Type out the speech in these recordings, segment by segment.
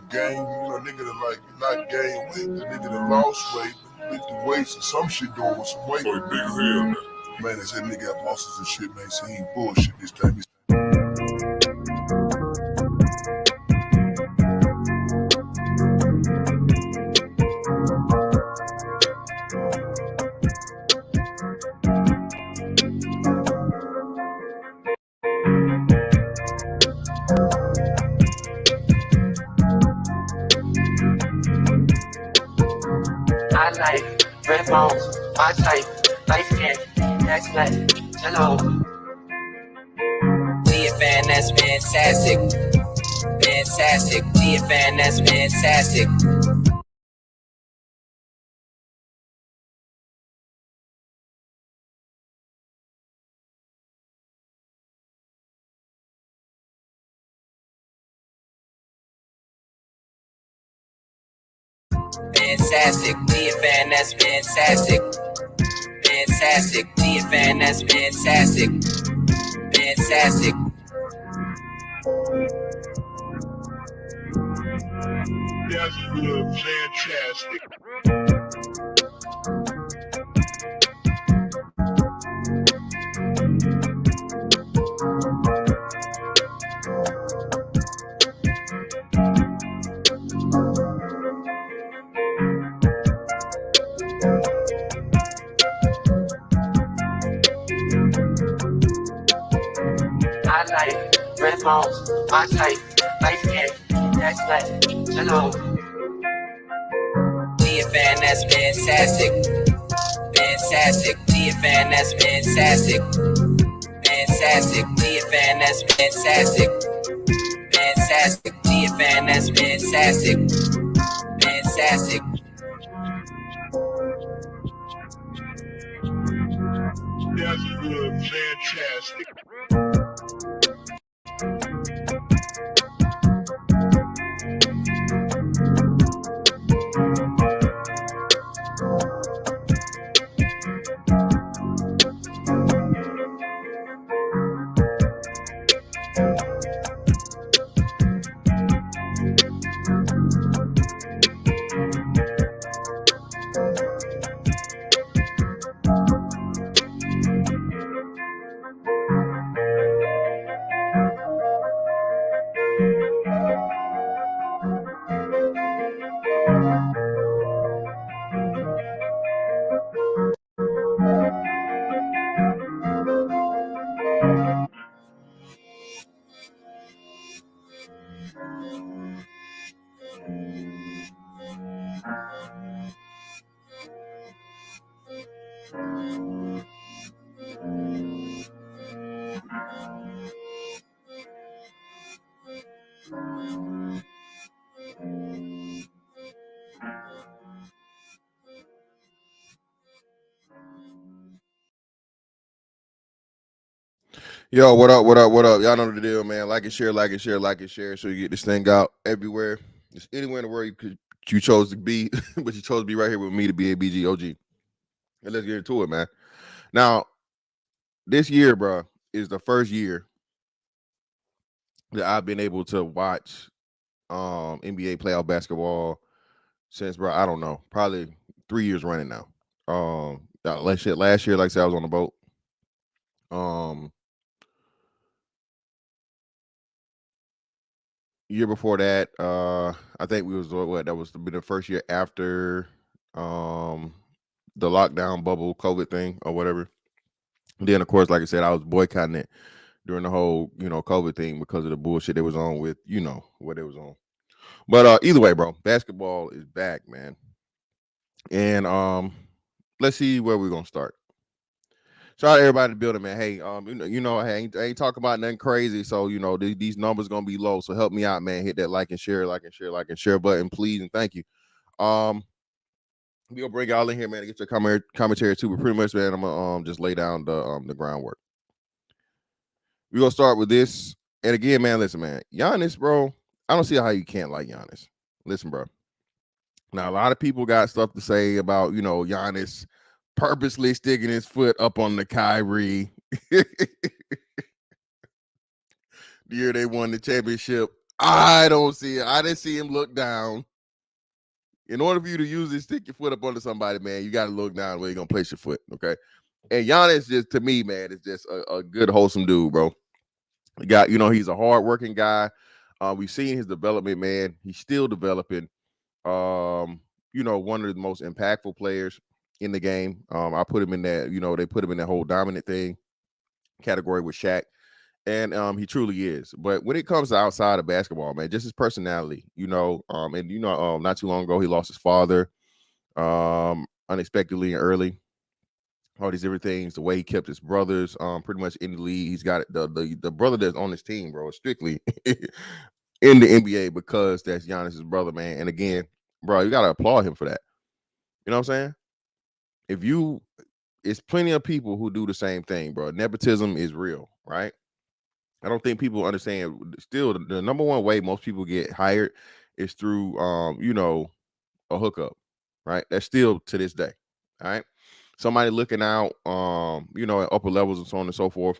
gain, nigga that like not gain weight, the nigga that lost weight, lifting weights and some shit doing with some weight. Boy, big as hell, man. Man, they said nigga got muscles and shit, man. So he ain't bullshit this time. I like red balls, my type, light skin, next light, hello. GFN, that's fantastic. Fantastic. GFN, that's fantastic. Fantastic. GFN, that's fantastic. Fantastic. GFN, that's fantastic. Fantastic. That's good, fantastic. I like red balls, my type, light skin, next light, hello. GFN, that's fantastic. Fantastic. GFN, that's fantastic. Fantastic. GFN, that's fantastic. Fantastic. GFN, that's fantastic. Fantastic. That's good, fantastic. Yo, what up, what up, what up? Y'all know the deal, man. Like and share, like and share, like and share, so you get this thing out everywhere. Just anywhere in the world you chose to be, but you chose to be right here with me to be a BGOG. And let's get into it, man. Now, this year, bro, is the first year that I've been able to watch NBA playoff basketball since, bro, I don't know, probably 3 years running now. Last year, like I said, I was on the boat. Year before that, I think we was that was the first year after the lockdown bubble COVID thing or whatever. And then of course, like I said, I was boycotting it during the whole COVID thing because of the bullshit they was on with what it was on. But either way, bro, basketball is back, man. And let's see where we're gonna start. Shout out to everybody in the building, man. Hey, hey, I ain't talking about nothing crazy, so these numbers gonna be low. So help me out, man. Hit that like and share button, please, and thank you. We gonna bring y'all in here, man, to get your commentary too. But pretty much, man, I'm gonna just lay down the groundwork. We gonna start with this, and again, man, listen, man, Giannis, bro. I don't see how you can't like Giannis. Listen, bro. Now, a lot of people got stuff to say about Giannis purposely sticking his foot up on the Kyrie. The year they won the championship, I don't see it. I didn't see him look down. In order for you to usually stick your foot up under somebody, man, you got to look down where you're gonna place your foot. Okay. And Giannis just, to me, man, is just a good, wholesome dude, bro. He got, he's a hardworking guy. We've seen his development, man. He's still developing. One of the most impactful players in the game. I put him in that, they put him in that whole dominant thing category with Shaq. And he truly is. But when it comes to outside of basketball, man, just his personality, not too long ago, he lost his father unexpectedly and early. All these different things, the way he kept his brothers pretty much in the league. He's got the brother that's on his team, bro, strictly in the NBA because that's Giannis's brother, man. And again, bro, you got to applaud him for that. You know what I'm saying? It's plenty of people who do the same thing, bro. Nepotism is real, right? I don't think people understand. Still, the number one way most people get hired is through, a hookup, right? That's still to this day, all right? Somebody looking out, at upper levels and so on and so forth,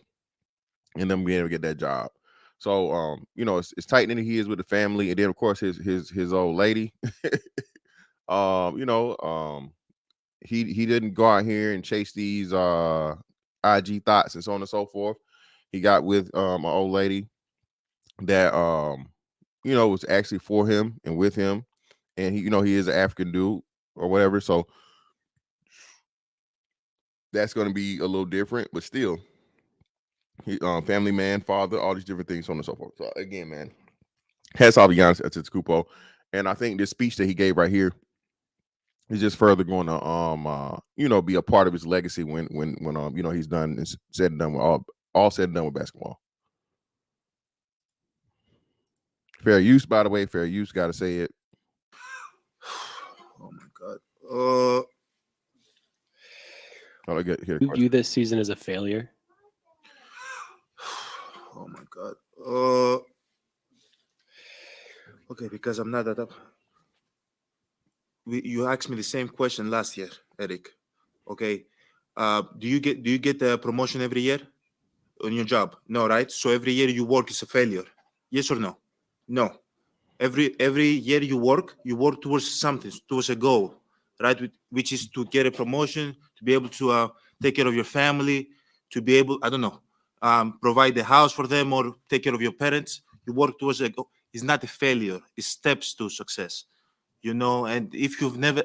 and them being able to get that job. So, it's tight knit he is with the family, and then of course his old lady. He didn't go out here and chase these IG thoughts and so on and so forth. He got with an old lady that was actually for him and with him, and he is an African dude or whatever. So that's going to be a little different, but still, he, family man, father, all these different things, so on and so forth. So again, man, hats off to Giannis Antetokounmpo, and I think this speech that he gave right here is just further going to be a part of his legacy when he's done and said and done with all said and done with basketball. Fair use, by the way. Fair use, got to say it. Oh my God. You view this season as a failure? Oh my God. Okay, because I'm not that up. You asked me the same question last year, Eric. Okay. Do you get the promotion every year on your job? No, right? So every year you work is a failure. Yes or no? No. Every year you work towards something, towards a goal, right? Which is to get a promotion, to be able to take care of your family, to be able, provide the house for them or take care of your parents. You work towards a goal. It's not a failure. It's steps to success. And if you've never,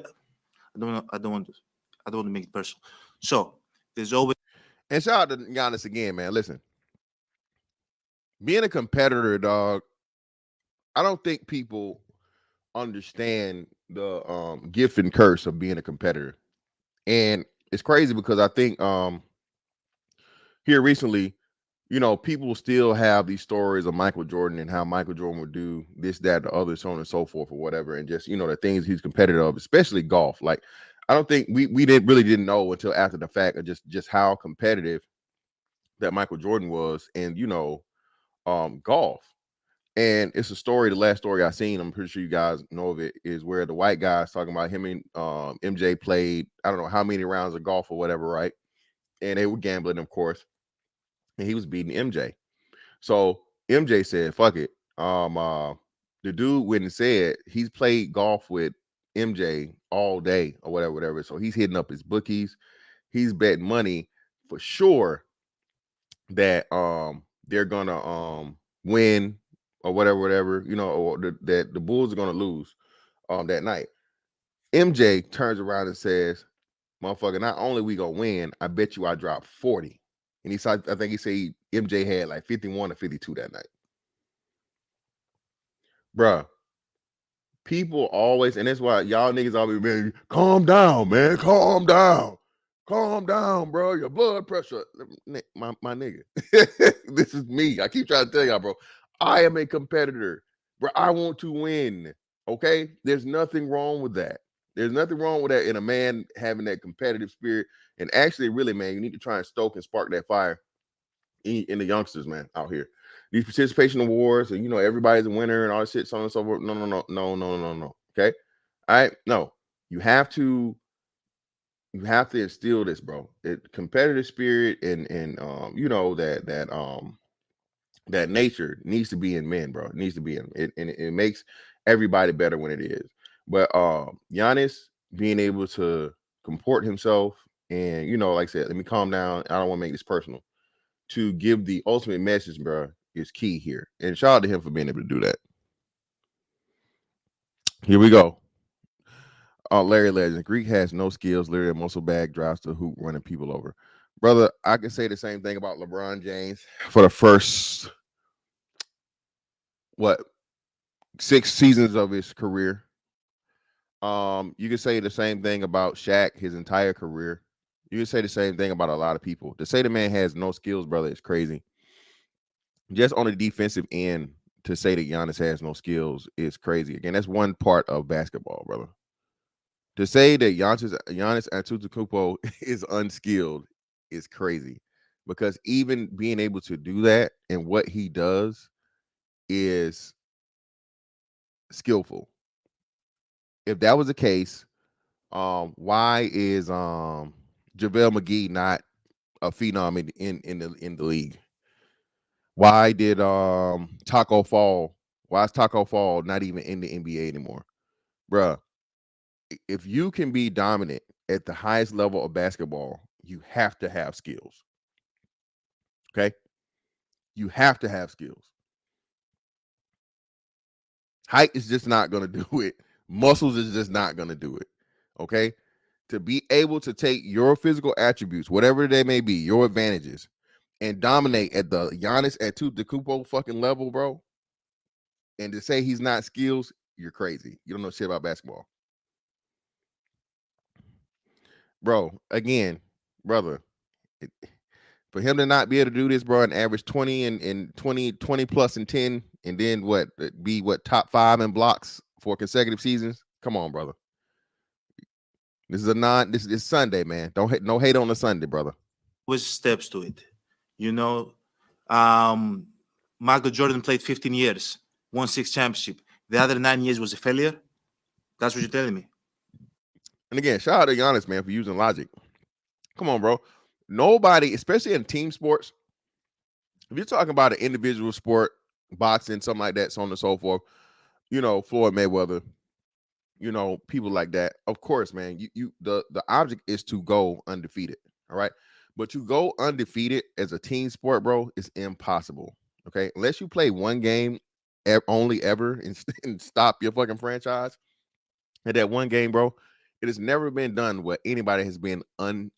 I don't want to make it personal. So there's always. And shout out to Giannis again, man. Listen, being a competitor, dog, I don't think people understand the gift and curse of being a competitor. And it's crazy because I think here recently, people still have these stories of Michael Jordan and how Michael Jordan would do this, that, the other, so on and so forth, or whatever, and just the things he's competitive of, especially golf. Like, I don't think we didn't know until after the fact of just how competitive that Michael Jordan was in golf. And it's a story. The last story I seen, I'm pretty sure you guys know of it, is where the white guy's talking about him and MJ played I don't know how many rounds of golf or whatever, right? And they were gambling, of course. And he was beating MJ. So MJ said, fuck it. The dude went and said he's played golf with MJ all day or whatever. So he's hitting up his bookies. He's betting money for sure that they're gonna win or whatever, or that the Bulls are gonna lose that night. MJ turns around and says, motherfucker, not only we gonna win, I bet you I dropped 40. And I think he said MJ had like 51 or 52 that night. Bruh, people always, and that's why y'all niggas always been, calm down, man, calm down, bro, your blood pressure. My nigga, this is me. I keep trying to tell y'all, bro, I am a competitor, bro. I want to win, okay? There's nothing wrong with that. There's nothing wrong with that in a man having that competitive spirit. And actually, really, man, you need to try and stoke and spark that fire in the youngsters, man, out here. These participation awards, and everybody's a winner and all this shit, so on and so forth. No. Okay, all right. No, you have to instill this, bro. Competitive spirit and that nature needs to be in men, bro. It needs to be in it, and it makes everybody better when it is. But Giannis being able to comport himself and, you know, like I said, let me calm down. I don't want to make this personal. To give the ultimate message, bro, is key here. And shout out to him for being able to do that. Here we go. Larry Legend. Greek has no skills, literally a muscle bag, drives to the hoop, running people over. Brother, I can say the same thing about LeBron James for the first 6 seasons of his career. You can say the same thing about Shaq his entire career. You can say the same thing about a lot of people. To say the man has no skills, brother, is crazy. Just on the defensive end, to say that Giannis has no skills is crazy. Again, that's one part of basketball, brother. To say that Giannis Antetokounmpo is unskilled is crazy, because even being able to do that and what he does is skillful. If that was the case, why is JaVale McGee not a phenom in the league? Why did Taco Fall? Why is Taco Fall not even in the NBA anymore, bruh? If you can be dominant at the highest level of basketball, you have to have skills. Okay, you have to have skills. Height is just not going to do it. Muscles is just not going to do it. Okay, to be able to take your physical attributes, whatever they may be, your advantages, and dominate at the Giannis Antetokounmpo fucking level, bro, and to say he's not skills, you're crazy. You don't know shit about basketball. Bro, again, brother, for him to not be able to do this, bro, and average 20 and 20 plus and 10, and then be top 5 in blocks for consecutive seasons. Come on, brother. This is Sunday, man. No hate on the Sunday, brother. Was steps to it. You know, Michael Jordan played 15 years, won 6 championships. The other 9 years was a failure. That's what you're telling me. And again, shout out to Giannis, man, for using logic. Come on, bro. Nobody, especially in team sports, if you're talking about an individual sport, boxing, something like that, so on and so forth, you know, Floyd Mayweather, you know, people like that. Of course, man, the object is to go undefeated. All right. But to go undefeated as a team sport, bro, is impossible. Okay. Unless you play one game only ever and stop your fucking franchise at that one game, bro. It has never been done where anybody has been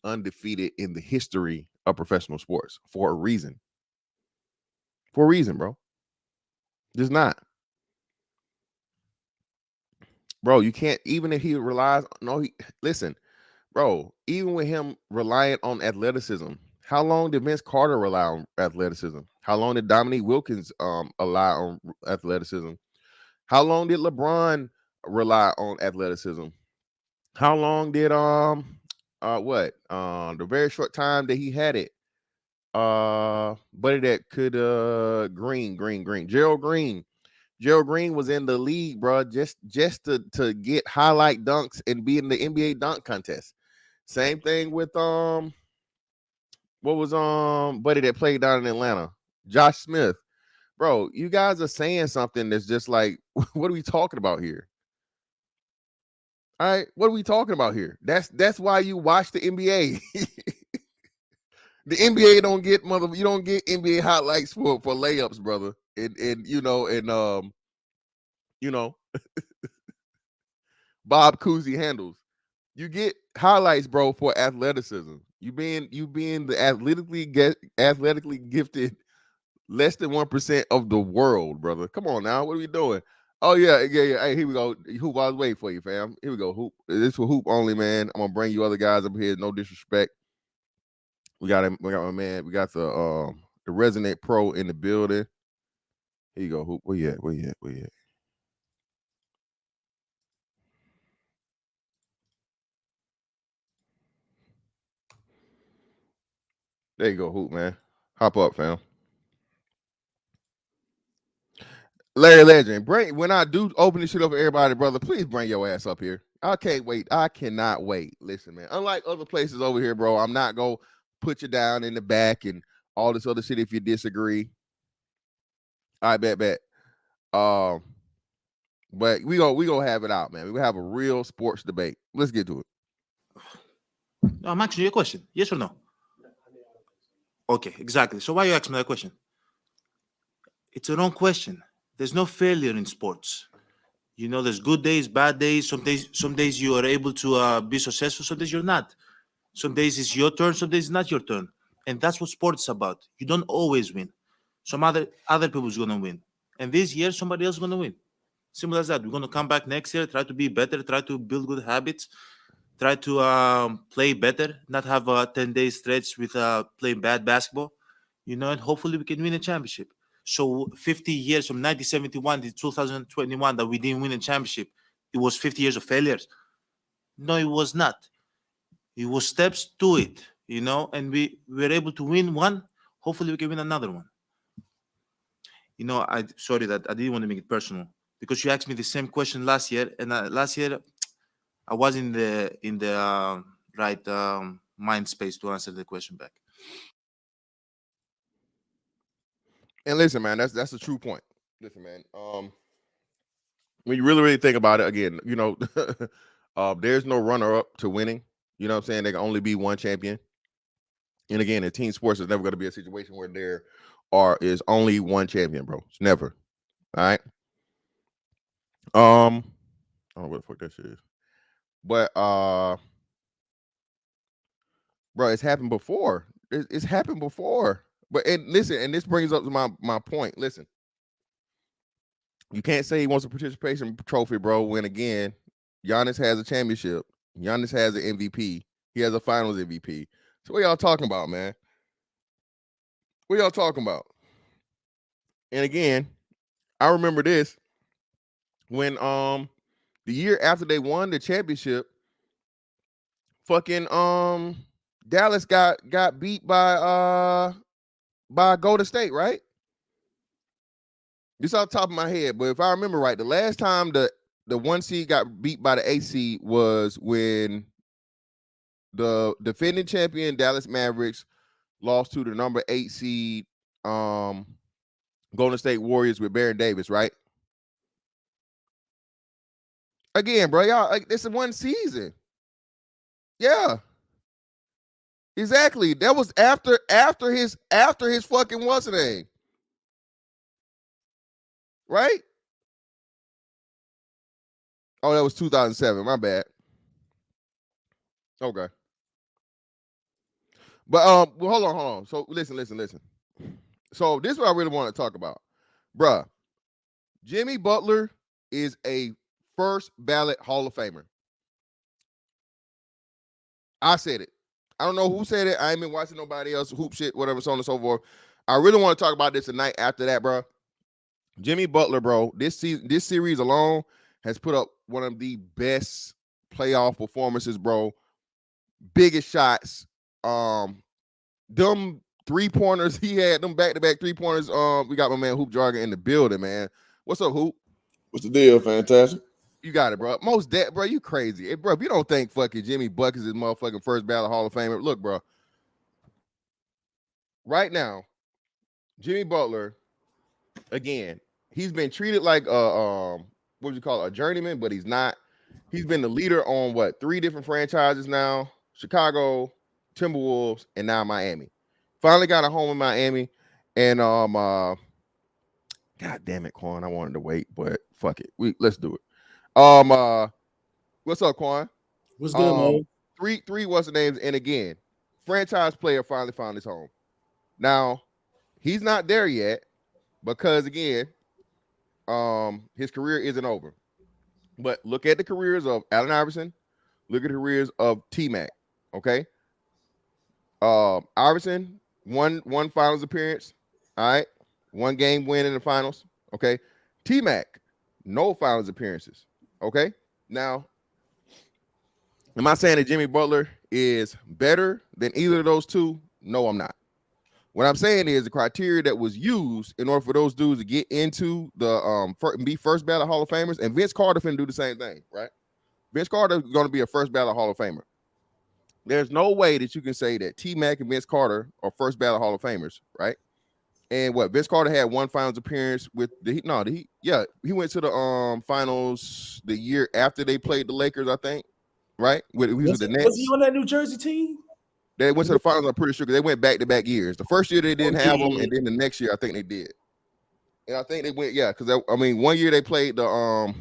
undefeated in the history of professional sports for a reason. For a reason, bro. Just not. Bro, you can't, even if he relies, listen, bro, even with him reliant on athleticism, how long did Vince Carter rely on athleticism? How long did Dominique Wilkins rely on athleticism? How long did LeBron rely on athleticism? How long did the very short time that he had it, buddy that could Green Gerald Green was in the league, bro, just to get highlight dunks and be in the NBA dunk contest. Same thing with buddy that played down in Atlanta, Josh Smith. Bro, you guys are saying something that's just like, what are we talking about here? All right, what are we talking about here? That's why you watch the NBA. The NBA you don't get NBA highlights for layups, brother. And Bob Cousy handles. You get highlights, bro, for athleticism. You being the athletically gifted less than 1% of the world, brother. Come on now, what are we doing? Oh yeah. Hey, here we go. Hoop, I was waiting for you, fam. Here we go. Hoop. This for Hoop only, man. I'm gonna bring you other guys up here. No disrespect. We got my man. We got the Resonate Pro in the building. Here you go, Hoop. Where you at? There you go, Hoop, man. Hop up, fam. Larry Legend, when I do open this shit up for everybody, brother, please bring your ass up here. I can't wait. I cannot wait. Listen, man, unlike other places over here, bro, I'm not going to put you down in the back and all this other shit if you disagree. I bet. But we gonna have it out, man. We gonna have a real sports debate. Let's get to it. No, I'm asking you a question. Yes or no? Okay, exactly. So why you ask me that question? It's a wrong question. There's no failure in sports. You know, there's good days, bad days. Some days you are able to be successful. Some days you're not. Some days it's your turn. Some days it's not your turn. And that's what sports is about. You don't always win. Some other people's gonna win. And this year somebody else is gonna win. Simple as that. We're gonna come back next year, try to be better, try to build good habits, try to play better, not have a 10-day stretch with playing bad basketball. You know, and hopefully we can win a championship. So 50 years from 1971 to 2021 that we didn't win a championship, it was 50 years of failures. No, it was not. It was steps to it, you know, and we were able to win one. Hopefully we can win another one. You know, sorry that I didn't want to make it personal because you asked me the same question last year, and last year I was in the right mind space to answer the question back. And listen, man, that's a true point. Listen, man, when you really think about it, again, you know, there's no runner-up to winning. You know what I'm saying? There can only be one champion. And again, in team sports, there's never going to be a situation where there is only one champion, bro. It's never. All right. I don't know what the fuck that shit is. But bro, it's happened before. It's happened before. But and listen, and this brings up to my point. Listen, you can't say he wants a participation trophy, bro, when again, Giannis has a championship. Giannis has an MVP. He has a finals MVP. So what y'all talking about, man? What y'all talking about? And again, I remember this when the year after they won the championship, fucking Dallas got beat by Golden State, right? This off the top of my head, but if I remember right, the last time the 1 seed got beat by the 8 seed was when the defending champion Dallas Mavericks lost to the number 8 seed Golden State Warriors with Baron Davis, right? Again, bro, y'all, like, this is one season. Yeah. Exactly. That was after his fucking what's the name? Right? Oh, that was 2007. My bad. Okay. But well, hold on. So listen. So this is what I really want to talk about. Bruh, Jimmy Butler is a first ballot Hall of Famer. I said it. I don't know who said it. I ain't been watching nobody else, hoop shit, whatever, so on and so forth. I really want to talk about this tonight after that, bro. Jimmy Butler, bro, this series alone has put up one of the best playoff performances, bro. Biggest shots. Them 3-pointers he had, them back-to-back 3-pointers. We got my man Hoop Jargon in the building, man. What's up, Hoop? What's the deal? Fantastic. You got it, bro. Most that, bro. You crazy, hey, bro. If you don't think fucking Jimmy Buckets is motherfucking first ballot Hall of Famer, look, bro. Right now, Jimmy Butler, again, he's been treated like what would you call it, a journeyman, but he's not. He's been the leader on 3 different franchises now: Chicago, Timberwolves, and now Miami. Finally got a home in Miami, and God damn it, Quan. I wanted to wait, but fuck it. Let's do it. What's up, Quan? What's good, man? Three what's the names? And again, franchise player finally found his home. Now, he's not there yet because again, his career isn't over. But look at the careers of Allen Iverson. Look at the careers of T-Mac. Okay. Iverson, one finals appearance. All right. 1 game win in the finals. Okay. T-Mac, no finals appearances. Okay. Now, am I saying that Jimmy Butler is better than either of those two? No, I'm not. What I'm saying is the criteria that was used in order for those dudes to get into the be first ballot Hall of Famers, and Vince Carter finna do the same thing, right? Vince Carter is going to be a first ballot Hall of Famer. There's no way that you can say that T-Mac and Vince Carter are first ballot Hall of Famers, right? And what Vince Carter had one finals appearance with he went to the finals the year after they played the Lakers, I think, right? He was with the Nets. Was he on that New Jersey team? They went to the finals, I'm pretty sure, because they went back-to-back years. The first year they didn't have them, and then the next year I think they did. And I think they went, because I mean, one year they played the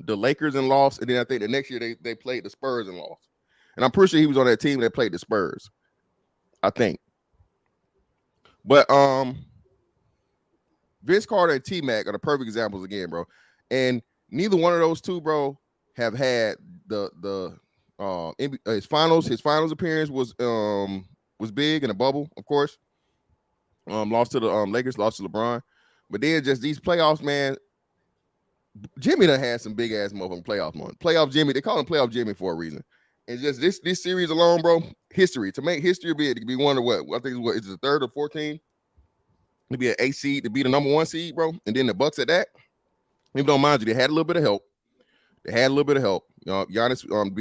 Lakers and lost, and then I think the next year they played the Spurs and lost. And I'm pretty sure he was on that team that played the Spurs, I think. But Vince Carter and T-Mac are the perfect examples again, bro. And neither one of those two, bro, have had his finals appearance was big in the bubble, of course. Lost to the Lakers, lost to LeBron. But then just these playoffs, man, Jimmy done had some big ass motherfucking playoff money. Playoff Jimmy, they call him Playoff Jimmy for a reason. And just this series alone, bro, history. To make history big, it could be one of what? I think it's the third or 14. To be an 8 seed, to be the number 1 seed, bro. And then the Bucks at that. Even though, mind you, they had a little bit of help. Giannis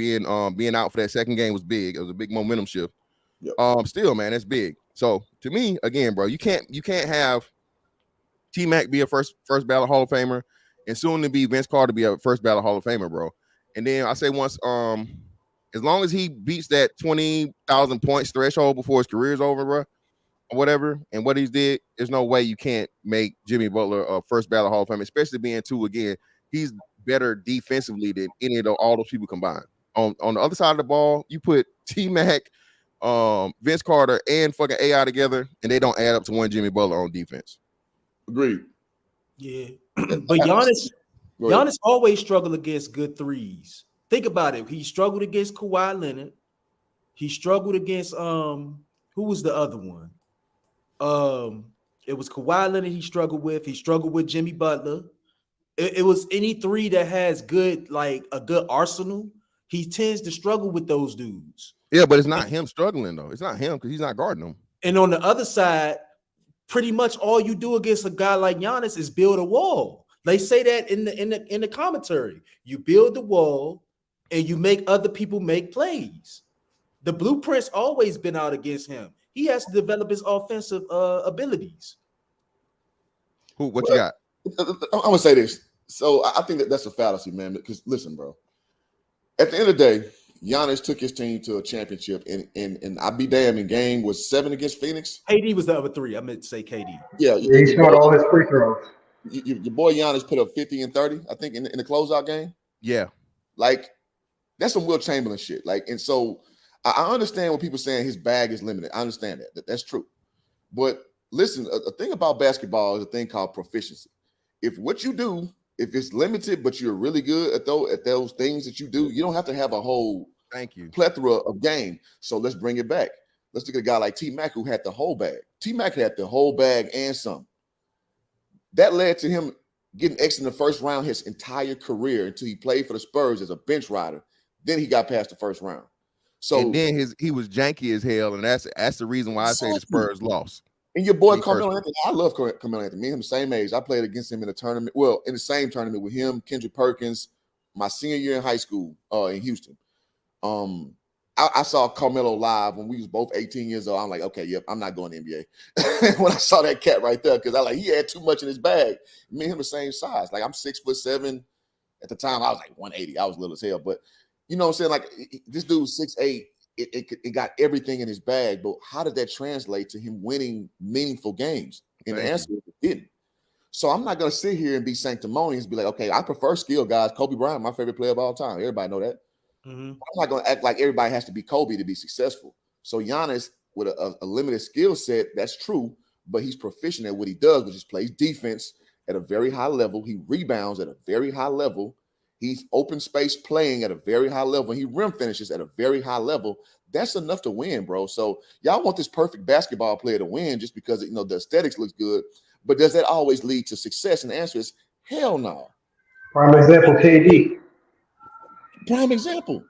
being out for that second game was big. It was a big momentum shift. Yep. Still, man, that's big. So to me, again, bro, you can't have T-Mac be a first ballot Hall of Famer and soon to be Vince Carter be a first ballot Hall of Famer, bro. And then I say once, as long as he beats that 20,000 points threshold before his career is over, bro, or whatever, and what he's did, there's no way you can't make Jimmy Butler a first ballot Hall of Famer, especially being again, he's better defensively than any of all those people combined. On the other side of the ball, you put T-Mac, Vince Carter, and fucking AI together, and they don't add up to one Jimmy Butler on defense. Agreed. Yeah. But Giannis always struggled against good threes. Think about it. He struggled against Kawhi Leonard. He struggled against who was the other one? It was Kawhi Leonard he struggled with. He struggled with Jimmy Butler. It was any three that has good, like a good arsenal. He tends to struggle with those dudes. Yeah, but it's not him struggling though. It's not him because he's not guarding them. And on the other side, pretty much all you do against a guy like Giannis is build a wall. They say that in the commentary. You build the wall and you make other people make plays. The blueprint's always been out against him. He has to develop his offensive abilities. What you got? I'm gonna say this. So I think that's a fallacy, man. Because listen, bro. At the end of the day, Giannis took his team to a championship, and I'd be damned. In game was 7 against Phoenix. KD was the other 3. I meant to say KD. Yeah, he scored all his free throws. Your boy Giannis put up 50 and 30, I think, in the closeout game. Yeah, like that's some Will Chamberlain shit. Like, and so I understand when people saying his bag is limited. I understand that's true. But listen, a thing about basketball is a thing called proficiency. If what you do, if it's limited, but you're really good at those things that you do, you don't have to have a whole plethora of game. So let's bring it back. Let's look at a guy like T-Mac who had the whole bag. T-Mac had the whole bag and some. That led to him getting X in the first round his entire career until he played for the Spurs as a bench rider. Then he got past the first round. So and then he was janky as hell, and that's the reason why I say the Spurs lost. And your boy Carmelo Anthony, I love Carmelo Anthony. Me and him the same age. I played against him in a tournament. Well, in the same tournament with him, Kendrick Perkins, my senior year in high school in Houston. I saw Carmelo live when we was both 18 years old. I'm like, okay, yep, I'm not going to the NBA. When I saw that cat right there, because he had too much in his bag. Me and him the same size. Like I'm 6'7". At the time, I was like 180. I was little as hell. But you know what I'm saying? Like this dude's 6'8". It got everything in his bag, but how did that translate to him winning meaningful games? And the answer is it didn't. So I'm not going to sit here and be sanctimonious and be like, okay, I prefer skill guys. Kobe Bryant, my favorite player of all time. Everybody know that. Mm-hmm. I'm not going to act like everybody has to be Kobe to be successful. So Giannis, with a limited skill set, that's true, but he's proficient at what he does, which is plays defense at a very high level. He rebounds at a very high level. He's open space playing at a very high level. He rim finishes at a very high level. That's enough to win, bro. So y'all want this perfect basketball player to win just because the aesthetics looks good. But does that always lead to success? And the answer is hell no. Prime example, KD. Prime example.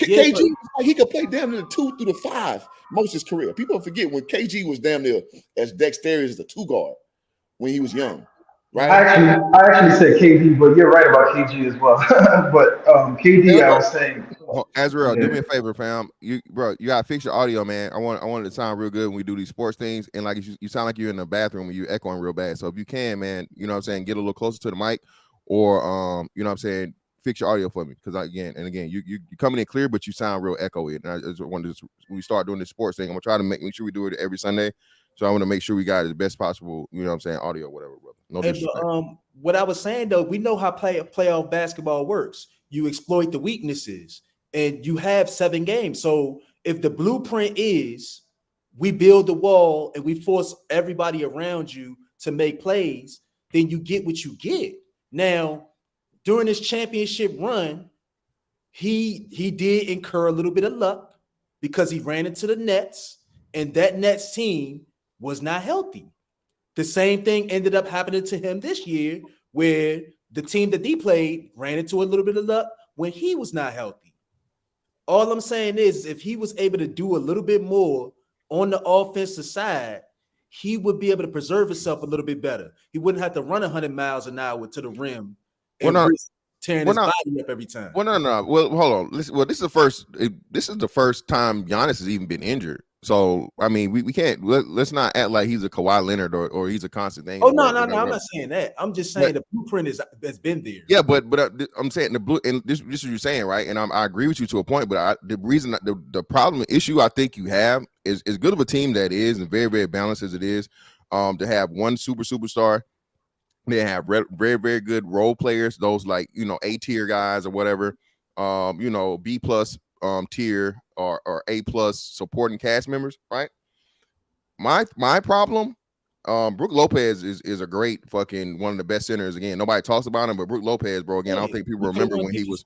KG, he could play damn near the 2 through the 5 most of his career. People forget when KG was damn near as dexterous as a 2 guard when he was young. right? I actually said KD, but you're right about KG as well. But KD, I was saying, Azrael, do me a yeah. favor, fam. You gotta fix your audio, man. I want it to sound real good when we do these sports things. And like you sound like you're in the bathroom and you echoing real bad. So if you can, man, you know what I'm saying, get a little closer to the mic, or you know what I'm saying, fix your audio for me. Because again, you coming in clear, but you sound real echoey. And I just want to when we start doing this sports thing, I'm gonna try to make sure we do it every Sunday. So I want to make sure we got the best possible, you know what I'm saying, audio, whatever, brother. No disrespect. What I was saying though, we know how playoff basketball works. You exploit the weaknesses, and you have 7 games. So if the blueprint is we build the wall and we force everybody around you to make plays, then you get what you get. Now, during this championship run, he did incur a little bit of luck because he ran into the Nets, and that Nets team was not healthy. The same thing ended up happening to him this year, where the team that he played ran into a little bit of luck when he was not healthy. All I'm saying is, if he was able to do a little bit more on the offensive side, he would be able to preserve himself a little bit better. He wouldn't have to run 100 miles an hour to the rim and risk tearing his body up every time. Well, no. Well, hold on. Listen, well, this is the first time Giannis has even been injured. So I mean, we can't let's not act like he's a Kawhi Leonard or he's a constant thing. Oh no, I'm not saying that. I'm just saying the blueprint has been there. Yeah, but I'm saying and this is what you're saying, right? And I agree with you to a point. But the reason the problem issue I think you have is as good of a team that is and very very balanced as it is, to have one superstar. They have very very good role players, those like A tier guys or whatever, B plus tier or A plus supporting cast members, right? My problem, Brook Lopez is a great fucking one of the best centers. Again, nobody talks about him, but Brook Lopez, bro. Again, I don't think people remember when he was.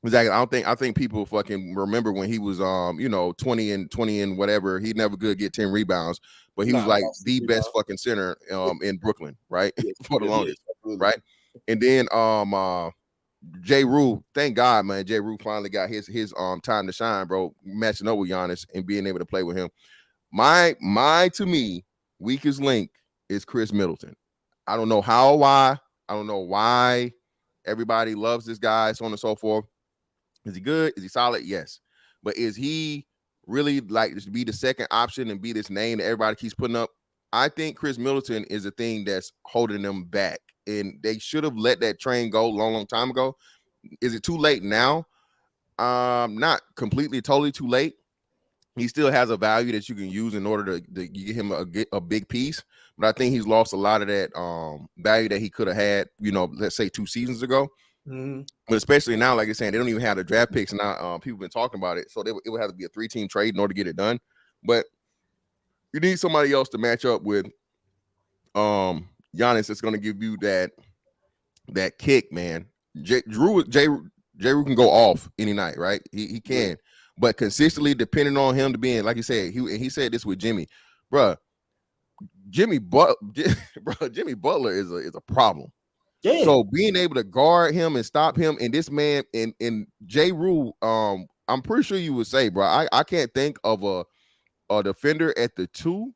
Exactly. I think people fucking remember when he was 20 and whatever. He never could get 10 rebounds, but he was like the best fucking center in Brooklyn, right? For the longest, right? And then J. Rue, thank God, man. J. Rue finally got his time to shine, bro, matching up with Giannis and being able to play with him. My to me, weakest link is Chris Middleton. I don't know how, why. I don't know why everybody loves this guy, so on and so forth. Is he good? Is he solid? Yes. But is he really like to be the second option and be this name that everybody keeps putting up? I think Chris Middleton is a thing that's holding them back. And they should have let that train go long time ago. Is it too late now? Not completely, totally too late. He still has a value that you can use in order to get him a big piece. But I think he's lost a lot of that value that he could have had, let's say 2 seasons ago. Mm-hmm. But especially now, like you're saying, they don't even have the draft picks. Now people have been talking about it. So it would have to be a 3-team trade in order to get it done. But you need somebody else to match up with Giannis that's going to give you that kick, man. J. Rue can go off any night, right? He can. But consistently depending on him to being, like you said, he said this with Jimmy. Bruh, Jimmy Butler is a problem. Yeah. So being able to guard him and stop him, and this man and J. Rue, I'm pretty sure you would say, bro, I can't think of a defender at the 2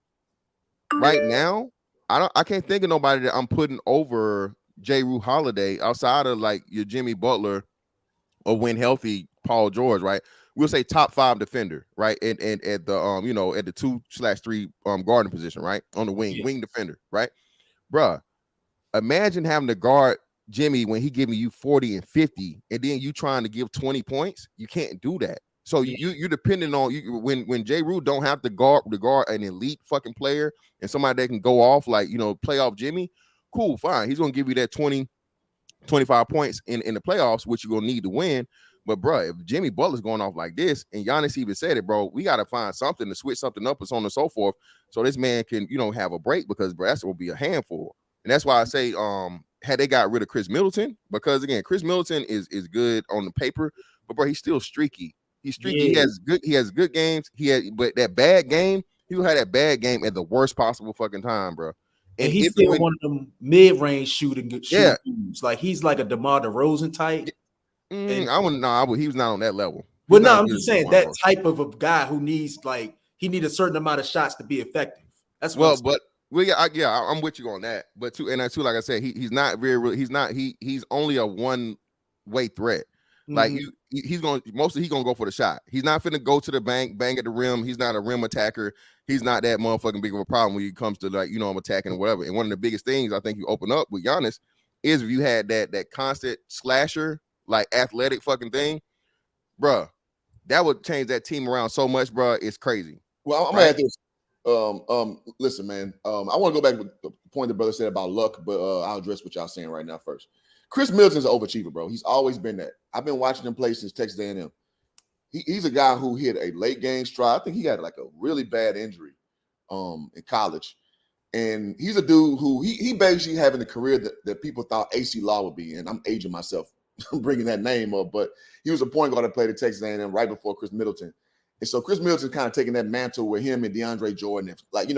right now. I can't think of nobody that I'm putting over J. Rue Holiday outside of like your Jimmy Butler or when healthy Paul George, right? We'll say top 5 defender, right? And at the at the 2/3 guarding position, right? On the wing defender, right? Bruh. Imagine having to guard Jimmy when he giving you 40 and 50, and then you trying to give 20 points. You can't do that. So you're depending on when J. Rue don't have to guard an elite fucking player and somebody that can go off like play off Jimmy. Cool, fine. He's gonna give you that 20, 25 points in the playoffs, which you're gonna need to win. But bro, if Jimmy Butler's going off like this, and Giannis even said it, bro, we got to find something to switch something up and so on and so forth, so this man can have a break, because bro, that's gonna be a handful. And that's why I say, had they got rid of Chris Middleton, because again, Chris Middleton is good on the paper, but bro, he's still streaky. He's streaky. Yeah. He has good games. But that bad game, he'll have that bad game at the worst possible fucking time, bro. And he's still one of them mid-range shooting dudes. Like he's like a DeMar DeRozan type. He was not on that level. Well, no, I'm just saying that type of a guy who needs he needs a certain amount of shots to be effective. That's what Well, I'm with you on that. But too, and that's too, like I said, he's not very. He's not. He's only a one-way threat. Like he's gonna go for the shot. He's not finna go to the bank, bang at the rim. He's not a rim attacker. He's not that motherfucking big of a problem when it comes to, like, I'm attacking or whatever. And one of the biggest things I think you open up with Giannis is if you had that constant slasher, like athletic fucking thing, bruh, that would change that team around so much, bruh. It's crazy. Well, I'm gonna add this. Listen, man. I want to go back to the point the brother said about luck, but I'll address what y'all saying right now first. Chris Middleton's an overachiever, bro. He's always been that. I've been watching him play since Texas A&M. He's a guy who hit a late game stride. I think he had like a really bad injury in college. And he's a dude who he basically having the career that people thought AC Law would be. And I'm aging myself bringing that name up, but he was a point guard that played at Texas A&M right before Chris Middleton. And so Chris Middleton kind of taking that mantle with him and DeAndre Jordan, like,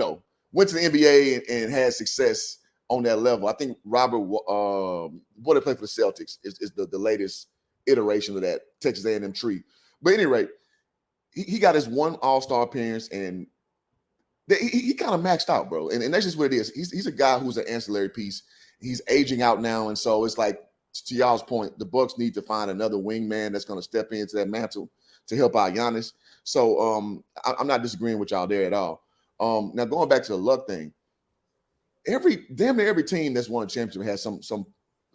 went to the NBA and had success on that level. I think Robert, boy, they played for the Celtics, is the latest iteration of that Texas A&M tree. But at any rate, he got his one All-Star appearance, and he kind of maxed out, bro. And that's just what it is. He's a guy who's an ancillary piece. He's aging out now, and so it's like, to y'all's point, the Bucks need to find another wingman that's going to step into that mantle to help out Giannis. So I'm not disagreeing with y'all there at all. Now going back to the luck thing, damn near every team that's won a championship has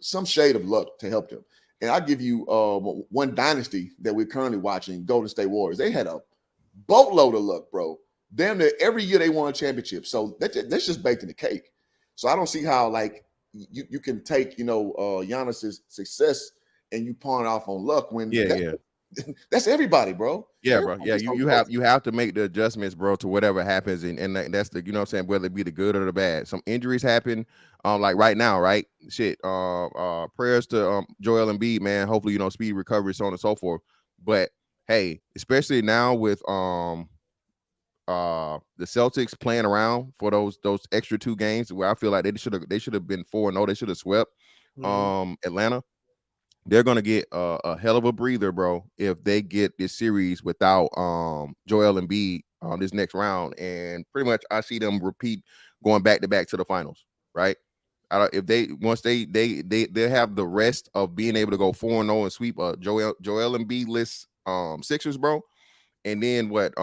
some shade of luck to help them. And I'll give you one dynasty that we're currently watching, Golden State Warriors. They had a boatload of luck, bro. Damn near every year they won a championship. So that's just baked in the cake. So I don't see how, like, you can take, Giannis's success and you pawn it off on luck when that's everybody, bro. Yeah, bro. Yeah, you have to make the adjustments, bro, to whatever happens, and that's the, what I'm saying, whether it be the good or the bad. Some injuries happen, like right now, right? Shit. Prayers to Joel Embiid, man. Hopefully, speed recovery, so on and so forth. But hey, especially now with the Celtics playing around for those extra 2 games, where I feel like they should have been 4-0. They should have swept Atlanta. They're gonna get a hell of a breather, bro, if they get this series without Joel Embiid this next round. And pretty much I see them repeat going back to back to the finals, right? If they have the rest of being able to go 4-0 and sweep Joel Embiid list Sixers, bro. And then what?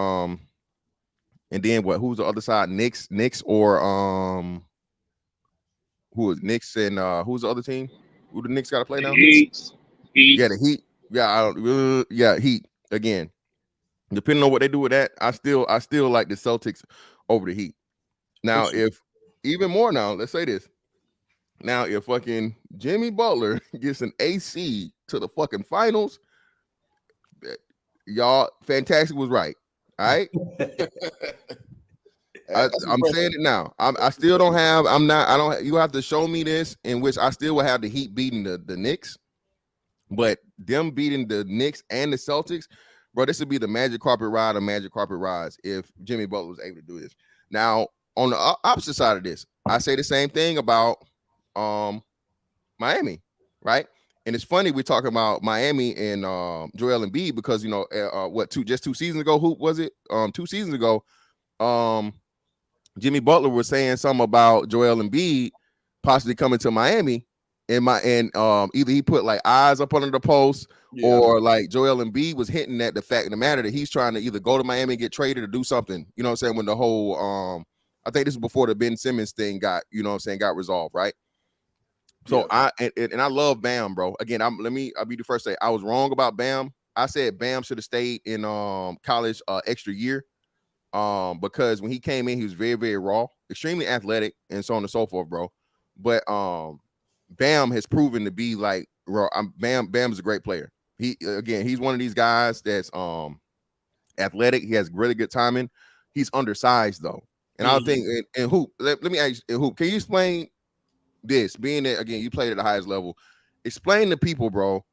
Who's the other side? Knicks or who is Knicks and who's the other team? Who the Knicks got to play now? Heat. Yeah, the Heat. Yeah, Heat again. Depending on what they do with that, I still like the Celtics over the Heat. Now, if even more now, let's say this. Now, if fucking Jimmy Butler gets an AC to the fucking finals, y'all, Fantastic was right. All right. I'm saying it now. I still don't have. You have to show me this in which I still will have the Heat beating the Knicks, but them beating the Knicks and the Celtics, bro. This would be the magic carpet ride of magic carpet rides if Jimmy Butler was able to do this. Now, on the opposite side of this, I say the same thing about Miami, right? And it's funny we're talking about Miami and Joel Embiid because just 2 seasons ago, who was it? 2 seasons ago, Jimmy Butler was saying something about Joel Embiid possibly coming to Miami, and either he put like eyes up under the post, or like Joel Embiid was hinting at the fact of the matter that he's trying to either go to Miami and get traded or do something. You know what I'm saying? When the whole I think this is before the Ben Simmons thing got got resolved, right? So I love Bam, bro. Again, I'll be the first to say I was wrong about Bam. I said Bam should have stayed in college extra year. Because when he came in, he was very, very raw, extremely athletic, and so on and so forth, bro. But Bam has proven to be like raw. Bam's a great player. He's one of these guys that's athletic. He has really good timing. He's undersized though, and I think and Hoop. Let me ask you, Hoop, can you explain this? Being that again, you played at the highest level. Explain to people, bro.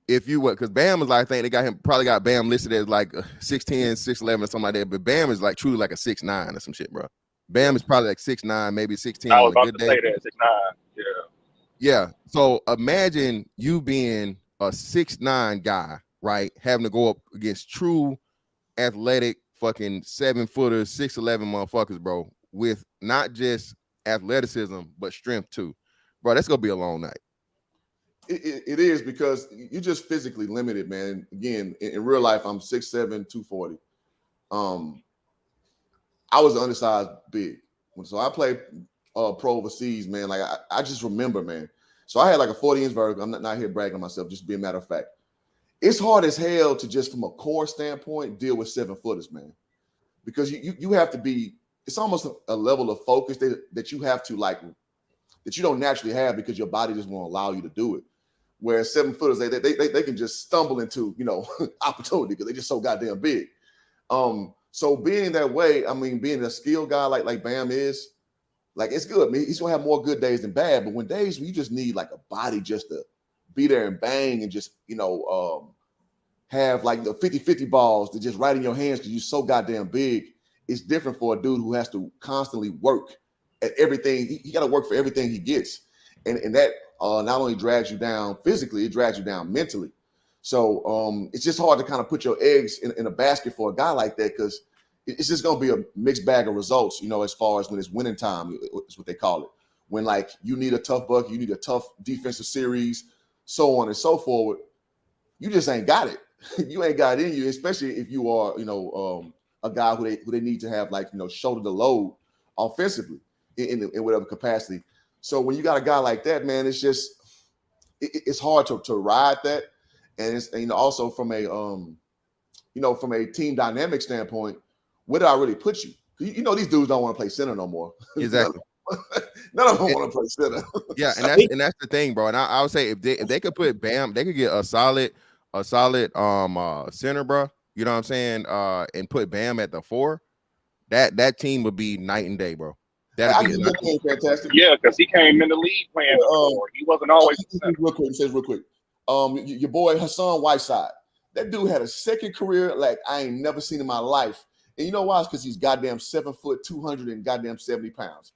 If you would, because Bam is like, I think they probably got Bam listed as like 6'10", 6'11", or something like that. But Bam is like truly like a 6'9" or some shit, bro. Bam is probably like 6'9", maybe 6'10". I was about to say that 6'9". Yeah. Yeah. So imagine you being a 6'9" guy, right? Having to go up against true athletic fucking 7-footers, 6'11" motherfuckers, bro. with not just athleticism but strength too, bro, that's gonna be a long night. It is, because you're just physically limited, man. Again, in real life, I'm 6'7", 240. I was an undersized big. So I played pro overseas, man. Like I just remember, man. So I had like a 40-inch vertical. I'm not here bragging on myself, just being a matter of fact. It's hard as hell to just from a core standpoint deal with 7-footers, man. Because you have to be, it's almost a level of focus that you have to like, that you don't naturally have because your body just won't allow you to do it. Whereas 7-footers, they can just stumble into, opportunity because they're just so goddamn big. So being that way, I mean, being a skilled guy like Bam is, like, it's good. I mean, he's gonna have more good days than bad, but when days where you just need like a body just to be there and bang and just, have like the 50-50 balls that just right in your hands because you're so goddamn big, it's different for a dude who has to constantly work at everything. He got to work for everything he gets. And that not only drags you down physically, it drags you down mentally. So it's just hard to kind of put your eggs in a basket for a guy like that, because it's just going to be a mixed bag of results, as far as when it's winning time, is what they call it. When like you need a tough bucket, you need a tough defensive series, so on and so forth. You just ain't got it. You ain't got it in you, especially if you are, a guy who they need to have like, shoulder the load offensively in whatever capacity. So when you got a guy like that, man, it's just it's hard to ride that. And it's also from a from a team dynamic standpoint, where do I really put you? These dudes don't want to play center no more. Exactly. None of them want to play center. Yeah, and that's the thing, bro. And I would say if they could put Bam, they could get a solid center, bro. You know what I'm saying? And put Bam at the 4. That team would be night and day, bro. That'd be fantastic. Yeah, because he came in the league playing before. He wasn't always real quick. Your boy Hassan Whiteside. That dude had a second career like I ain't never seen in my life. And you know why? It's because he's goddamn 7 foot, 200 and goddamn 70 pounds.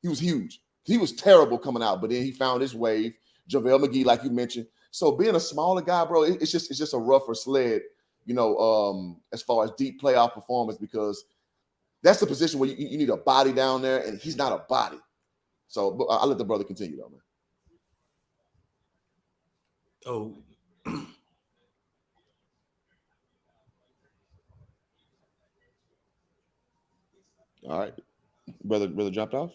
He was huge. He was terrible coming out, but then he found his wave. JaVale McGee, like you mentioned. So being a smaller guy, bro, it's just a rougher sled, as far as deep playoff performance, because that's the position where you need a body down there, and he's not a body. So I'll let the brother continue, though, man. Oh. All right. Brother dropped off?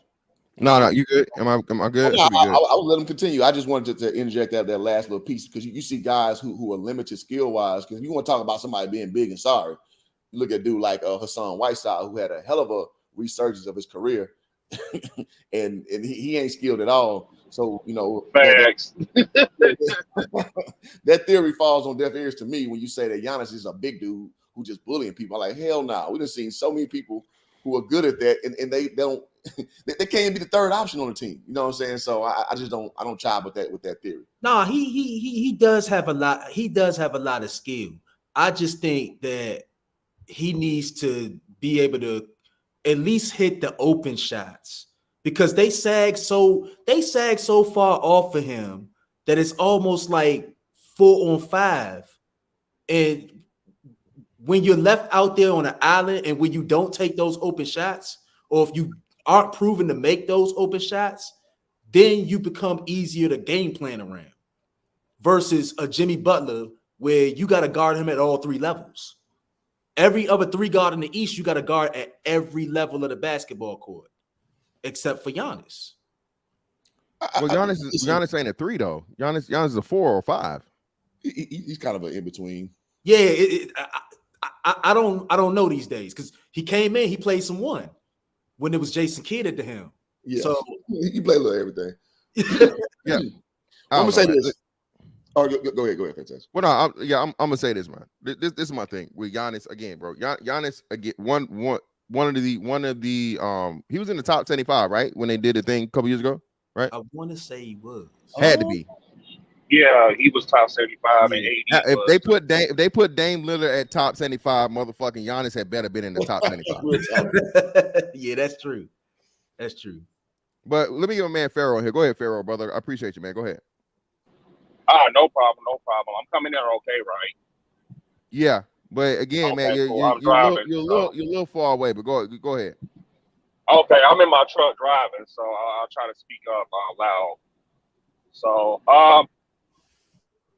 No, you good? Am I good? I'll let him continue. I just wanted to interject that last little piece, because you see guys who are limited skill-wise, because you want to talk about somebody being big and sorry. You look at a dude like Hassan Whiteside, who had a hell of a resurgence of his career, and he ain't skilled at all. So, that theory falls on deaf ears to me when you say that Giannis is a big dude who just bullying people. I'm like, hell no. We've seen so many people who are good at that, and they don't they can't be the third option on the team. You know what I'm saying? So I just don't chive with that theory. No, he does have a lot. He does have a lot of skill. I just think that he needs to be able to at least hit the open shots, because they sag so far off of him that it's almost like 4-on-5. And when you're left out there on an island, and when you don't take those open shots, or if you aren't proven to make those open shots, then you become easier to game plan around, versus a Jimmy Butler where you got to guard him at all 3 levels. Every other 3 guard in the East, you got to guard at every level of the basketball court, except for Giannis. Well, Giannis ain't a 3 though. Giannis is a 4 or 5. He's kind of an in between. Yeah, I don't know these days, because he came in, he played some 1 when it was Jason Kidd at the helm. Yeah, so he played a little everything. Yeah, I'm gonna say this. Oh, go ahead, fantastic. Well, no, I'm gonna say this, man. This is my thing with Giannis again, bro. Giannis again, one of the he was in the top 75, right? When they did the thing a couple years ago, right? I want to say he was. Had to be. Yeah, he was top 75 and 80. Now, if they put Dame Lillard at top 75, motherfucking Giannis had better been in the top 75. Yeah, that's true. That's true. But let me give a man Pharaoh here. Go ahead, Pharaoh, brother. I appreciate you, man. Go ahead. No problem. I'm coming in okay, right? Yeah, but again, man, you're a little far away. But go ahead. Okay, I'm in my truck driving, so I'll try to speak up loud. So,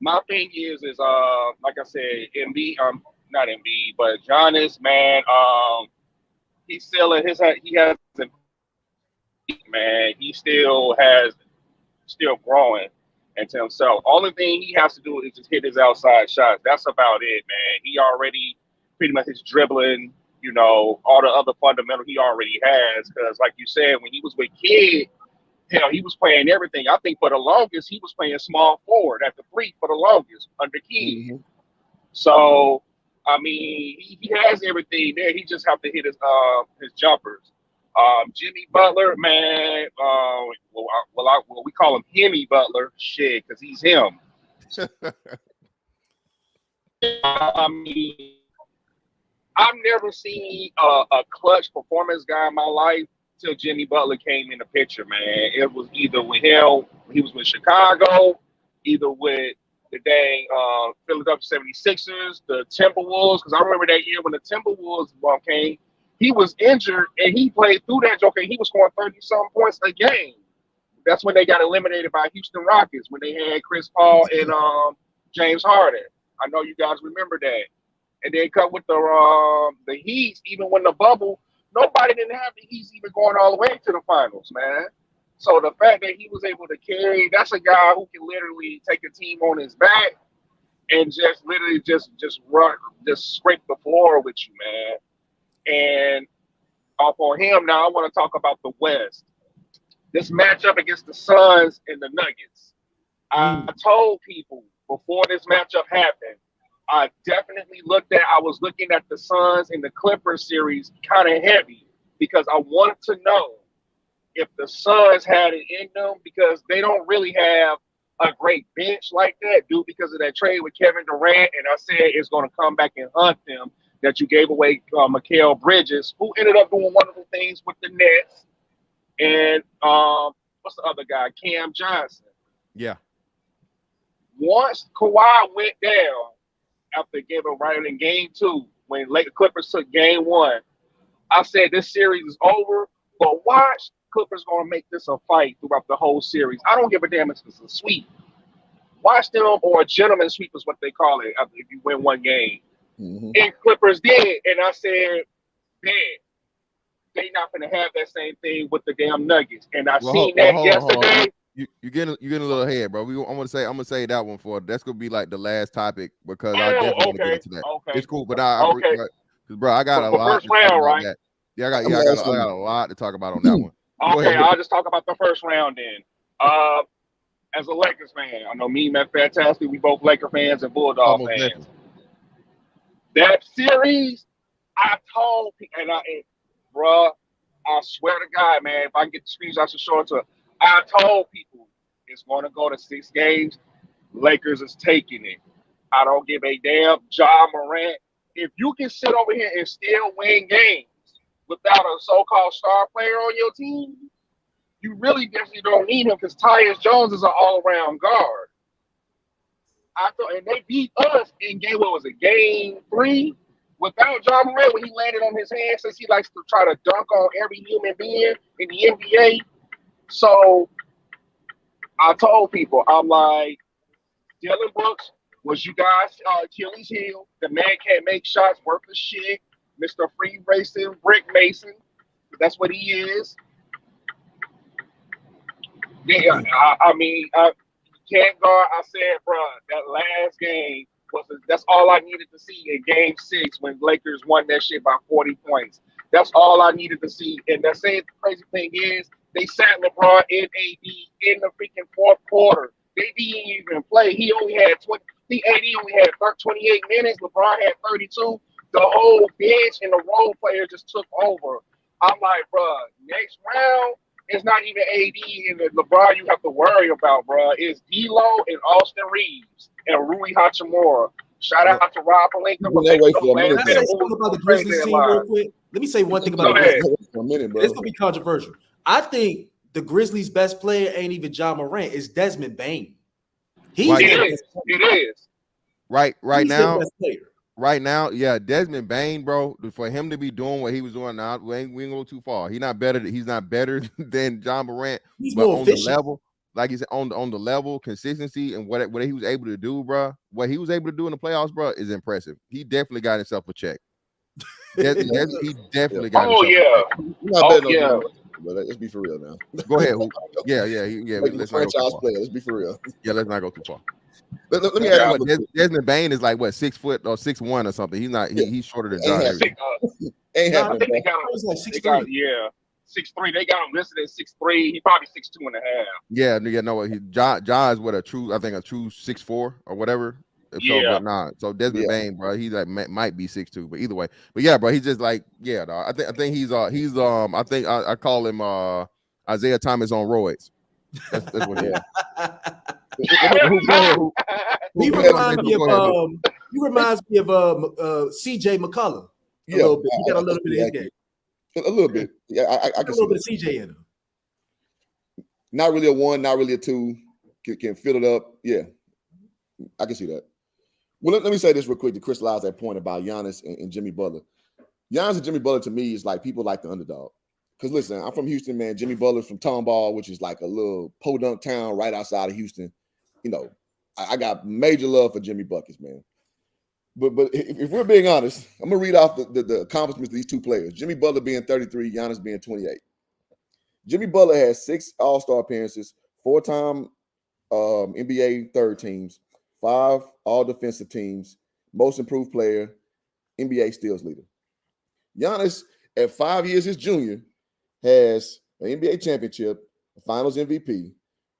my thing is like I said, Embiid, not Embiid, but Giannis, man, he's still in his, he has, man, he still growing into himself. Only thing he has to do is just hit his outside shots. That's about it, man. He already pretty much is dribbling, you know, all the other fundamentals he already has. Because, like you said, when he was with Kidd, hell, he was playing everything. I think for the longest, he was playing small forward at the 3 for the longest under Kidd. Mm-hmm. So, I mean, he has everything there. He just have to hit his jumpers. Jimmy Butler, man. We call him Hemi Butler, shit, because he's him. I mean, I've never seen a clutch performance guy in my life till Jimmy Butler came in the picture, man. It was either with him, he was with Chicago, either with the dang Philadelphia 76ers, the Timberwolves, because I remember that year when the Timberwolves came, he was injured and he played through that joke and he was scoring 30-something points a game. That's when they got eliminated by Houston Rockets when they had Chris Paul and James Harden. I know you guys remember that. And then come with the Heat, even when the bubble, nobody didn't have the Heat even going all the way to the finals, man. So the fact that he was able to carry, that's a guy who can literally take a team on his back and just literally just run, just scrape the floor with you, man. And off on him, now I want to talk about the West. This matchup against the Suns and the Nuggets. I told people before this matchup happened, I was looking at the Suns and the Clippers series kind of heavy because I wanted to know if the Suns had it in them because they don't really have a great bench like that, due because of that trade with Kevin Durant. And I said it's going to come back and hunt them that you gave away Mikal Bridges, who ended up doing wonderful things with the Nets. And what's the other guy? Cam Johnson. Yeah. Once Kawhi went down after giving right in game 2, when Clippers took game 1, I said this series is over, but watch, Clippers going to make this a fight throughout the whole series. I don't give a damn if it's a sweep. Watch them, or a gentleman's sweep is what they call it if you win one game. Mm-hmm. And Clippers did, and I said, man, they not going to have that same thing with the damn Nuggets. And I seen that yesterday. You're getting a little ahead, bro. I'm gonna say that one for that's gonna be like the last topic because I definitely want to get into that. Okay. It's cool, but bro, I got a lot. First round, right? That. Yeah, I got a lot to talk about on that one. Okay, I'll just talk about the first round then. As a Lakers fan, I know me, Matt Fantastic, we both Laker fans and Bulldog fans. Definitely. That series, I told people, bro, I swear to God, man, if I can get the screenshots to show it to. I told people it's going to go to 6 games. Lakers is taking it. I don't give a damn. Ja Morant, if you can sit over here and still win games without a so-called star player on your team, you really definitely don't need him because Tyus Jones is an all-around guard. And they beat us in game 3 without Ja Morant when he landed on his hands, since he likes to try to dunk on every human being in the NBA. So I told people, I'm like, Dylan Brooks was you guys' Achilles heel. The man can't make shots worth a shit. Mr. Free Racing Brick Mason. That's what he is. Yeah, I mean, can't guard. I said, bro, that last game that's all I needed to see in game 6 when Lakers won that shit by 40 points. That's all I needed to see. And the crazy thing is, they sat LeBron and AD in the freaking 4th quarter. They didn't even play. AD only had 28 minutes. LeBron had 32. The whole bench and the role player just took over. I'm like, bro, next round, it's not even AD and LeBron you have to worry about, bro. It's D'Lo and Austin Reeves and Rui Hachimura. Shout out to Rob Pelinka. Let me say one thing about the Grizzlies. It's going to be controversial. I think the Grizzlies' best player ain't even Ja Morant. It's Desmond Bane. It is. Right now. Best player. right now, yeah, Desmond Bain, bro, for him to be doing what he was doing now, we ain't gonna go too far. He's not better than John Morant, He's but more on the efficient. level, like you said, on the level, consistency and what he was able to do, bro. What he was able to do in the playoffs, bro, is impressive. He definitely got himself a check. He definitely got Oh himself a check. You're not Oh betting on yeah. John Morant, but let's be for real now. Go ahead. Yeah. Making Let's the not go too franchise far. player. Let's be for real. Yeah, let's not go too far. Let me ask you What, this. Desmond Bain is like what 6 foot or 6'1" or something. He's not. He's shorter than Ain't John. happening. Every- Ain't I happening, think bro. they got him. He's like They 6'3". got 6'3". They got him listed at 6'3". He probably 6'2.5". Yeah, no. John is what a true 6'4" or whatever. So, Yeah. but nah. So Desmond Yeah. Bain, bro, he's like might be 6'2", but either way. But yeah, bro, he's just like yeah. Dog. I think he's I think I call him Isaiah Thomas on roids. That's what he is. He reminds me of CJ McCollum. A little bit. He got a little bit of his game. A little bit. Yeah, I Got a can see little bit that. of CJ in him. Not really a 1, not really a 2. Can fill it up. Yeah, I can see that. Well, let me say this real quick to crystallize that point about Giannis and Jimmy Butler. Giannis and Jimmy Butler to me is like people like the underdog. Because listen, I'm from Houston, man. Jimmy Butler's from Tomball, which is like a little podunk town right outside of Houston. You know, I got major love for Jimmy Buckets, man. But if we're being honest, I'm gonna read off the accomplishments of these two players. Jimmy Butler being 33, Giannis being 28. Jimmy Butler has 6 All-Star appearances, 4-time NBA third teams, 5 all-defensive teams, most improved player, NBA steals leader. Giannis, at 5 years his junior, has an NBA championship, a finals MVP,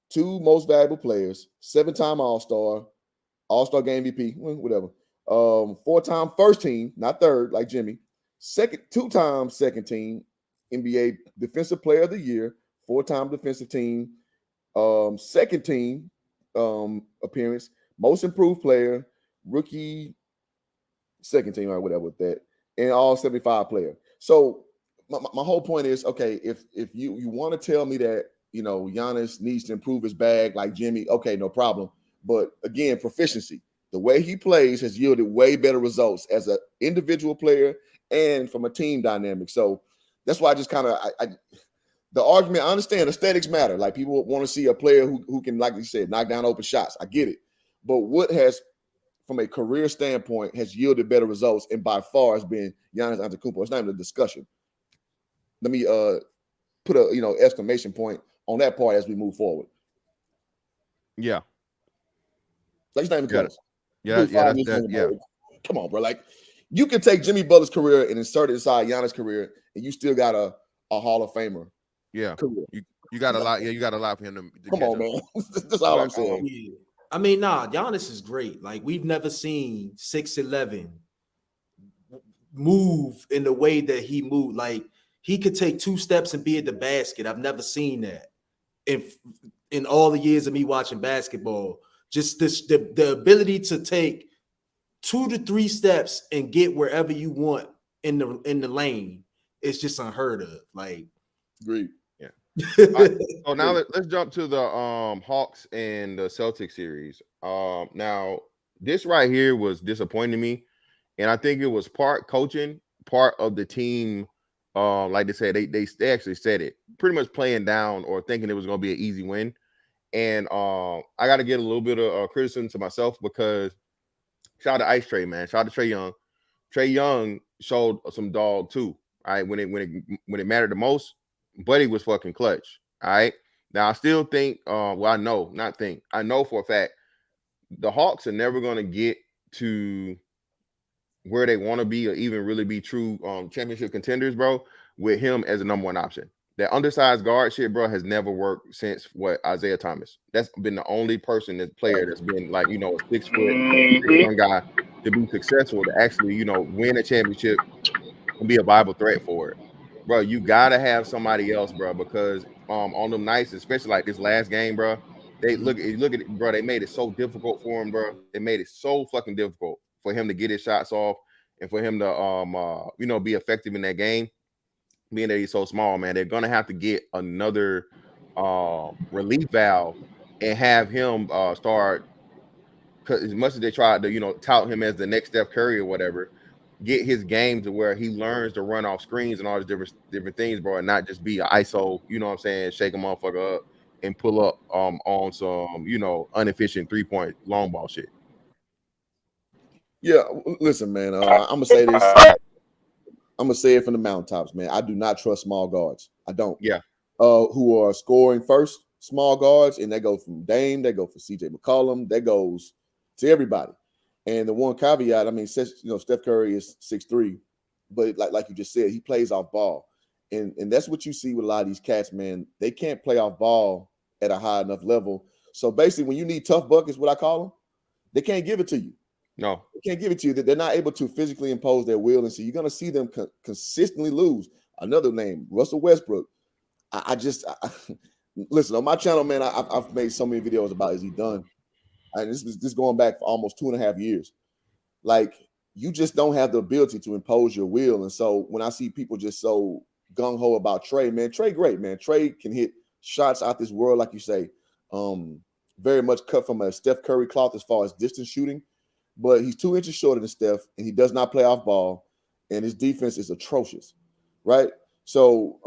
2 most valuable players, 7-time All-Star, All-Star game MVP, whatever. 4-time first team, not third like Jimmy, 2-time second team, NBA defensive player of the year, 4-time defensive team, second team appearance, most improved player, rookie, second team or whatever with that, and all 75 player. So my whole point is, okay, if you want to tell me that, you know, Giannis needs to improve his bag like Jimmy, okay, no problem. But again, proficiency. The way he plays has yielded way better results as an individual player and from a team dynamic. So that's why I just kind of the argument, I understand aesthetics matter. Like people want to see a player who can, like you said, knock down open shots. I get it. But what has, from a career standpoint, has yielded better results and by far has been Giannis Antetokounmpo. It's not even a discussion. Let me put a exclamation point on that part as we move forward. Yeah. Like it's not even close. Yeah. Come on, bro. Like you can take Jimmy Butler's career and insert it inside Giannis' career, and you still got a Hall of Famer. Yeah. Career. You got a lot. Yeah, you got a lot for him to Come on, man. That's all I'm saying. Yeah. I mean, Giannis is great. Like we've never seen 6'11" move in the way that he moved. Like he could take 2 steps and be at the basket. I've never seen that in all the years of me watching basketball. Just the ability to take 2 to 3 steps and get wherever you want in the lane is just unheard of. Like, agreed. Yeah. Right, so now let's jump to the Hawks and the Celtics series. Now this right here was disappointing to me, and I think it was part coaching, part of the team. Like they said, they actually said it, pretty much playing down or thinking it was going to be an easy win. And I got to get a little bit of criticism to myself because shout out to Ice Trae, man. Shout out to Trae Young. Trae Young showed some dog too. All right, when it mattered the most, Buddy was fucking clutch. All right. Now I still think, I know for a fact the Hawks are never going to get to where they want to be or even really be true championship contenders, bro, with him as a number 1 option. That undersized guard shit, bro, has never worked since Isaiah Thomas. That's been the only player that's been like, you know, a 6 foot 6'1" guy to be successful to actually, you know, win a championship and be a viable threat for it. Bro, you gotta have somebody else, bro, because on them nights, especially like this last game, bro, they look at it, bro. They made it so difficult for him, bro. They made it so fucking difficult for him to get his shots off and for him to be effective in that game. Being that he's so small, man, they're gonna have to get another relief valve and have him start because as much as they tried to, tout him as the next Steph Curry or whatever, get his game to where he learns to run off screens and all these different things, bro, and not just be an ISO, you know what I'm saying, shake a motherfucker up and pull up on some, inefficient 3-point long ball shit. Yeah, listen, man. I'm gonna say this. I'm gonna say it from the mountaintops, man. I do not trust small guards. I don't. Yeah. Who are scoring first, small guards, and that goes from Dame, that goes for CJ McCollum, that goes to everybody. And the one caveat, I mean, Steph Curry is 6'3", but like you just said, he plays off ball, and that's what you see with a lot of these cats, man. They can't play off ball at a high enough level. So basically, when you need tough buckets, what I call them, they can't give it to you. No, they can't give it to you. They're not able to physically impose their will, and so you're going to see them consistently lose. Another name, Russell Westbrook. I listen on my channel, man. I've made so many videos about is he done, and this is going back for almost 2.5 years. Like, you just don't have the ability to impose your will, and so when I see people just so gung ho about Trey, man, Trey great, man. Trey can hit shots out this world, like you say. Very much cut from a Steph Curry cloth as far as distance shooting. But he's 2 inches shorter than Steph, and he does not play off ball, and his defense is atrocious, right? So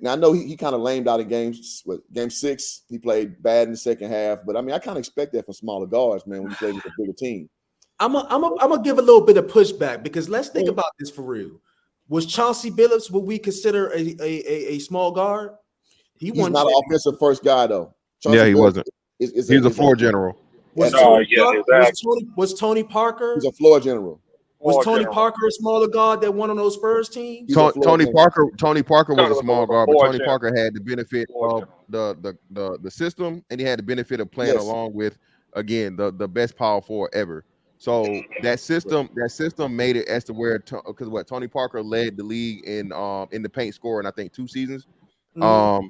I know he kind of lamed out in game 6. He played bad in the second half, but I mean, I kind of expect that from smaller guards, man, when you play with a bigger team. I'm gonna give a little bit of pushback because let's think about this for real. Was Chauncey Billups what we consider a small guard? He's not an offensive first guy though. Chauncey Billups wasn't. He's a floor general. Was Tony Parker? He's a floor general. Was Tony Parker a smaller guard that won on those Spurs teams? Tony Parker was a small guard, but Tony Parker had the benefit of the system, and he had the benefit of playing along with, again, the best power forward ever. So that system made it as to where, because Tony Parker led the league in the paint scoring, I think 2 seasons. But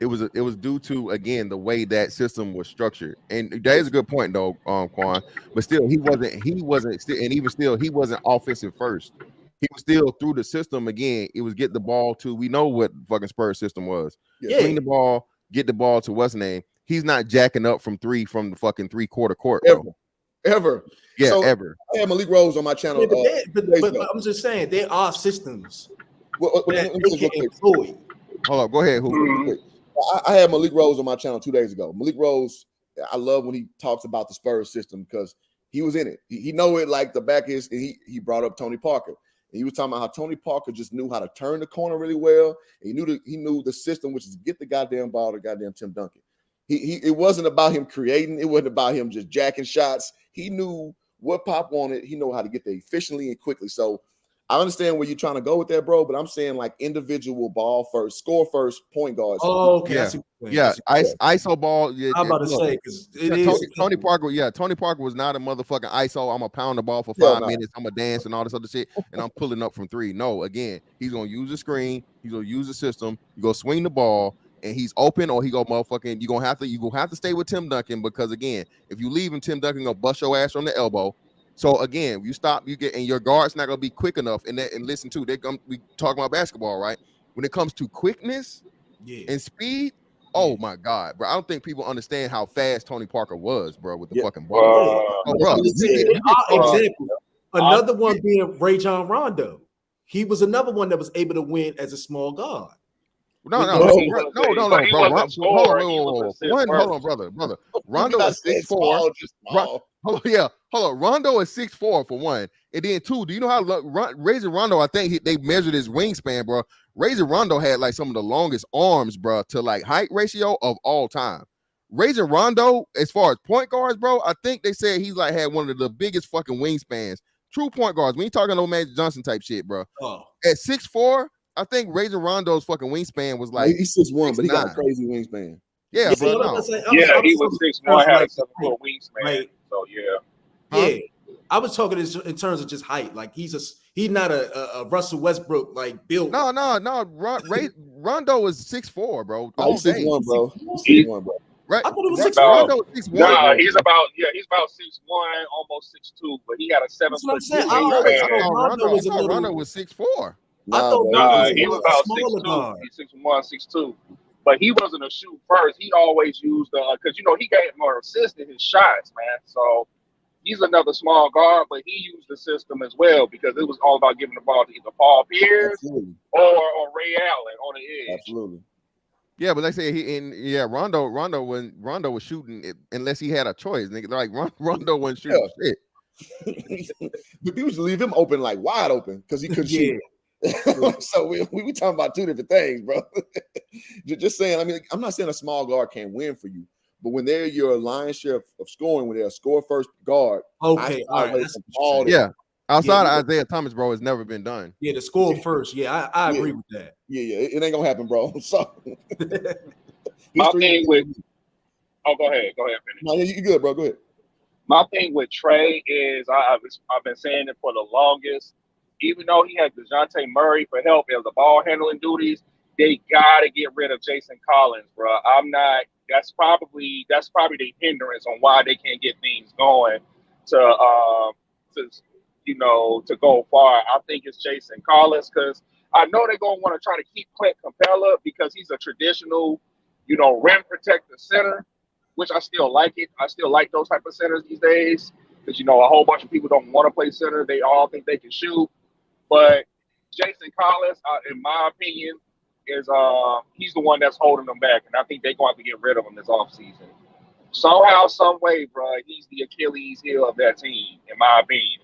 it was due to, again, the way that system was structured, and that is a good point though, Quan. But still, he wasn't offensive first. He was still through the system. Again, it was get the ball to. We know what fucking Spurs system was. Swing the ball, get the ball to what's name. He's not jacking up from 3 from the fucking 3/4 court. Ever. Yeah, so, ever. I have Malik Rose on my channel. But I'm just saying there are systems. Hold up, go ahead. I had Malik Rose on my channel 2 days ago. Malik Rose, I love when he talks about the Spurs system because he was in it. He know it like the back is. And he brought up Tony Parker. And he was talking about how Tony Parker just knew how to turn the corner really well. And he knew the system, which is get the goddamn ball to goddamn Tim Duncan. It wasn't about him creating. It wasn't about him just jacking shots. He knew what Pop wanted. He knew how to get there efficiently and quickly. So I understand where you're trying to go with that, bro, but I'm saying like individual ball first, score first, point guards. Oh, okay. ISO ball. Yeah, I'm about to say because Tony Parker. Yeah, Tony Parker was not a motherfucking ISO. I'm gonna pound the ball for 5 minutes. I'm gonna dance and all this other shit, and I'm pulling up from 3. No, again, he's gonna use the screen. He's gonna use the system. You go swing the ball, and he's open, or he go motherfucking. You gonna have to stay with Tim Duncan because again, if you leave him, Tim Duncan gonna bust your ass from the elbow. So again, you stop, you get, and your guard's not gonna be quick enough. And listen to, we talking about basketball, right? When it comes to quickness and speed, oh my God, bro! I don't think people understand how fast Tony Parker was, bro, with the fucking ball. Example, another one being Rajon Rondo. He was another one that was able to win as a small guard. No, bro. Hold on, brother. Rondo is 6'4". Hold on. Rondo is 6'4" for one, and then 2. Do you know how Rajon Rondo? I think they measured his wingspan, bro. Rajon Rondo had like some of the longest arms, bro, to like height ratio of all time. Rajon Rondo, as far as point guards, bro, I think they said he's like had one of the biggest fucking wingspans. True point guards. When you talking about Magic Johnson type shit, bro. At 6'4", I think Rajon Rondo's fucking wingspan was like he's 6'1", but he got a crazy wingspan. Yeah, bro. He was 6'1", had a 7-foot wingspan. Right. So yeah. I was talking in terms of just height. Like he's not a Russell Westbrook like built. No. Rondo is 6'4", bro. He's 6'1", bro. He's 6'1", bro. Right. I thought it was 6'1". Rondo is 6'1". Nah, he's about 6'1", almost 6'2", but he got a 7-foot. Rondo was 6'4". Nah, he was about 6'2". He's 6'1", 6'2". but he wasn't a shoot first. He always used because he got more assist in his shots, man. So he's another small guard, but he used the system as well because it was all about giving the ball to either Paul Pierce or Ray Allen on the edge. Absolutely. Yeah, but like I said, Rondo was shooting it, unless he had a choice. Nigga, like Rondo wasn't shooting shit. We used to leave him open, like wide open, because he couldn't shoot. So we talking about two different things, bro. Just saying. I mean, I'm not saying a small guard can't win for you, but when they're your lion's share of scoring, when they're a score first guard, okay, outside of Isaiah Thomas, bro, it's never been done. Yeah, the score first. Yeah, I agree with that. Yeah, it ain't gonna happen, bro. So my thing with go ahead, finish. No, you good, bro. Go ahead. My thing with Trey is I've been saying it for the longest. Even though he has DeJounte Murray for help in the ball handling duties, they gotta get rid of Jason Collins, bro. That's probably the hindrance on why they can't get things going to go far. I think it's Jason Collins because I know they're gonna want to try to keep Clint Capella because he's a traditional, rim protector center, which I still like it. I still like those type of centers these days because a whole bunch of people don't want to play center. They all think they can shoot. But Jason Collins, in my opinion, is he's the one that's holding them back, and I think they're going to have to get rid of him this offseason. Somehow, some way, bro, he's the Achilles heel of that team, in my opinion.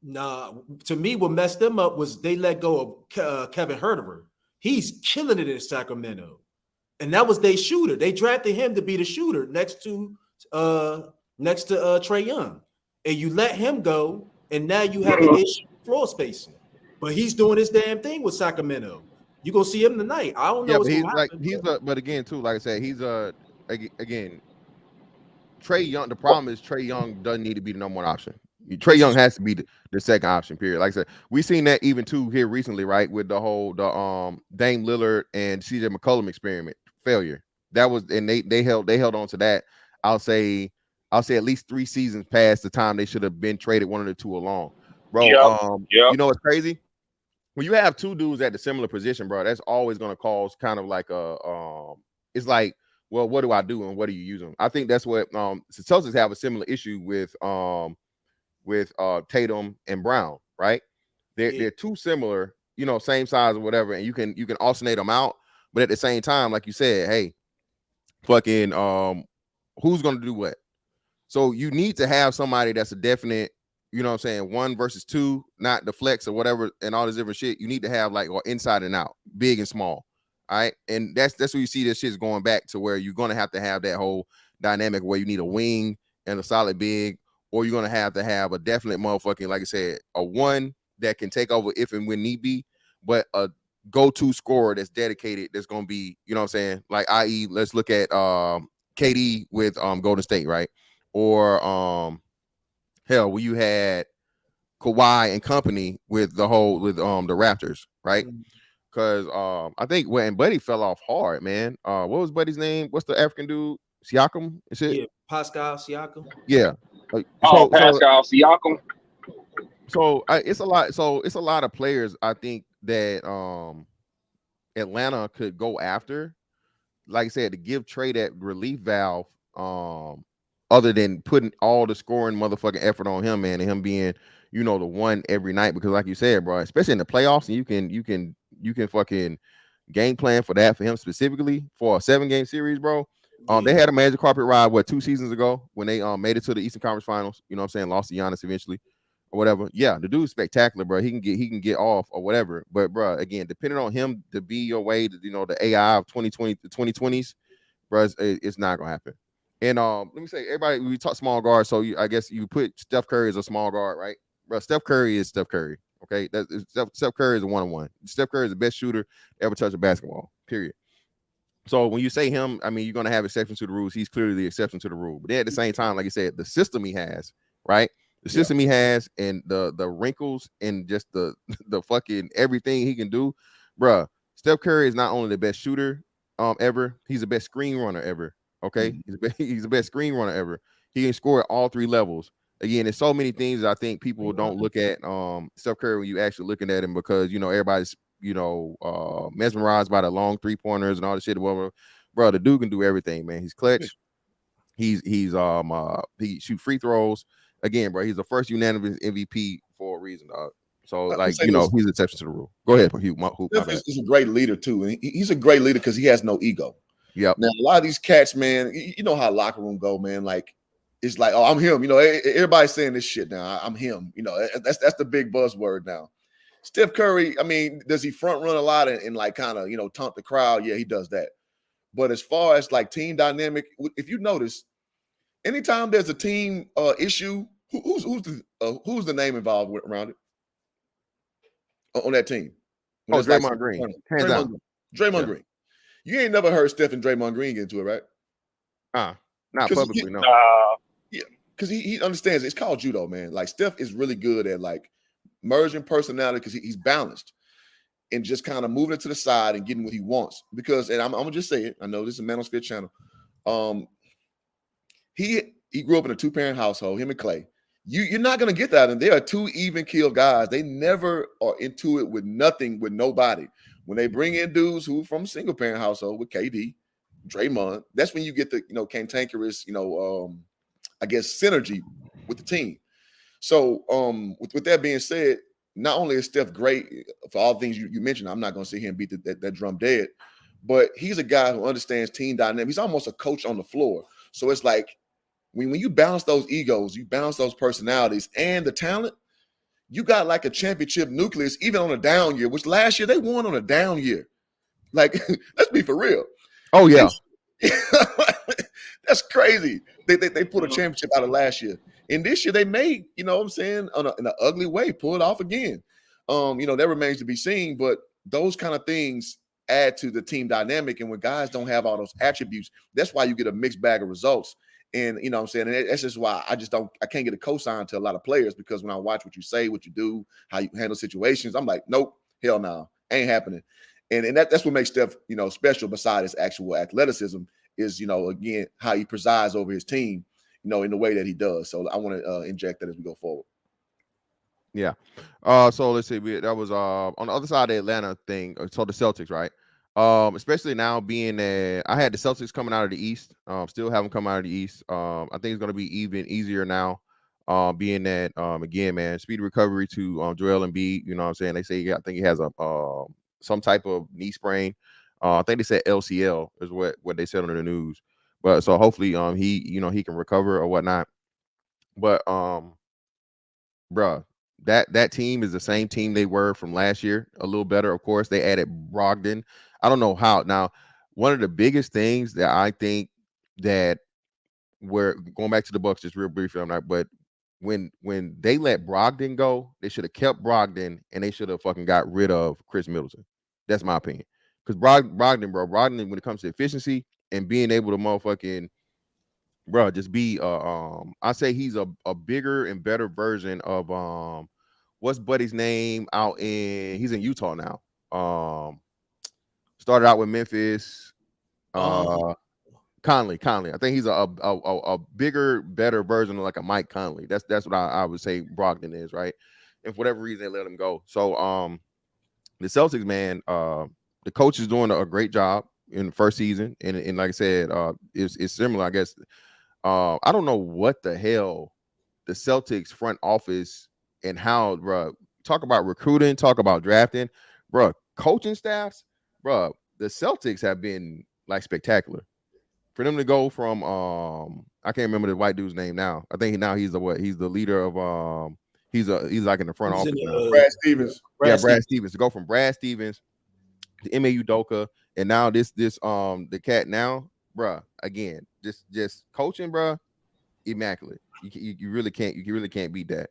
Nah, to me, what messed them up was they let go of Kevin Herter. He's killing it in Sacramento, and that was their shooter. They drafted him to be the shooter next to Trae Young, and you let him go, and now you have an issue with floor spacing. But he's doing his damn thing with Sacramento. You gonna see him tonight. I don't know. But again, too, like I said, he's again. Trae Young. The problem is Trae Young doesn't need to be the number one option. Trae Young has to be the second option. Period. Like I said, we seen that even too here recently, right? With the whole Dame Lillard and CJ McCollum experiment failure. That was, and they held on to that. I'll say at least 3 seasons past the time they should have been traded one of the two along, bro. You know what's crazy? When you have two dudes at the similar position, bro, that's always going to cause kind of like it's like, well, what do I do and what do you use them? I think that's what Celtics have a similar issue with Tatum and Brown, right? They're too similar, same size or whatever, and you can alternate them out, but at the same time, like you said, hey, fucking who's going to do what? So you need to have somebody that's a definite, 1 versus 2, not the flex or whatever, and all this different shit. You need to have like or inside and out, big and small. All right. And that's where you see this shit's going back to where you're gonna have to have that whole dynamic where you need a wing and a solid big, or you're gonna have to have a definite motherfucking, like I said, a 1 that can take over if and when need be, but a go-to scorer that's dedicated, that's gonna be, like, i.e., let's look at KD with Golden State, right? Or hell, where you had Kawhi and company with the Raptors, right? Because I think when Buddy fell off hard, man. What was Buddy's name? What's the African dude? Siakam? Is it? Yeah, Pascal Siakam. Yeah. Pascal Siakam. So it's a lot. So it's a lot of players I think that Atlanta could go after. Like I said, to give Trey that relief valve. Other than putting all the scoring motherfucking effort on him, man, and him being, the one every night, because like you said, bro, especially in the playoffs, and you can fucking game plan for that for him specifically for a 7-game series, bro. They had a magic carpet ride 2 seasons ago when they made it to the Eastern Conference Finals. You know what I'm saying? Lost to Giannis eventually or whatever. Yeah, the dude's spectacular, bro. He can get off or whatever. But bro, again, depending on him to be your way to, the AI of 2020 the 2020s, bro, it's not gonna happen. And let me say, everybody, we talk small guard, so I guess you put Steph Curry as a small guard, right? Bro, Steph Curry is Steph Curry. Okay, Steph Curry is a 1-on-1. Steph Curry is the best shooter ever touched a basketball. Period. So when you say him, I mean, you're gonna have exceptions to the rules. He's clearly the exception to the rule. But then at the same time, like you said, the system he has, right? The system he has, and the wrinkles and just the fucking everything he can do, bro. Steph Curry is not only the best shooter ever, he's the best screen runner ever. Okay, he's the best screen runner ever. He can score at all 3 levels. Again, there's so many things that I think people don't look at Steph Curry when you actually looking at him, because everybody's mesmerized by the long 3-pointers and all the shit. Well, bro, the dude can do everything, man. He's clutch. He shoot free throws. Again, bro, he's the first unanimous MVP for a reason, dog. So, like, he's an exception to the rule. Go ahead, Hugh. He's a great leader too, and he's a great leader because he has no ego. Yep. Now, a lot of these cats, man, you know how locker room go, man. Like, it's like, oh, I'm him. Everybody's saying this shit now. I'm him. That's the big buzzword now. Steph Curry, I mean, does he front run a lot and like kind of taunt the crowd? Yeah, he does that. But as far as like team dynamic, if you notice, anytime there's a team issue, who's the name involved around it on that team? Oh, Draymond Green. Draymond Green. You ain't never heard Steph and Draymond Green get into it, right? Not publicly, no. Yeah, because he understands it. It's called judo, man. Like, Steph is really good at like merging personality because he's balanced and just kind of moving it to the side and getting what he wants. Because, and I'm gonna just say it. I know this is a Manosphere channel. He grew up in a 2-parent household. Him and Clay. You're not gonna get that. And they are 2 even keel guys. They never are into it with nothing, with nobody. When they bring in dudes who from single parent household with KD, Draymond, that's when you get the cantankerous, I guess synergy with the team. So with that being said, not only is Steph great for all the things you mentioned, I'm not going to sit here and beat that drum dead, but he's a guy who understands team dynamics. He's almost a coach on the floor. So it's like when you balance those egos, you balance those personalities and the talent, you got like a championship nucleus, even on a down year, which last year they won on a down year. Like, let's be for real. Oh, yeah. That's crazy. They pulled a championship out of last year. And this year they may, in an ugly way, pull it off again. That remains to be seen. But those kind of things add to the team dynamic. And when guys don't have all those attributes, that's why you get a mixed bag of results. And and that's just why I can't get a cosign to a lot of players, because when I watch what you say, what you do, how you handle situations, I'm like, nope, hell no, ain't happening. And that's what makes Steph, special beside his actual athleticism is, again, how he presides over his team, in the way that he does. So I want to inject that as we go forward. Yeah. So let's see. That was on the other side of the Atlanta thing. So the Celtics, right? Especially now being that I had the Celtics coming out of the East, still have them come out of the East. I think it's going to be even easier now, being that, again, man, speedy recovery to Joel Embiid. You know what I'm saying? They say, I think he has some type of knee sprain. I think they said LCL is what they said on the news. But so hopefully, he can recover or whatnot. But bruh, that team is the same team they were from last year, a little better, of course. They added Brogdon. I don't know how. Now, one of the biggest things that I think that we're going back to the Bucks just real briefly on that, but when they let Brogdon go, they should have kept Brogdon and they should have fucking got rid of Chris Middleton. That's my opinion. Because Brogdon, when it comes to efficiency and being able to motherfucking, bro, just be I say he's a bigger and better version of what's Buddy's name he's in Utah now. Started out with Memphis. Conley. I think he's a bigger, better version of like a Mike Conley. That's what I would say Brogdon is, right? And for whatever reason they let him go. So the Celtics, man, the coach is doing a great job in the first season, and like I said, it's similar, I guess. I don't know what the hell the Celtics front office and how, bro, talk about recruiting, talk about drafting, bro, coaching staffs, bro. The Celtics have been like spectacular. For them to go from I can't remember the white dude's name now. I think now he's the leader of he's like in the front office. Brad Stevens. Brad Stevens. To go from Brad Stevens to Ime Udoka, and now this the cat now, bruh, again, just coaching, bruh, immaculate. You really can't beat that.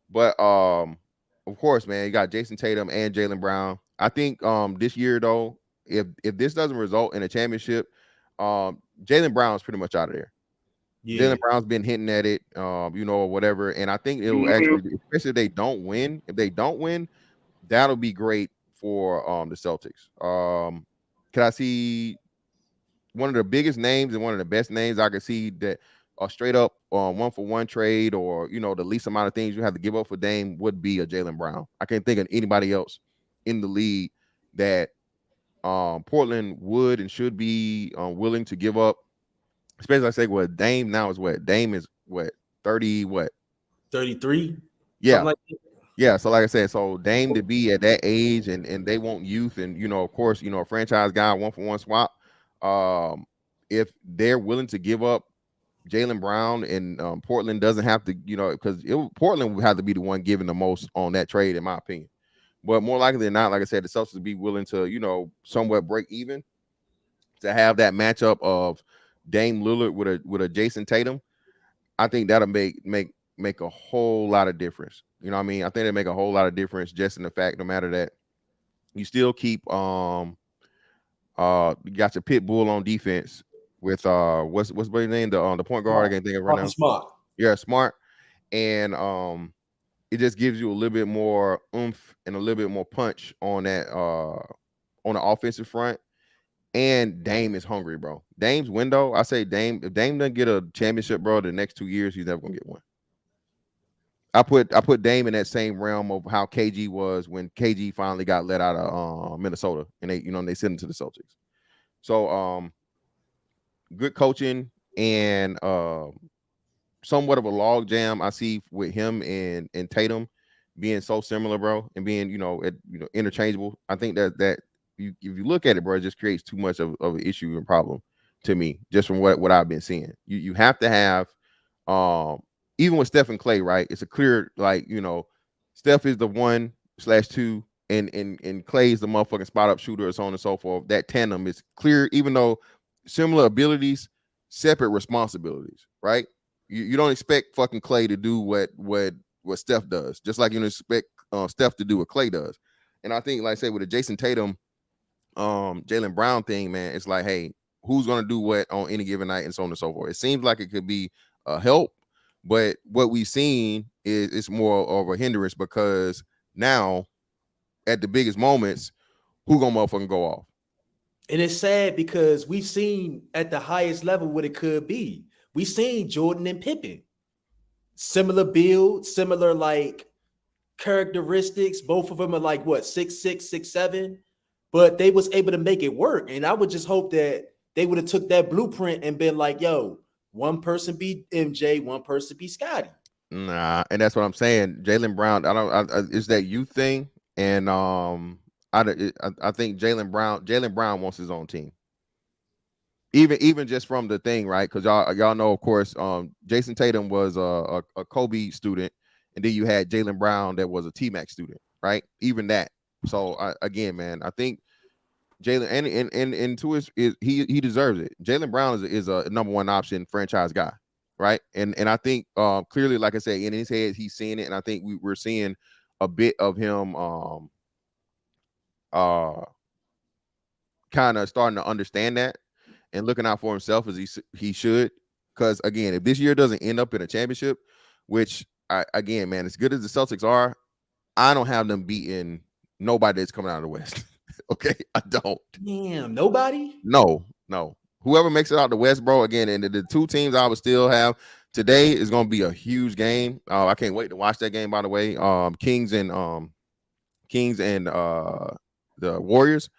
But of course, man, you got Jason Tatum and Jaylen Brown. I think this year though, if this doesn't result in a championship, Jaylen Brown's pretty much out of there. Yeah. Jaylen Brown's been hitting at it, or whatever. And I think it'll actually, especially if they don't win, that'll be great for the Celtics. Can I see one of the biggest names and one of the best names I could see that a straight up 1-for-1 trade, or the least amount of things you have to give up for Dame would be a Jaylen Brown. I can't think of anybody else in the league that Portland would and should be willing to give up. Especially, I say, what Dame now is what? Dame is what? 30, what? 33? Yeah. Like that. Yeah. So, like I said, so Dame to be at that age and they want youth and, you know, of course, you know, a franchise guy, 1-for-1 swap. If they're willing to give up Jaylen Brown and Portland doesn't have to, you know, because Portland would have to be the one giving the most on that trade, in my opinion. But more likely than not, like I said, the Celtics would be willing to, you know, somewhat break even to have that matchup of Dame Lillard with a Jason Tatum. I think that'll make a whole lot of difference. You know what I mean? I think it'll make a whole lot of difference just in the fact, no matter that, you still keep you got your pit bull on defense with what's his name? The point guard, I can't think of right now. Smart. Yeah, Smart. And it just gives you a little bit more oomph and a little bit more punch on that on the offensive front. And Dame is hungry, bro. Dame's window, I say Dame, if Dame doesn't get a championship, bro, the next 2 years, he's never gonna get one. I put Dame in that same realm of how KG was when KG finally got let out of Minnesota and they sent him to the Celtics. So good coaching and somewhat of a log jam I see with him and Tatum being so similar, bro, and being interchangeable. I think that if you look at it, bro, it just creates too much of an issue and problem to me, just from what I've been seeing. You have to have even with Steph and Clay, right? It's a clear, like, you know, Steph is the 1/2 and Clay is the motherfucking spot up shooter, and so on and so forth. That tandem is clear, even though similar abilities, separate responsibilities, right? You don't expect fucking Clay to do what Steph does, just like you don't expect Steph to do what Clay does. And I think, like I said, with the Jason Tatum, Jaylen Brown thing, man, it's like, hey, who's gonna do what on any given night, and so on and so forth. It seems like it could be a help, but what we've seen is it's more of a hindrance, because now at the biggest moments, who gonna motherfucking go off? And it's sad because we've seen at the highest level what it could be. We've seen Jordan and Pippen, similar build, similar like characteristics. Both of them are like what, 6'6", 6'7", but they was able to make it work. And I would just hope that they would have took that blueprint and been like, yo, one person be MJ, one person be Scotty. Nah, and that's what I'm saying. Jaylen Brown, it's that youth thing, and I think Jaylen Brown wants his own team. Even just from the thing, right? Because y'all know, of course, Jason Tatum was a Kobe student, and then you had Jaylen Brown that was a T-Mac student, right? Even that. So again, man, I think Jaylen and to his he deserves it. Jaylen Brown is a number one option franchise guy, right? And I think clearly, like I said, in his head, he's seeing it, and I think we're seeing a bit of him kind of starting to understand that and looking out for himself as he should. Because again, if this year doesn't end up in a championship, which again, man, as good as the Celtics are, I don't have them beating nobody that's coming out of the West. Okay, I don't. Damn, nobody? No. Whoever makes it out the West, bro, again, and the two teams I would still have today is going to be a huge game. I can't wait to watch that game, by the way. Kings and the Warriors.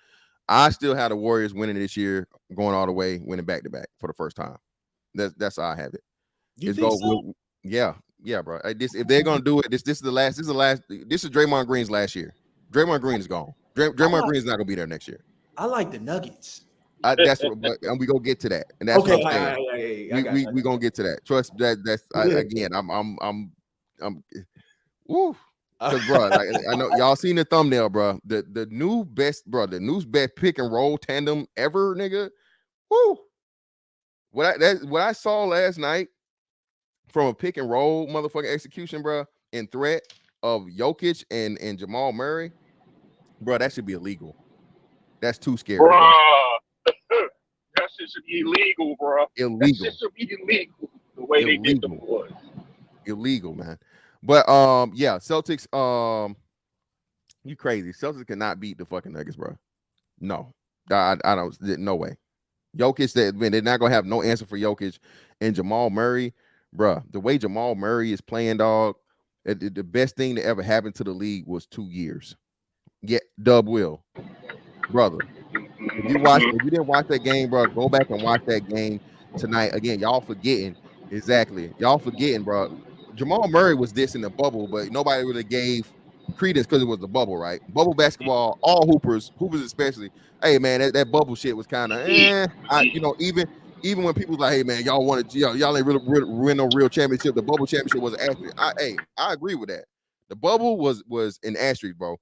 I still have the Warriors winning this year, going all the way, winning back-to-back for the first time. That's how I have it. You think so? Yeah, bro. If they're going to do it, this is Draymond Green's last year. Draymond Green is gone. Draymond Green is not going to be there next year. I like the Nuggets. And we gonna get to that, and that's okay. What I'm saying. We gonna get to that. Trust again. I'm woo. Because bro, like, I know y'all seen the thumbnail, bro. The new best pick and roll tandem ever, nigga. Woo. What I saw last night from a pick and roll motherfucking execution, bro, and threat of Jokic and Jamal Murray, bro, that should be illegal. That's too scary, bro. That shit should be illegal, bro. Illegal. That shit should be illegal. The way they did the boys. Illegal, man. But yeah, Celtics. You crazy? Celtics cannot beat the fucking Nuggets, bro. No, I don't. No way. Jokic, they're not gonna have no answer for Jokic and Jamal Murray, bro. The way Jamal Murray is playing, dog. The best thing that ever happened to the league was 2 years. Yeah, Dub will. brother. If you didn't watch that game, bro, go back and watch that game tonight. Again, y'all forgetting bro. Jamal Murray was this in the bubble, but nobody really gave credence because it was the bubble, right? Bubble basketball, all hoopers especially. Hey man, that bubble shit was kind of even when people like, hey man, y'all ain't really win no real championship. The bubble championship was an asterisk. I agree with that. The bubble was an asterisk, bro.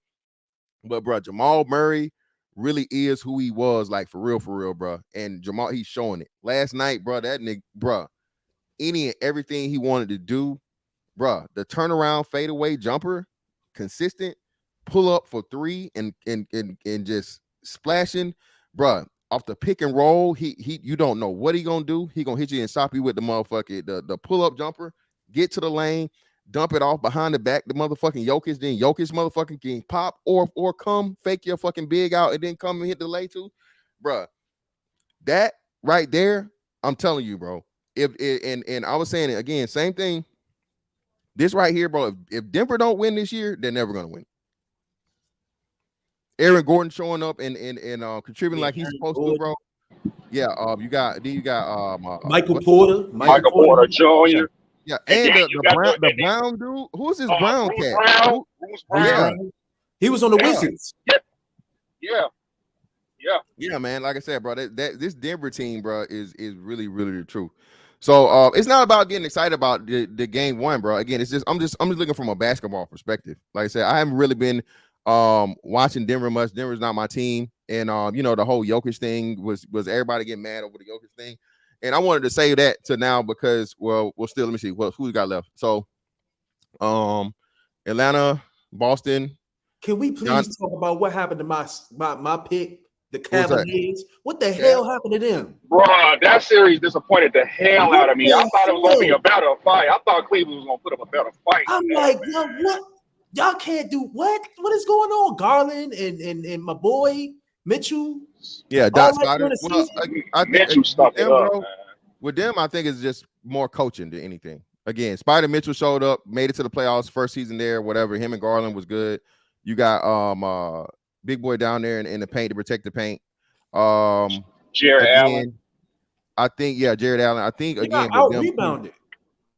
But bro, Jamal Murray really is who he was, like for real, bro. And Jamal, he's showing it. Last night, bro, that nigga, bro, any and everything he wanted to do, bro, the turnaround fadeaway jumper, consistent, pull up for three and just splashing, bro. Off the pick and roll, he you don't know what he gonna do. He gonna hit you and stop you with the motherfucker, the pull up jumper, get to the lane, dump it off behind the back, the motherfucking Jokic, then Jokic motherfucking can pop or come fake your fucking big out and then come and hit the lay too, bro. That right there, I'm telling you, bro. And I was saying it again, same thing. This right here, bro. If Denver don't win this year, they're never gonna win. Aaron Gordon showing up and contributing like he's supposed to, bro. Yeah, you got Michael Porter Jr. Yeah, and the Brown dude. Who's this Brown cat? Bruce Brown. Yeah. He was on the Wizards. Yeah, man. Like I said, bro, this Denver team, bro, is really, really the truth. So it's not about getting excited about the game one, bro. Again, it's just I'm just looking from a basketball perspective. Like I said, I haven't really been watching Denver much. Denver's not my team, and the whole Jokic thing was everybody getting mad over the Jokic thing, and I wanted to say that to now because well still let me see who we got left. So Atlanta, Boston. Can we please talk about what happened to my pick, the Cavaliers? What the hell happened to them? Bro, that series disappointed the hell out of me. I thought it was gonna be a better fight. I thought Cleveland was gonna put up a better fight. I'm like, what? Y'all can't do what? What is going on? Garland and my boy Mitchell. Yeah, Doc Spider. Well, I think Mitchell stuck it up, man. With them, I think it's just more coaching than anything. Again, Spider Mitchell showed up, made it to the playoffs, first season there, whatever. Him and Garland was good. You got big boy down there in the paint to protect the paint. Jared Allen. I think, Jared Allen. I think he again, out rebounded.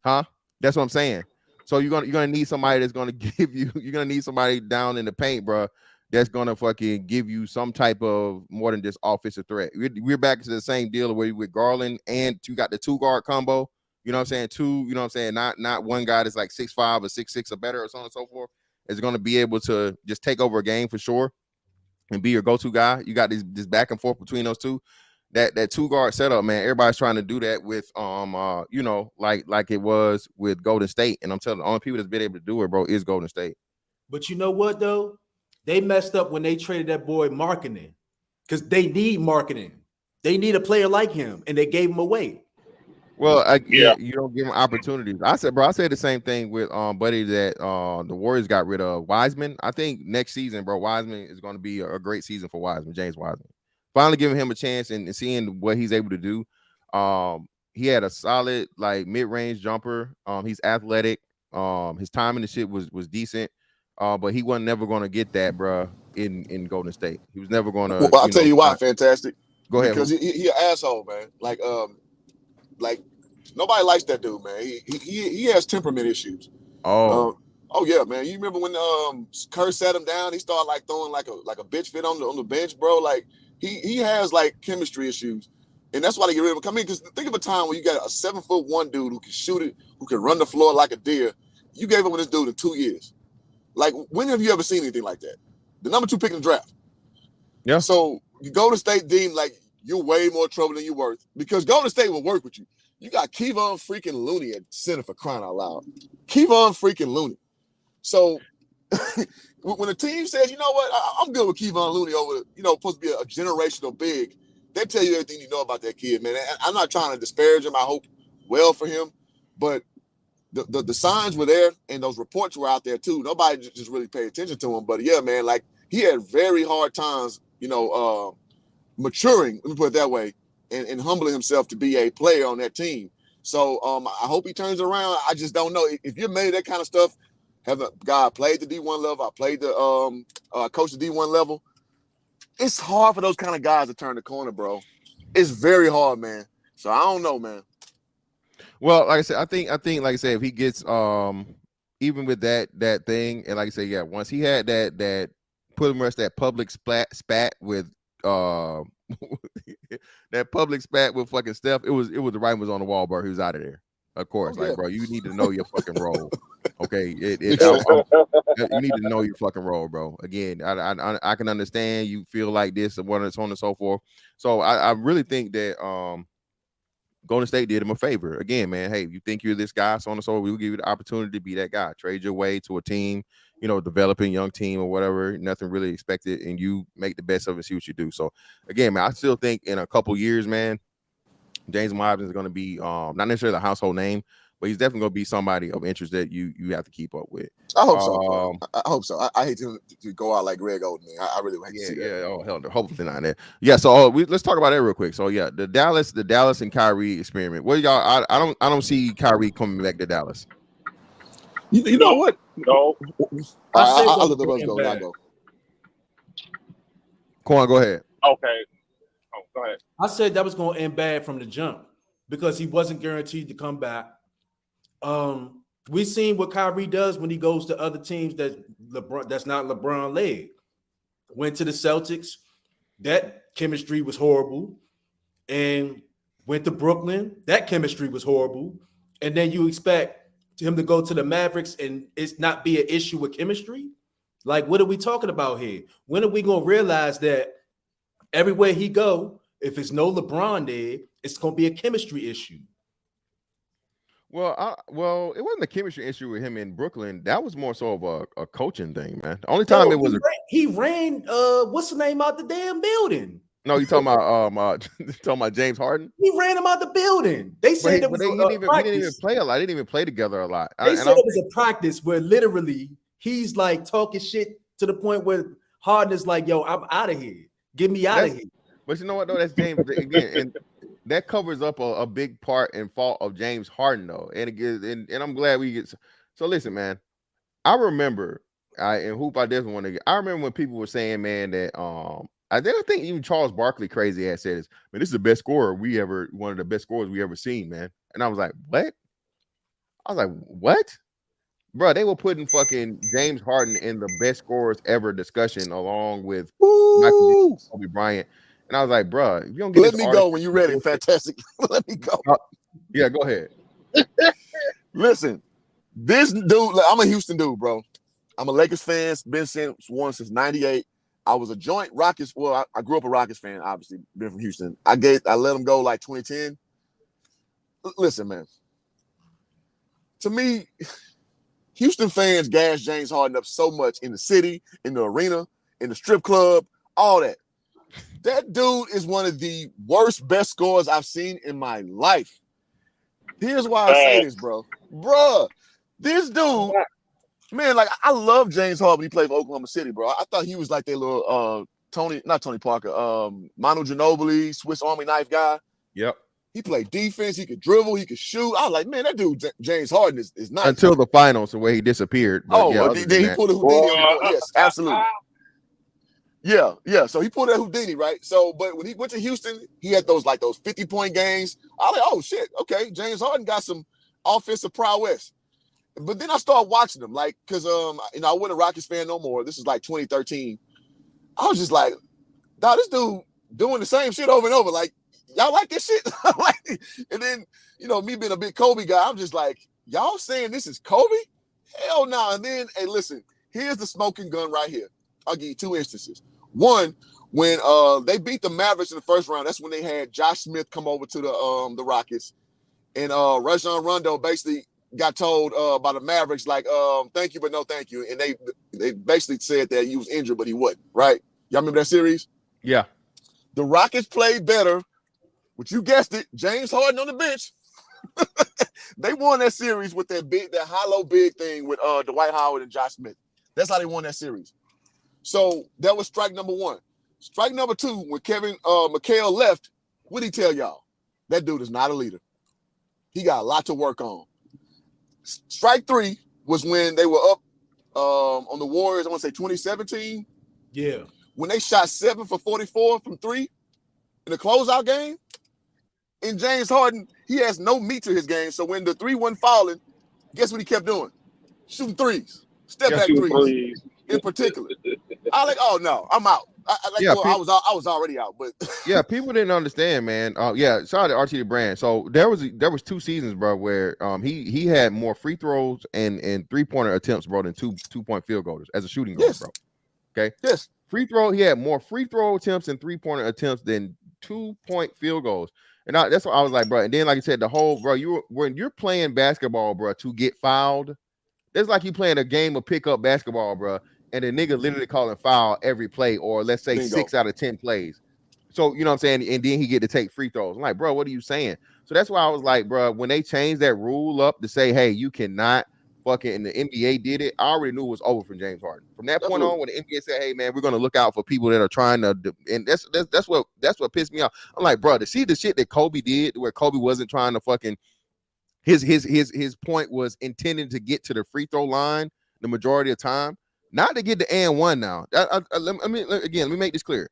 Huh? That's what I'm saying. So you're gonna need somebody that's gonna give you. You're gonna need somebody down in the paint, bro. That's gonna fucking give you some type of more than just offensive threat. We're back to the same deal where with Garland and you got the 2-guard combo. You know what I'm saying? Two. You know what I'm saying? Not one guy that's like 6'5" or 6'6" or better or so on and so forth is gonna be able to just take over a game for sure and be your go-to guy. You got this back and forth between those two. That 2-guard setup, man, everybody's trying to do that with like it was with Golden State. And I'm telling you, the only people that's been able to do it, bro, is Golden State. But you know what though? They messed up when they traded that boy Markkanen because they need Markkanen. They need a player like him, and they gave him away. Well, you don't give him opportunities. I said the same thing with Buddy that the Warriors got rid of Wiseman. I think next season, bro, Wiseman is going to be a great season for Wiseman, James Wiseman. Finally giving him a chance and seeing what he's able to do. He had a solid like mid-range jumper. He's athletic. His time in the shit was decent. But he wasn't never going to get that, bro, in Golden State. He was never going to. Well, I'll tell you why, fantastic. Go ahead. Because he an asshole, man. Like nobody likes that dude, man. He has temperament issues. Oh yeah, man. You remember when Kerr sat him down? He started like throwing like a bitch fit on the bench, bro. Like he has like chemistry issues, and that's why they get rid of him. Come in, because think of a time when you got a 7'1" dude who can shoot it, who can run the floor like a deer. You gave up with this dude in 2 years. Like, when have you ever seen anything like that? The number 2 pick in the draft. Yeah. So you Golden State deemed like you're way more trouble than you're worth because Golden State will work with you. You got Kevon freaking Looney at center for crying out loud. Kevon freaking Looney. So when a team says, you know what, I'm good with Kevon Looney over, supposed to be a generational big, they tell you everything you know about that kid, man. And I'm not trying to disparage him. I hope well for him, but the signs were there and those reports were out there too. Nobody just really paid attention to him. But yeah, man, like he had very hard times, maturing, let me put it that way, and humbling himself to be a player on that team. So I hope he turns around. I just don't know. If you're made that kind of stuff, have a guy played the D1 level, I played the coach the D1 level. it's hard for those kind of guys to turn the corner, bro. It's very hard, man. So I don't know, man. Well, like I said, I think, like I said, if he gets even with that thing, and like I said, yeah, once he had that pretty much that public spat with that public spat with fucking Steph, it was the writing was on the wall, bro. He was out of there. Of course, like, bro, you need to know your fucking role. Okay, you need to know your fucking role, bro. Again, I can understand you feel like this and so on and so forth. So I really think that Golden State did him a favor. Again, man, hey, you think you're this guy, so on and so forth, we will give you the opportunity to be that guy. Trade your way to a team, developing young team or whatever. Nothing really expected, and you make the best of it, see what you do. So again, man, I still think in a couple years, man, James Wiseman is going to be not necessarily a household name, but he's definitely going to be somebody of interest that you have to keep up with. I hope so. Bro. I hope so. I hate to go out like Greg Oden. I really hate to see that. Yeah. Oh hell no. Hopefully not there. Yeah. So let's talk about that real quick. So yeah, the Dallas and Kyrie experiment. What y'all? I don't see Kyrie coming back to Dallas. You know what? No. I'll let the rest go. I'll go. Quan, go ahead. Okay. Oh, go ahead. I said that was going to end bad from the jump because he wasn't guaranteed to come back. We've seen what Kyrie does when he goes to other teams that's not LeBron led. Went to the Celtics, that chemistry was horrible, and went to Brooklyn, that chemistry was horrible. And then you expect him to go to the Mavericks and it's not be an issue with chemistry? Like, what are we talking about here? When are we going to realize that everywhere he go, if it's no LeBron there, it's going to be a chemistry issue? Well, it wasn't a chemistry issue with him in Brooklyn. That was more so of a coaching thing, man. The only time he ran what's the name out the damn building? No, you talking about James Harden? He ran him out the building. They said he didn't even play a lot. They didn't even play together a lot. They said it was a practice where literally he's like talking shit to the point where Harden is like, "Yo, I'm out of here. Get me out of here." But you know what though? That's James again, and that covers up a big part and fault of James Harden though. And again, and I'm glad we get. So listen, man. I remember I remember when people were saying, man, that I think even Charles Barkley crazy ass said this, man, this is the best scorer one of the best scorers we ever seen, man. And I was like, what? I was like, what? Bro, they were putting fucking James Harden in the best scorers ever discussion along with Michael Jordan, Kobe Bryant. And I was like, bro, if you don't get let me go when you're ready. Fantastic. Let me go. Yeah, go ahead. Listen, this dude, I'm a Houston dude, bro. I'm a Lakers fan. Been since '98. I was a joint Rockets. Well, I grew up a Rockets fan, obviously. Been from Houston. I let him go like 2010. Listen, man. To me, Houston fans gas James Harden up so much in the city, in the arena, in the strip club, all that. That dude is one of the worst, best scorers I've seen in my life. Here's why I say this, bro. Bruh, this dude, man, like, I love James Harden when he played for Oklahoma City, bro. I thought he was like their little not Tony Parker, Manu Ginobili, Swiss Army knife guy. Yep. He played defense. He could dribble. He could shoot. I was like, man, that dude, James Harden, is nice. Until the finals, the way he disappeared. Then he pulled a Houdini on the board. Yes, absolutely. Yeah. So he pulled that Houdini, right? So, but when he went to Houston, he had those 50-point games. I was like, oh shit, okay, James Harden got some offensive prowess. But then I started watching him, like, because I wasn't a Rockets fan no more. This is like 2013. I was just like, dog, this dude doing the same shit over and over. Like, y'all like this shit? And then, me being a big Kobe guy, I'm just like, y'all saying this is Kobe? Hell no. And then, hey, listen, here's the smoking gun right here. I'll give you two instances. One, when they beat the Mavericks in the first round, that's when they had Josh Smith come over to the Rockets. And Rajon Rondo basically got told by the Mavericks, like, thank you, but no thank you. And they basically said that he was injured, but he wasn't, right? Y'all remember that series? Yeah. The Rockets played better, which you guessed it, James Harden on the bench. They won that series with that high-low big thing with Dwight Howard and Josh Smith. That's how they won that series. So that was strike number one. Strike number two, when Kevin McHale left, what did he tell y'all? That dude is not a leader. He got a lot to work on. Strike three was when they were up on the Warriors, I want to say 2017. Yeah. when they shot 7 for 44 from 3 in the closeout game, and James Harden, he has no meat to his game. So when the 3 wasn't falling, guess what he kept doing? Shooting threes, step back threes in particular. I like, oh no, I'm out. I was already out, but yeah, people didn't understand, man. Yeah, shout out to RT the Brand. So there was 2 seasons, bro, where he had more free throws and 3-pointer attempts, bro, than 2-point field goals as a shooting guard, bro. Okay. Yes. Free throw, he had more free throw attempts and 3-pointer attempts than 2-point field goals. And that's what I was like, bro. And then, like I said, the whole, bro, when you're playing basketball, bro, to get fouled, it's like you playing a game of pickup basketball, bro. And the nigga literally calling foul every play, or let's say 6 out of 10 plays. So, you know what I'm saying? And then he get to take free throws. I'm like, bro, what are you saying? So that's why I was like, bro, when they changed that rule up to say, hey, you cannot fucking, and the NBA did it, I already knew it was over for James Harden. From that point on, when the NBA said, hey, man, we're going to look out for people that are trying to, and that's what pissed me off. I'm like, bro, to see the shit that Kobe did, where Kobe wasn't trying to fucking, his point was intending to get to the free throw line the majority of the time. Not to get the and one now. Let me make this clear.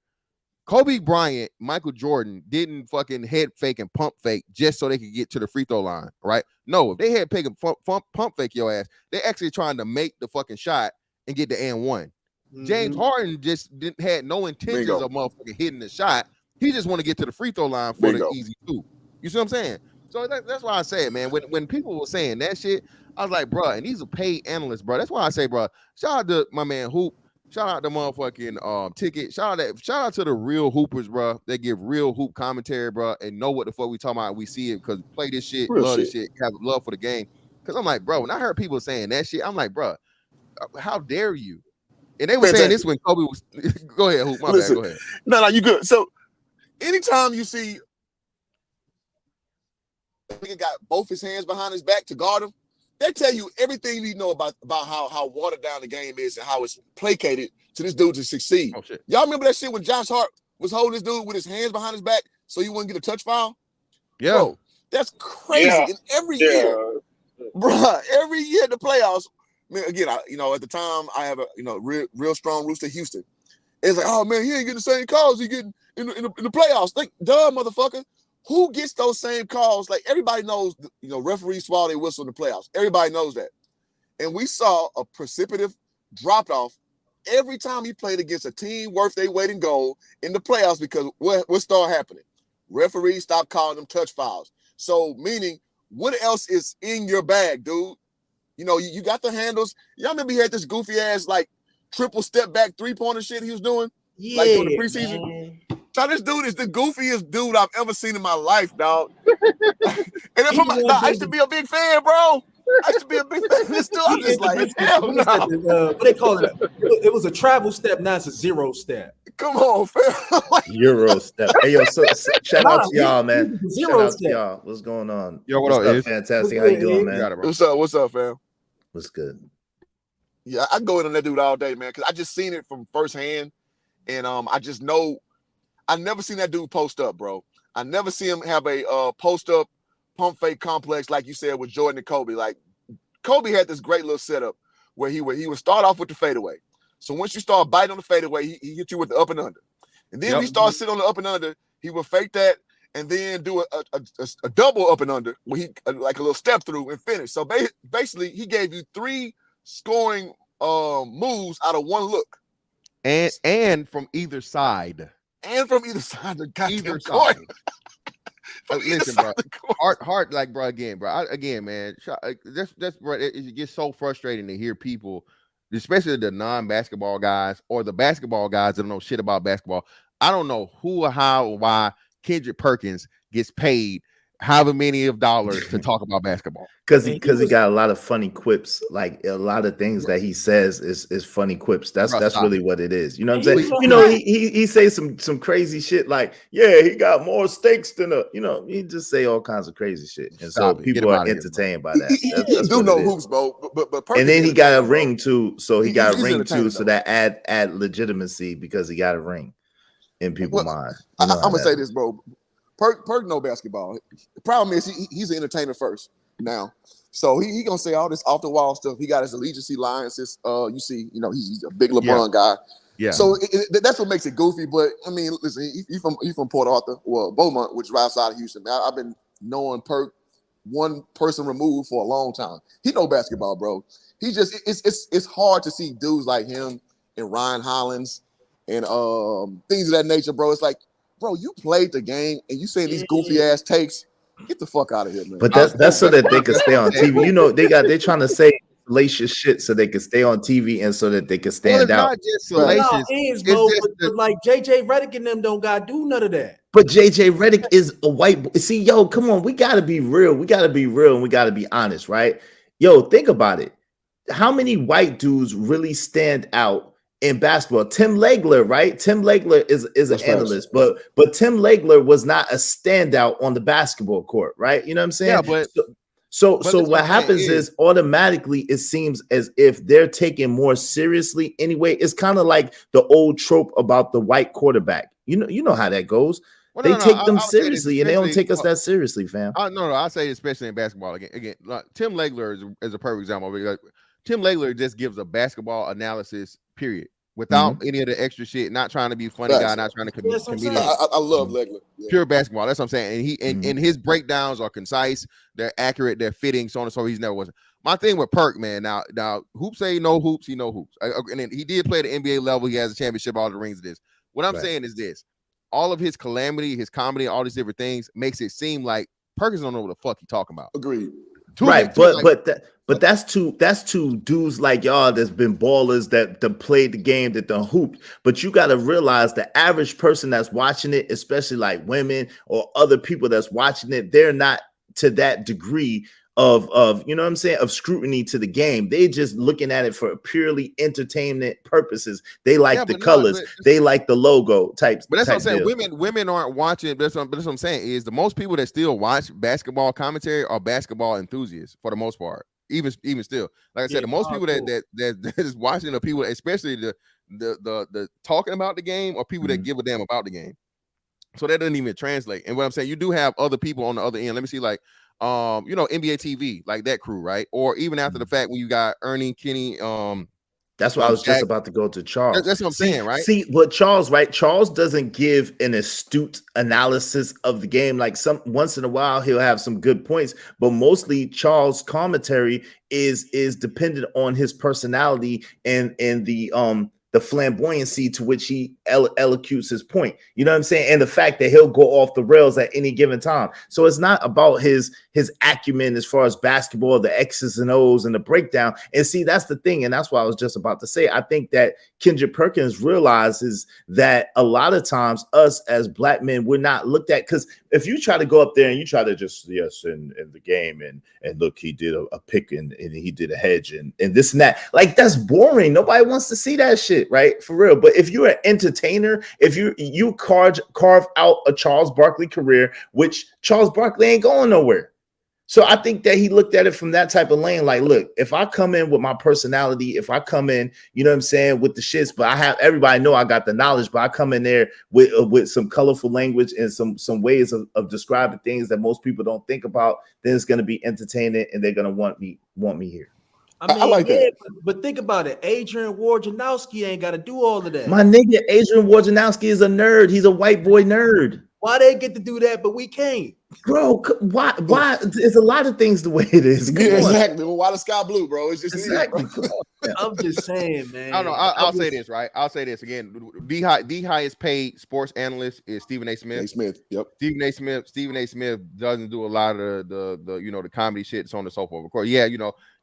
Kobe Bryant, Michael Jordan didn't fucking head fake and pump fake just so they could get to the free throw line, right? No, if they had pump fake your ass, they actually trying to make the fucking shot and get the and one. James Harden just had no intentions of motherfucking hitting the shot. He just want to get to the free throw line for the easy 2. You see what I'm saying? So that's why I say it, man. When people were saying that shit, I was like, bro, and these are paid analysts, bro. That's why I say, bro, shout out to my man Hoop. Shout out to motherfucking Ticket. Shout out to the real hoopers, bro. They give real hoop commentary, bro, and know what the fuck we talking about. We see it because play this shit, real love this shit, have love for the game. Because I'm like, bro, when I heard people saying that shit, I'm like, bro, how dare you? And they were saying this when Kobe was. Go ahead, Hoop. My bad. Go ahead. No, you good. So anytime you see nigga got both his hands behind his back to guard him, they tell you everything you need to know about how watered down the game is and how it's placated to this dude to succeed. Oh, shit. Y'all remember that shit when Josh Hart was holding this dude with his hands behind his back so he wouldn't get a touch foul? Yeah. Bro, that's crazy. Yeah. And every year, bro, every year in the playoffs, man, again, at the time I have a real strong roots to Houston. It's like, oh man, he ain't getting the same calls he getting in the playoffs. Like, duh, motherfucker. Who gets those same calls? Like, everybody knows, referees swallow their whistle in the playoffs. Everybody knows that. And we saw a precipitous drop-off every time he played against a team worth their weight in gold in the playoffs because what started happening? Referees stopped calling them touch fouls. So, meaning, what else is in your bag, dude? You got the handles. Y'all remember he had this goofy-ass, like, triple step-back three-pointer shit he was doing? Yeah, like, during the preseason? Man. So this dude is the goofiest dude I've ever seen in my life, dog. And I used to be a big fan, bro. I used to be a big fan. This dude, I'm just like, hell no. What they call it? It was a travel step, now it's a 0 step. Come on, fam. Euro step. Hey, yo, so shout out to y'all, man. Zero Shout out to step. y'all. What's going on? Yo, what up, Ish? Fantastic. How you doing, man? Got it, bro. What's up, fam? What's good? Yeah, I go in on that dude all day, man, because I just seen it from firsthand. And I just know I never seen that dude post up, bro. I never see him have a post up pump fake complex like you said with Jordan and Kobe. Like, Kobe had this great little setup where he would start off with the fadeaway. So once you start biting on the fadeaway, he hit you with the up and under. And then he started sitting on the up and under, he would fake that and then do a double up and under where he like a little step through and finish. So basically, he gave you 3 scoring moves out of 1 look. And from either side. And from either side of the goddamn Either court. side. Listen, bro. Heart, like, bro, again, bro. Man. That's bro. It gets so frustrating to hear people, especially the non-basketball guys or the basketball guys that don't know shit about basketball. I don't know who or how or why Kendrick Perkins gets paid however many of dollars to talk about basketball. Because he got a lot of funny quips. Like, a lot of things that he says is funny quips. That's really what it is. You know what I'm saying? He says some crazy shit like, yeah, he got more stakes than he just say all kinds of crazy shit. And so people are entertained by that. He do know hoops, bro. But and then he got a ring too. So he got a ring too. So that add legitimacy because he got a ring in people's minds. I'm gonna say this, bro. Perk know basketball. The problem is he's an entertainer first now. So he gonna say all this off the wall stuff. He got his allegiance alliances. You see, he's a big LeBron guy. Yeah. So that's what makes it goofy. But I mean, listen, he from Port Arthur, well, Beaumont, which is right outside of Houston. Man, I've been knowing Perk one person removed for a long time. He know basketball, bro. He just it's hard to see dudes like him and Ryan Hollins and things of that nature, bro. It's like, bro, you played the game and you saying these goofy ass takes. Get the fuck out of here, man. But that's so that they can stay on TV. You know, they're trying to say salacious shit so they can stay on TV and so that they can stand out. Not just salacious. But like JJ Redick and them don't gotta do none of that. But JJ Redick is a white boy. See, yo, come on, we gotta be real. We gotta be real and we gotta be honest, right? Yo, think about it. How many white dudes really stand out in basketball? Tim Legler, right? Tim Legler is an analyst, but Tim Legler was not a standout on the basketball court, right? You know what I'm saying? Yeah, but so what happens is automatically it seems as if they're taken more seriously anyway. It's kind of like the old trope about the white quarterback. You know how that goes. Well, they take them seriously and they don't take us that seriously, fam. No, I say especially in basketball. Again, like, Tim Legler is a perfect example. Like, Tim Legler just gives a basketball analysis, period, without any of the extra shit. Not trying to be funny guy, not trying to comedian. I love Legler. Yeah. Pure basketball. That's what I'm saying. And his breakdowns are concise, they're accurate, they're fitting, so on and so. He's never wasn't. My thing with Perk, man. Now hoops say no hoops, he know hoops. And then he did play at the NBA level. He has a championship, all the rings of this. What I'm saying is this: all of his calamity, his comedy, all these different things makes it seem like Perkins don't know what the fuck he talking about. Agreed. But that's two dudes like y'all that's been ballers that played the game, that done hooped. But you got to realize the average person that's watching it, especially like women or other people that's watching it, they're not to that degree of you know what I'm saying, of scrutiny to the game. They just looking at it for purely entertainment purposes. They like the colors, they like the logo types. But that's what I'm saying. Deal. Women aren't watching. That's what I'm saying is the most people that still watch basketball commentary are basketball enthusiasts for the most part. Even still, like I said, the most people that is watching are people, especially the talking about the game, or people that give a damn about the game. So that doesn't even translate. And what I'm saying, you do have other people on the other end. Let me see, like NBA TV, like that crew, right? Or even after the fact, when you got Ernie, Kenny, that's what I was just about to go to Charles. That's what I'm saying, right? See, but Charles, right? Charles doesn't give an astute analysis of the game. Like once in a while, he'll have some good points, but mostly Charles' commentary is dependent on his personality and the flamboyancy to which he elocutes his point. You know what I'm saying? And the fact that he'll go off the rails at any given time. So it's not about his acumen as far as basketball, the X's and O's and the breakdown. And see, that's the thing. And that's what I was just about to say. I think that Kendrick Perkins realizes that a lot of times us as black men, we're not looked at. Because if you try to go up there and you try to just, in the game and look, he did a pick and he did a hedge and this and that, like, that's boring. Nobody wants to see that shit, right? For real. But if you're an entertainer, if you carve out a Charles Barkley career, which Charles Barkley ain't going nowhere. So I think that he looked at it from that type of lane. Like, look, if I come in with my personality, if I come in, you know what I'm saying, with the shits, but I have everybody know I got the knowledge, but I come in there with some colorful language and some ways of describing things that most people don't think about, then it's going to be entertaining and they're going to want me here. I mean, I like that. But think about it. Adrian Wojnarowski ain't got to do all of that. My nigga, Adrian Wojnarowski is a nerd. He's a white boy nerd. Why they get to do that, but we can't? Bro, why? It's a lot of things the way it is. Exactly. Well, why the sky blue, bro? It's just exactly. I'm just saying, man. I don't know. I'll say this, right? I'll say this again. The highest paid sports analyst is Stephen A. Smith. Yep. Stephen A. Smith doesn't do a lot of the the comedy shit, so on and so forth. Of course, yeah,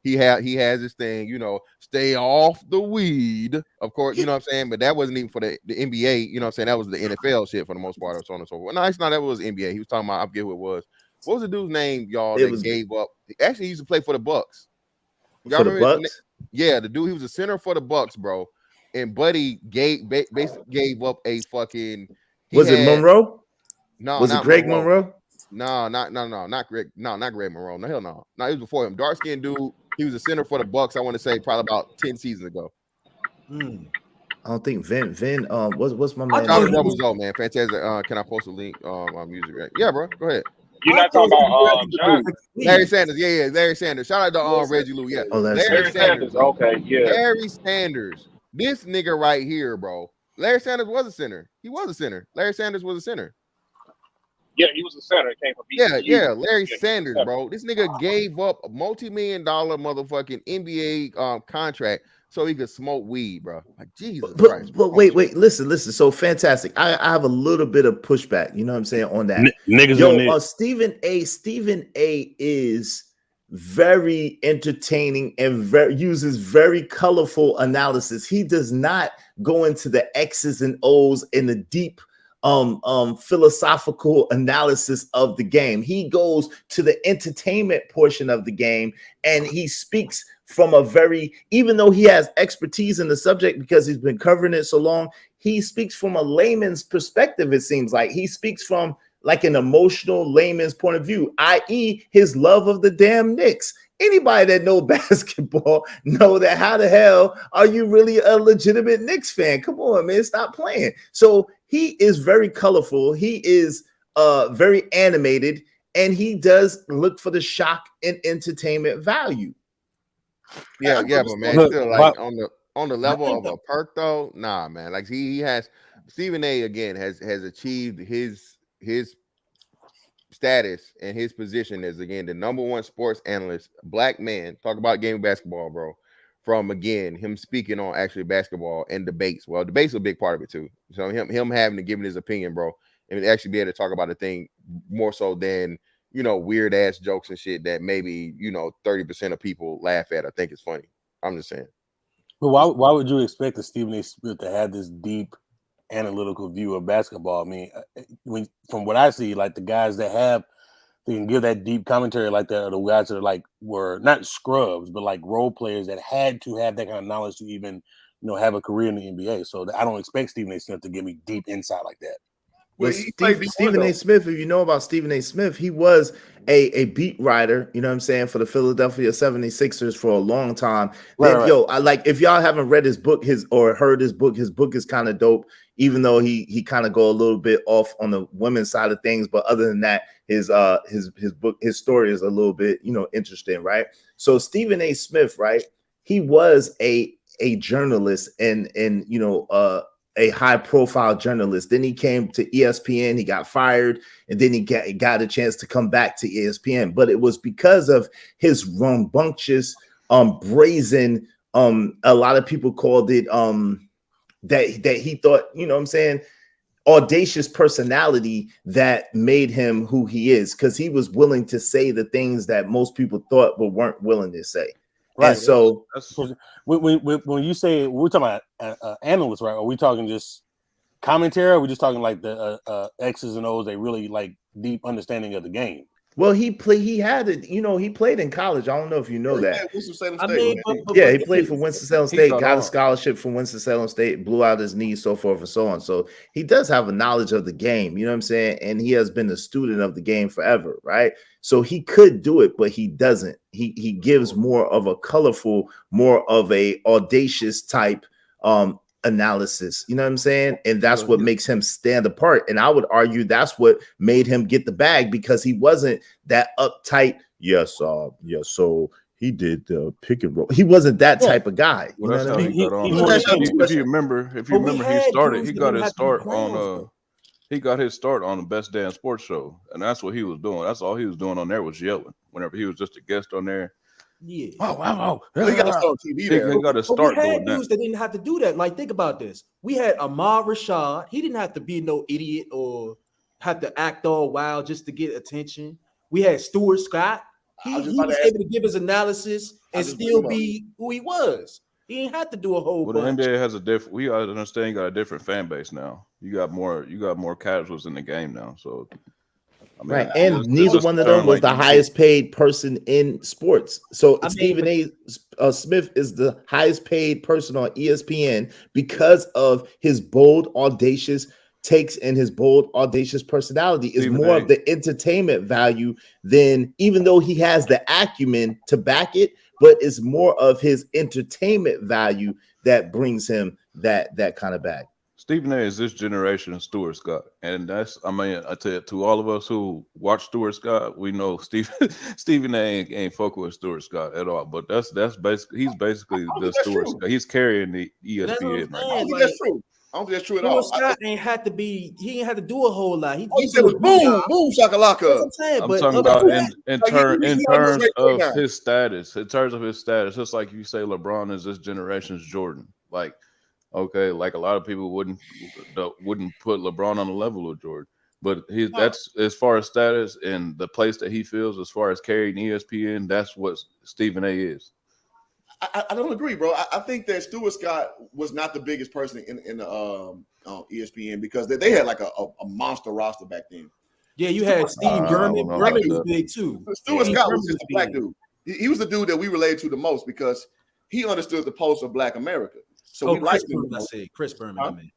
he has this thing, stay off the weed. Of course, you know what I'm saying? But that wasn't even for the NBA, you know what I'm saying? That was the NFL shit for the most part, or so on and so forth. No, it's not. That was NBA. He was talking about, I forget who it was. What was the dude's name, y'all, that gave up? Actually, he used to play for the Bucks. For the Bucks? Yeah, the dude, he was a center for the Bucks, bro. And Buddy basically gave up a fucking. Was it Monroe? No, was it Greg Monroe? No, not Greg. No, not Greg Monroe. No, hell no. No, he was before him. Dark skinned dude. He was a center for the Bucks. I want to say probably about 10 seasons ago. I don't think Vin. What's my man? Double Zo, man. Fantastic. Can I post a link on music? Right? Yeah, bro. Go ahead. You're not talking about John? Larry Sanders. Yeah, Larry Sanders. Shout out to Reggie Lou. Yeah. Oh, Larry Sanders. Okay, yeah. Larry Sanders This nigga right here, bro. Larry Sanders was a center. He was a center. Larry Sanders was a center. Yeah, he was a center. It came from BCU. Yeah. Larry Sanders, bro. This nigga gave up a multi-million-dollar motherfucking NBA contract so he could smoke weed, bro. Like Jesus Christ. But wait, listen. So fantastic. I have a little bit of pushback. You know what I'm saying on that. Niggas. Stephen A. is very entertaining and uses very colorful analysis. He does not go into the X's and O's in the deep philosophical analysis of the game. He goes to the entertainment portion of the game, and he speaks from a very, even though he has expertise in the subject because he's been covering it so long, he speaks from a layman's perspective. It seems like he speaks from like an emotional layman's point of view, i.e. his love of the damn Knicks. Anybody that know basketball know that how the hell are you really a legitimate Knicks fan? Come on, man, stop playing. So he is very colorful. He is very animated, and he does look for the shock and entertainment value. Yeah, but man, still like on the level of a perk though, nah, man. Like he has Stephen A. again has achieved his status and his position as again the number one sports analyst, black man. Talk about game of basketball, bro. From again him speaking on actually basketball and debates. Well, debates are a big part of it too. So him having to give his opinion, bro, and actually be able to talk about a thing more so than weird ass jokes and shit that maybe 30% of people laugh at or think it's funny. I'm just saying. But why would you expect a Stephen A. Smith to have this deep analytical view of basketball? I mean, from what I see, like the guys that they can give that deep commentary like that are the guys that were not scrubs, but like role players that had to have that kind of knowledge to even have a career in the NBA. So I don't expect Stephen A. Smith to give me deep insight like that. Well, Stephen A. Smith, if you know about Stephen A. Smith, he was a beat writer, you know what I'm saying, for the Philadelphia 76ers for a long time. Right. Yo, if y'all haven't read his book, or heard his book is kind of dope, even though he kind of go a little bit off on the women's side of things. But other than that, his book, his story is a little bit, interesting, right? So Stephen A. Smith, right, he was a journalist and a high-profile journalist. Then he came to ESPN. He got fired, and then he got a chance to come back to ESPN. But it was because of his rambunctious, brazen. A lot of people called it that he thought, audacious personality that made him who he is, because he was willing to say the things that most people thought but weren't willing to say. Right. And so when you say we're talking about analysts, right? Are we talking just commentary? Or are we just talking like the X's and O's? They really like deep understanding of the game. Well, he played in college. I don't know if you know that. He played for Winston-Salem State, got a scholarship from Winston-Salem State, blew out his knees, so forth and so on. So he does have a knowledge of the game, you know what I'm saying? And he has been a student of the game forever, right? So he could do it, but he doesn't. He gives more of a colorful, more of a audacious type analysis, you know what I'm saying? And that's what makes him stand apart. And I would argue that's what made him get the bag, because he wasn't that uptight. So he did the pick and roll. He wasn't that type of guy. You know what I mean? If you remember, he got his start on he got his start on the Best Damn Sports Show, and that's what he was doing. That's all he was doing on there was yelling whenever he was just a guest on there. Yeah. Wow. He got to start on TV there. He got to start doing that. That didn't have to do that. Like, think about this. We had Ahmad Rashad. He didn't have to be no idiot or have to act all wild just to get attention. We had Stuart Scott. He was able to give his analysis and still be who he was. He didn't have to do a whole bunch. The NBA has a different. We understand you got a different fan base now. You got more casuals in the game now. So. I mean, right, and neither one of them was the highest paid person in sports. So Stephen A. Smith is the highest paid person on ESPN because of his bold, audacious takes and his bold, audacious personality. Is more of the entertainment value than, even though he has the acumen to back it, but it's more of his entertainment value that brings him that kind of bag. Stephen A. is this generation of Stuart Scott, and that's, I mean, I tell you, to all of us who watch Stuart Scott, we know Stephen A. ain't fucking with Stuart Scott at all. But that's basically, he's basically the Stuart Scott. He's carrying the ESPN. I don't think that's true. I don't think that's true at all. Scott ain't had to be. He ain't had to do a whole lot. He said was boom, boom, shakalaka. I'm talking about in terms of his status. In terms of his status, just like you say, LeBron is this generation's Jordan. Like, okay, like a lot of people wouldn't put LeBron on the level of Jordan, but that's as far as status and the place that he feels as far as carrying ESPN. That's what Stephen A. is. I don't agree, bro. I think that Stuart Scott was not the biggest person in the ESPN because they had like a monster roster back then. Yeah, you had Steve Berman. Berman was big too. Stuart Scott was just a black dude. He was the dude that we related to the most because he understood the pulse of Black America. So we liked him. I said Chris Berman. I mean.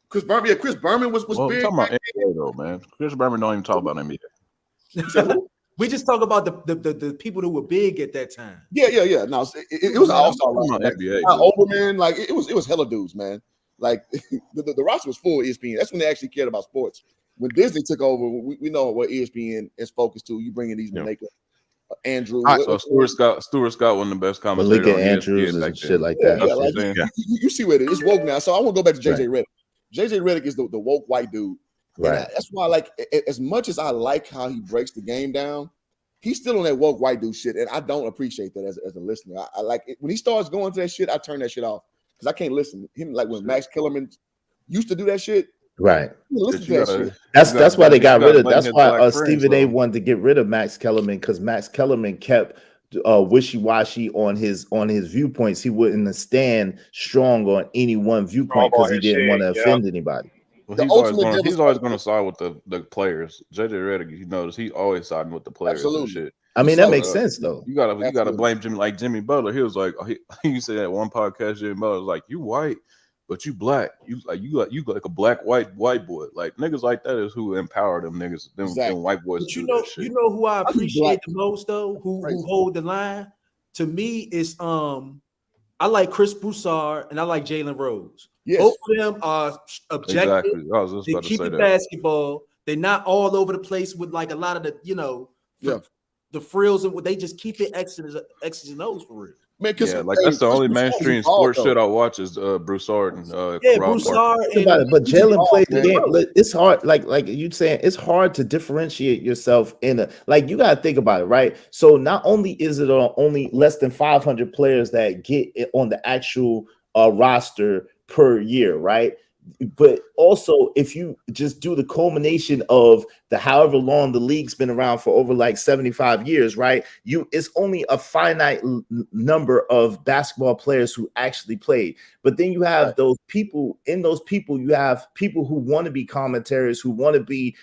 Chris Berman. Yeah, Chris Berman was well, big. Talking about NBA though, man. Chris Berman don't even talk about NBA. We just talk about the people who were big at that time. Yeah. No, it was an all-star roster. NBA, Overman, like it was hella dudes, man. Like the roster was full of ESPN. That's when they actually cared about sports. When Disney took over, we know what ESPN is focused to. You bring in these Malika, Andrew. Right, so Stuart Scott, one of the best commentators. Malika Andrews and shit like that. You see where it is. It's woke now. So I want to go back to JJ Redick. JJ Redick is the woke white dude. Right. That's why, like, as much as I like how he breaks the game down, he's still on that woke white dude shit, and I don't appreciate that as a listener. I like it when he starts going to that shit. I turn that shit off because I can't listen to him. Like when Max Kellerman used to do that shit. Right. That's why they got rid of. That's why Stephen A. wanted to get rid of Max Kellerman because Max Kellerman kept wishy-washy on his viewpoints. He wouldn't stand strong on any one viewpoint because he didn't want to offend anybody. Well, he's always going to side with the players. JJ Redick, you notice he always siding with the players. Absolutely. And shit. I mean, that makes sense though. You gotta blame Jimmy Butler. He was like, he said that one podcast. Jimmy Butler was like, "You white, but you black. You like a black white boy. Like niggas like that is who empower them niggas. Them white boys. But you know who I appreciate the most though, who hold the line. To me, is I like Chris Broussard and I like Jalen Rose. Yes. Both of them are objective. Exactly. I was just about they keep to say it that. basketball. They're not all over the place with like a lot of the the frills and they just keep it X's and O's for real. Man, like that's the only mainstream sports shit I watch is Broussard and Broussard. But Jalen played the game. It's hard, like you saying, it's hard to differentiate yourself in a like you gotta think about it, right? So not only is it only less than 500 players that get it on the actual roster per year, right? But also, if you just do the culmination of the however long the league's been around for over like 75 years, right? It's only a finite number of basketball players who actually played. But then you have those people. In those people, you have people who want to be commentators, who want to be,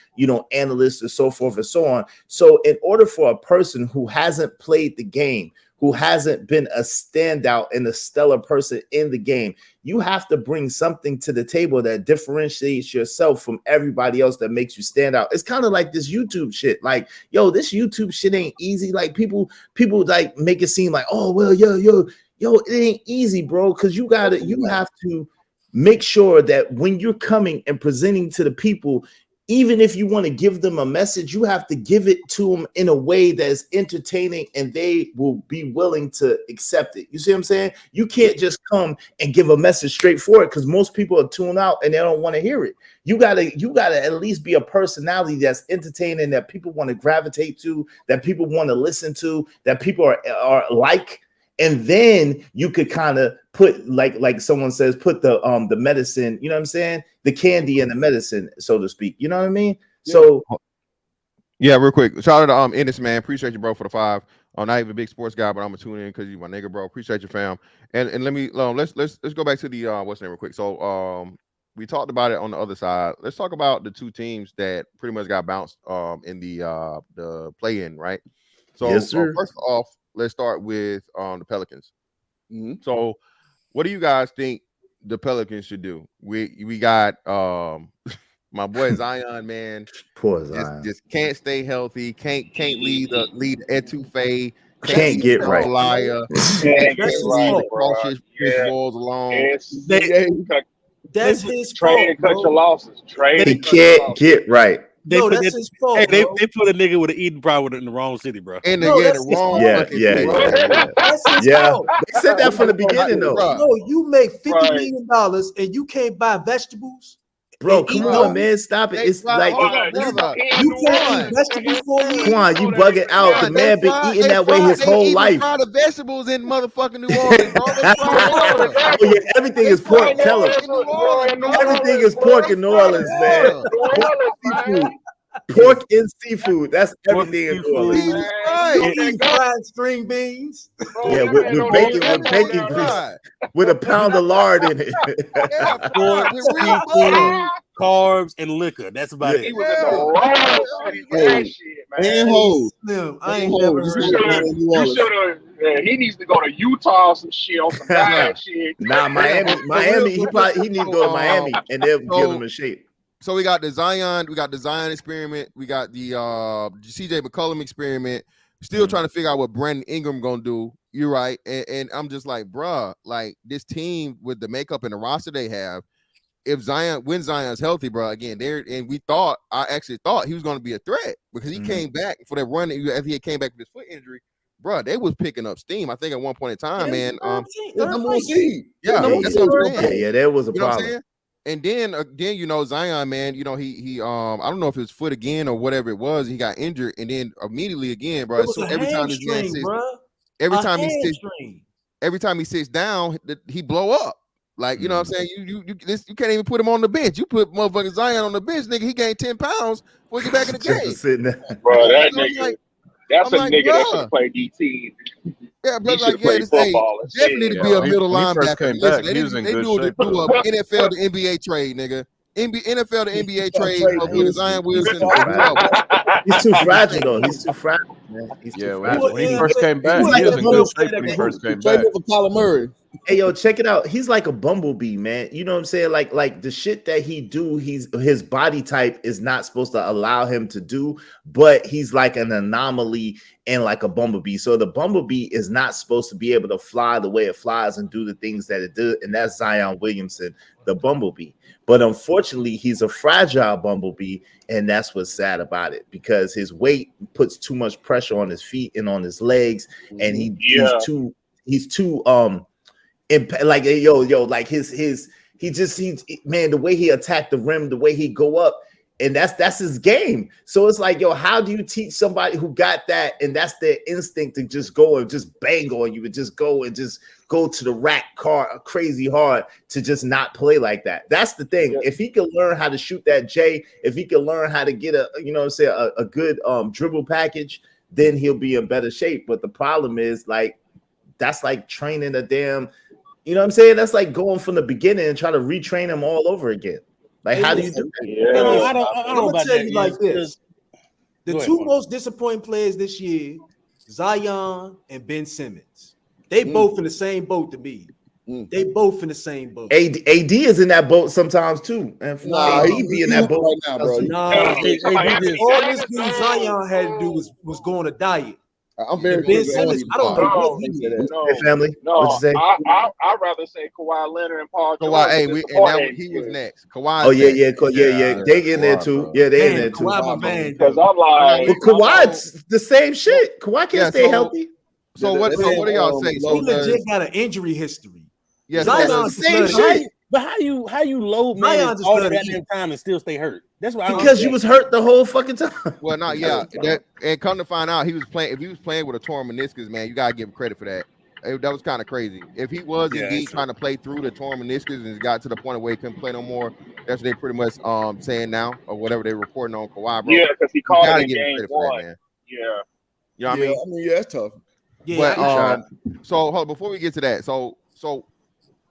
analysts, and so forth and so on. So, in order for a person who hasn't played the game, who hasn't been a standout and a stellar person in the game, you have to bring something to the table that differentiates yourself from everybody else that makes you stand out. It's kind of like this YouTube shit. Like, yo, this YouTube shit ain't easy. Like people like make it seem like, oh, well, yo, it ain't easy, bro. Cause you have to make sure that when you're coming and presenting to the people, even if you want to give them a message, you have to give it to them in a way that is entertaining and they will be willing to accept it. You see what I'm saying? You can't just come and give a message straightforward because most people are tuned out and they don't want to hear it. You gotta at least be a personality that's entertaining, that people want to gravitate to, that people want to listen to, that people are like. And then you could kind of put like someone says, put the medicine, you know what I'm saying? The candy and the medicine, so to speak. You know what I mean? Yeah. So yeah, real quick. Shout out to Ennis, man. Appreciate you, bro, for the 5. I'm not even a big sports guy, but I'm gonna tune in because you my nigga, bro. Appreciate your fam. And let me let's go back to the what's the name real quick. So we talked about it on the other side. Let's talk about the two teams that pretty much got bounced in the play-in, right? So yes, sir. First off, let's start with the Pelicans. Mm-hmm. So what do you guys think the Pelicans should do? We got my boy Zion, man. Poor Zion. Just can't stay healthy, can't lead Etouffee, can't get right. Can't leave the cautious walls alone. That's his Trade fault, and cut bro. your losses. Trade He and cut your can't losses. get right. No, that's his fault, Hey, bro. they put a nigga with an eating problem in the wrong city, bro. And No, again, that's the his wrong fault. Yeah, fucking yeah, city. yeah. That's his Yeah, fault. they said that from the beginning, though. Bruh. No, you make $50 Right. million and you can't buy vegetables. Bro, and eat come on, those? man, stop it. Hey, It's Rod, like, hold Right. on, brother. You can't eat vegetables for a year. come on, you bugging out. The They man been fry- eating they that way fry- his they whole even life. fry the vegetables in motherfucking New Orleans, bro. They fry water. Oh yeah, everything is pork. Tell him. Everything is pork in New Orleans, man. Pork and seafood. Pork and seafood. That's everything in New Orleans. Jesus Christ. You eat fried string beans. Yeah, with bacon grease, with a pound of lard in it. Pork, with real seafood, carbs, and liquor. That's about He it. was in the wrong city for that shit, man. And hoes. Slim, I And ain't hoes. never Just heard like of that that. in New You Orleans. should have. He needs to go to Utah or some shit on some diet shit. Nah, Miami. He need to go to Miami, and they'll give him a shape. So we got the Zion experiment. We got the CJ McCollum experiment. Still trying to figure out what Brandon Ingram gonna do. You're right, and I'm just like, bruh, like this team with the makeup and the roster they have. If when Zion's healthy, bro, again, I actually thought he was going to be a threat because he came back for that run after he came back with his foot injury, bro. They was picking up steam. I think at one point in time, man. Number one seed. Yeah, that's what I'm saying. Yeah, there was a You know what I'm problem. saying? And then you know Zion, man, you know he I don't know if his foot again or whatever it was, he got injured, and then immediately again, bro. So every time this man sits, every time he sits down, he blow up. Like, you know what I'm saying? You can't even put him on the bench. You put motherfucking Zion on the bench, nigga. He gained 10 pounds before he get back in the game. Sitting there. Bro, that So I'm nigga. like- That's I'm a like, nigga that bruh. should have played DT. Yeah, but He like, should play this hey, football. definitely need to be a When he middle first linebacker. came Listen, back, they he was in do good a shape. NFL to NBA trade, nigga. NFL to NBA trade of either Zion Wilson or whoever. He's too fragile, though. He's too fragile, man. He's too fragile. When he first came back, He's like he was a in good bumblebee shape when he first came Trade back. for Kyler Murray. Hey, yo, check it out. He's like a bumblebee, man. You know what I'm saying? Like the shit that he do, his body type is not supposed to allow him to do, but he's like an anomaly and like a bumblebee. So the bumblebee is not supposed to be able to fly the way it flies and do the things that it does, and that's Zion Williamson, the bumblebee. But unfortunately, he's a fragile bumblebee, and that's what's sad about it because his weight puts too much pressure on his feet and on his legs, and he's too like like man, the way he attacked the rim, the way he go up, and that's his game. So it's like, yo, how do you teach somebody who got that and that's their instinct to just go and just bang on you and just go to the rack crazy hard to just not play like that? That's the thing. If he can learn how to shoot that J, if he can learn how to get a good dribble package, then he'll be in better shape. But the problem is, like, that's like training a damn, you know what I'm saying? That's like going from the beginning and try to retrain him all over again. Like, how do you do that? No, I don't I'm know gonna about tell that. you like this: the Go ahead, two Mark. most disappointing players this year, Zion and Ben Simmons. They both in the same boat to me. They both in the same boat. AD is in that boat sometimes too, and Nah, AD he be in that boat right now, bro. Nah, all this dude Zion had to do was go on a diet. I'm very Ben curious. Simmons, I don't know what he did. Hey, family, No, what you say? I'd rather say Kawhi Leonard and Paul George. Kawhi, hey, than and support now that he was shit. next. Kawhi. Oh yeah. They in there Kawhi, too. bro. Yeah, they in Man, there too. Kawhi, my man. Because I'm like, But Kawhi's the same shit. Kawhi can't stay healthy. So what do y'all say? He So legit got an injury history. yes, That's the Zion's same flooded. shit. But how you load man Zion's just all let that it damn time and still stay hurt? That's why I don't Because you understand. was hurt the whole fucking time. well, not and come to find out, he was playing. If he was playing with a torn meniscus, man, you gotta give him credit for that. That was kind of crazy. If he was indeed trying to play through the torn meniscus and got to the point where he couldn't play no more, that's what they pretty much saying now or whatever they're reporting on Kawhi, bro. yeah, because he You called gotta it in give him game credit for that, one. man. Yeah. You know what I mean? I mean, yeah, that's tough. Yeah, But I- so hold on, before we get to that, so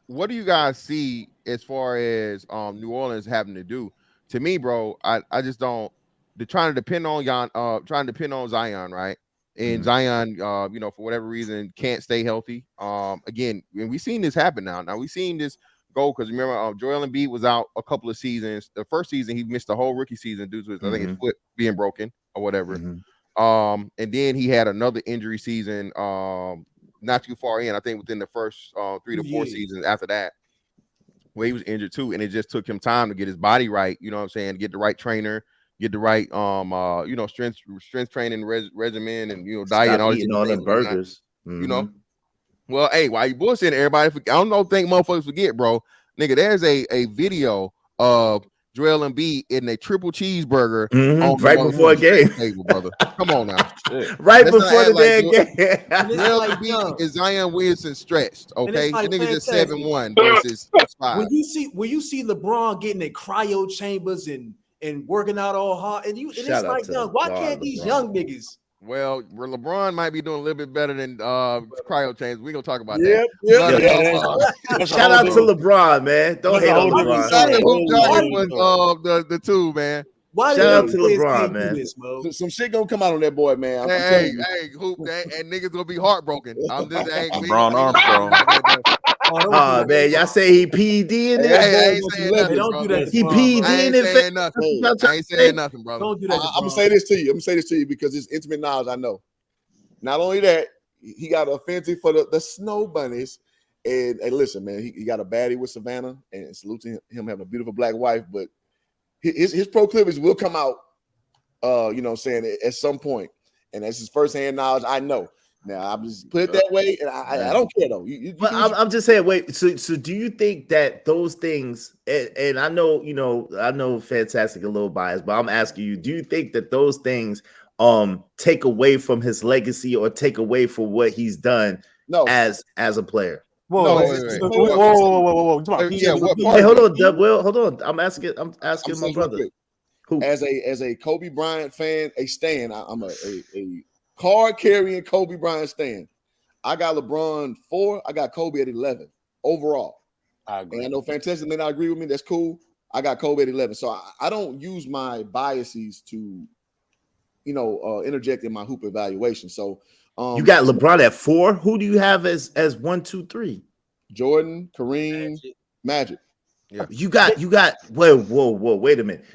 what do you guys see as far as New Orleans having to do? To me, bro, I just don't. They're trying to depend on Zion, right? And Zion, you know, for whatever reason, can't stay healthy. Again, and we've seen this happen now. Now we've seen this go because remember, Joel Embiid was out a couple of seasons. The first season, he missed the whole rookie season due to I think his foot being broken or whatever. And then he had another injury season, not too far in. I think within the first 3 to 4 seasons after that. where he was injured too, and it just took him time to get his body right. You know what I'm saying? Get the right trainer, get the right strength training regimen, and diet and all eating all them burgers. You know. Well, hey, why you bullshitting everybody? I don't think motherfuckers forget, bro. Nigga, there's a video of Joel Embiid in a triple cheeseburger right before a game. Table, brother. Come on now. Right before the damn game. Joel Embiid is Zion Williamson stretched. Okay, the nigga just 7-1 versus 5. When you see LeBron getting in cryo chambers and working out all hard, and it's like, why can't these young niggas? Well, LeBron might be doing a little bit better than cryo chambers. We're gonna talk about that. Shout out to LeBron, man. Don't hate on LeBron. Was the two, man. Why shout out to LeBron, man. Some shit gonna come out on that boy, man. Hey, Hoop, and niggas gonna be heartbroken. I'm just LeBron Armstrong. Man, y'all say he PED in there? Hey, I ain't saying nothing, don't do that. He PED in it. I ain't saying nothing, brother. Don't do that. I'm gonna say this to you. Because it's intimate knowledge. I know. Not only that, he got offensive for the Snow Bunnies. And listen, man, he got a baddie with Savannah, and salute to him having a beautiful black wife. But his proclivities will come out, you know what I'm saying, at some point. And that's his firsthand knowledge. I know. Now I'm just put it that way, and I don't care though. I'm just saying. Wait, so do you think that those things? And I know, Fantastic a little biased, but I'm asking you: do you think that those things take away from his legacy or take away from what he's done? No. as a player. Whoa. Hey, hold on, Dub. Well, hold on. I'm asking my brother. Who? As a Kobe Bryant fan, a stan. I'm a card carrying Kobe Bryant stan. I got LeBron 4. I got Kobe at 11 overall. I agree. And I know Fantastic may not agree with me. That's cool. I got Kobe at 11. So I don't use my biases to, interject in my hoop evaluation. So you got LeBron at 4. Who do you have as 1, 2, 3? Jordan, Kareem, Magic. Yeah. You got. Whoa. Wait a minute.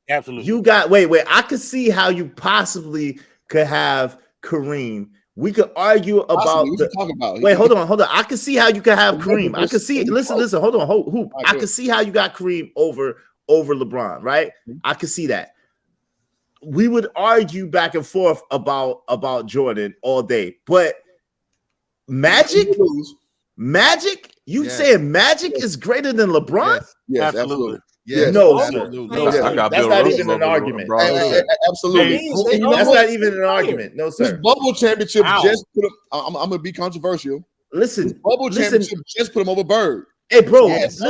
Absolutely. You got. Wait. I could see how you possibly could have Kareem. We could argue about. Wait, hold on. I can see how you could have Kareem. I can see. Listen. Hold on. Hoop. I can see how you got Kareem over LeBron. Right. I can see that. We would argue back and forth about Jordan all day, but Magic. You saying Magic is greater than LeBron? Yes, absolutely. Yeah, no, absolutely. No, sir. That's not even an argument. Absolutely. That's not even an argument. No, sir. This bubble championship just put him. I'm gonna be controversial. Listen, bubble championship just put him over Bird. Hey, bro, listen.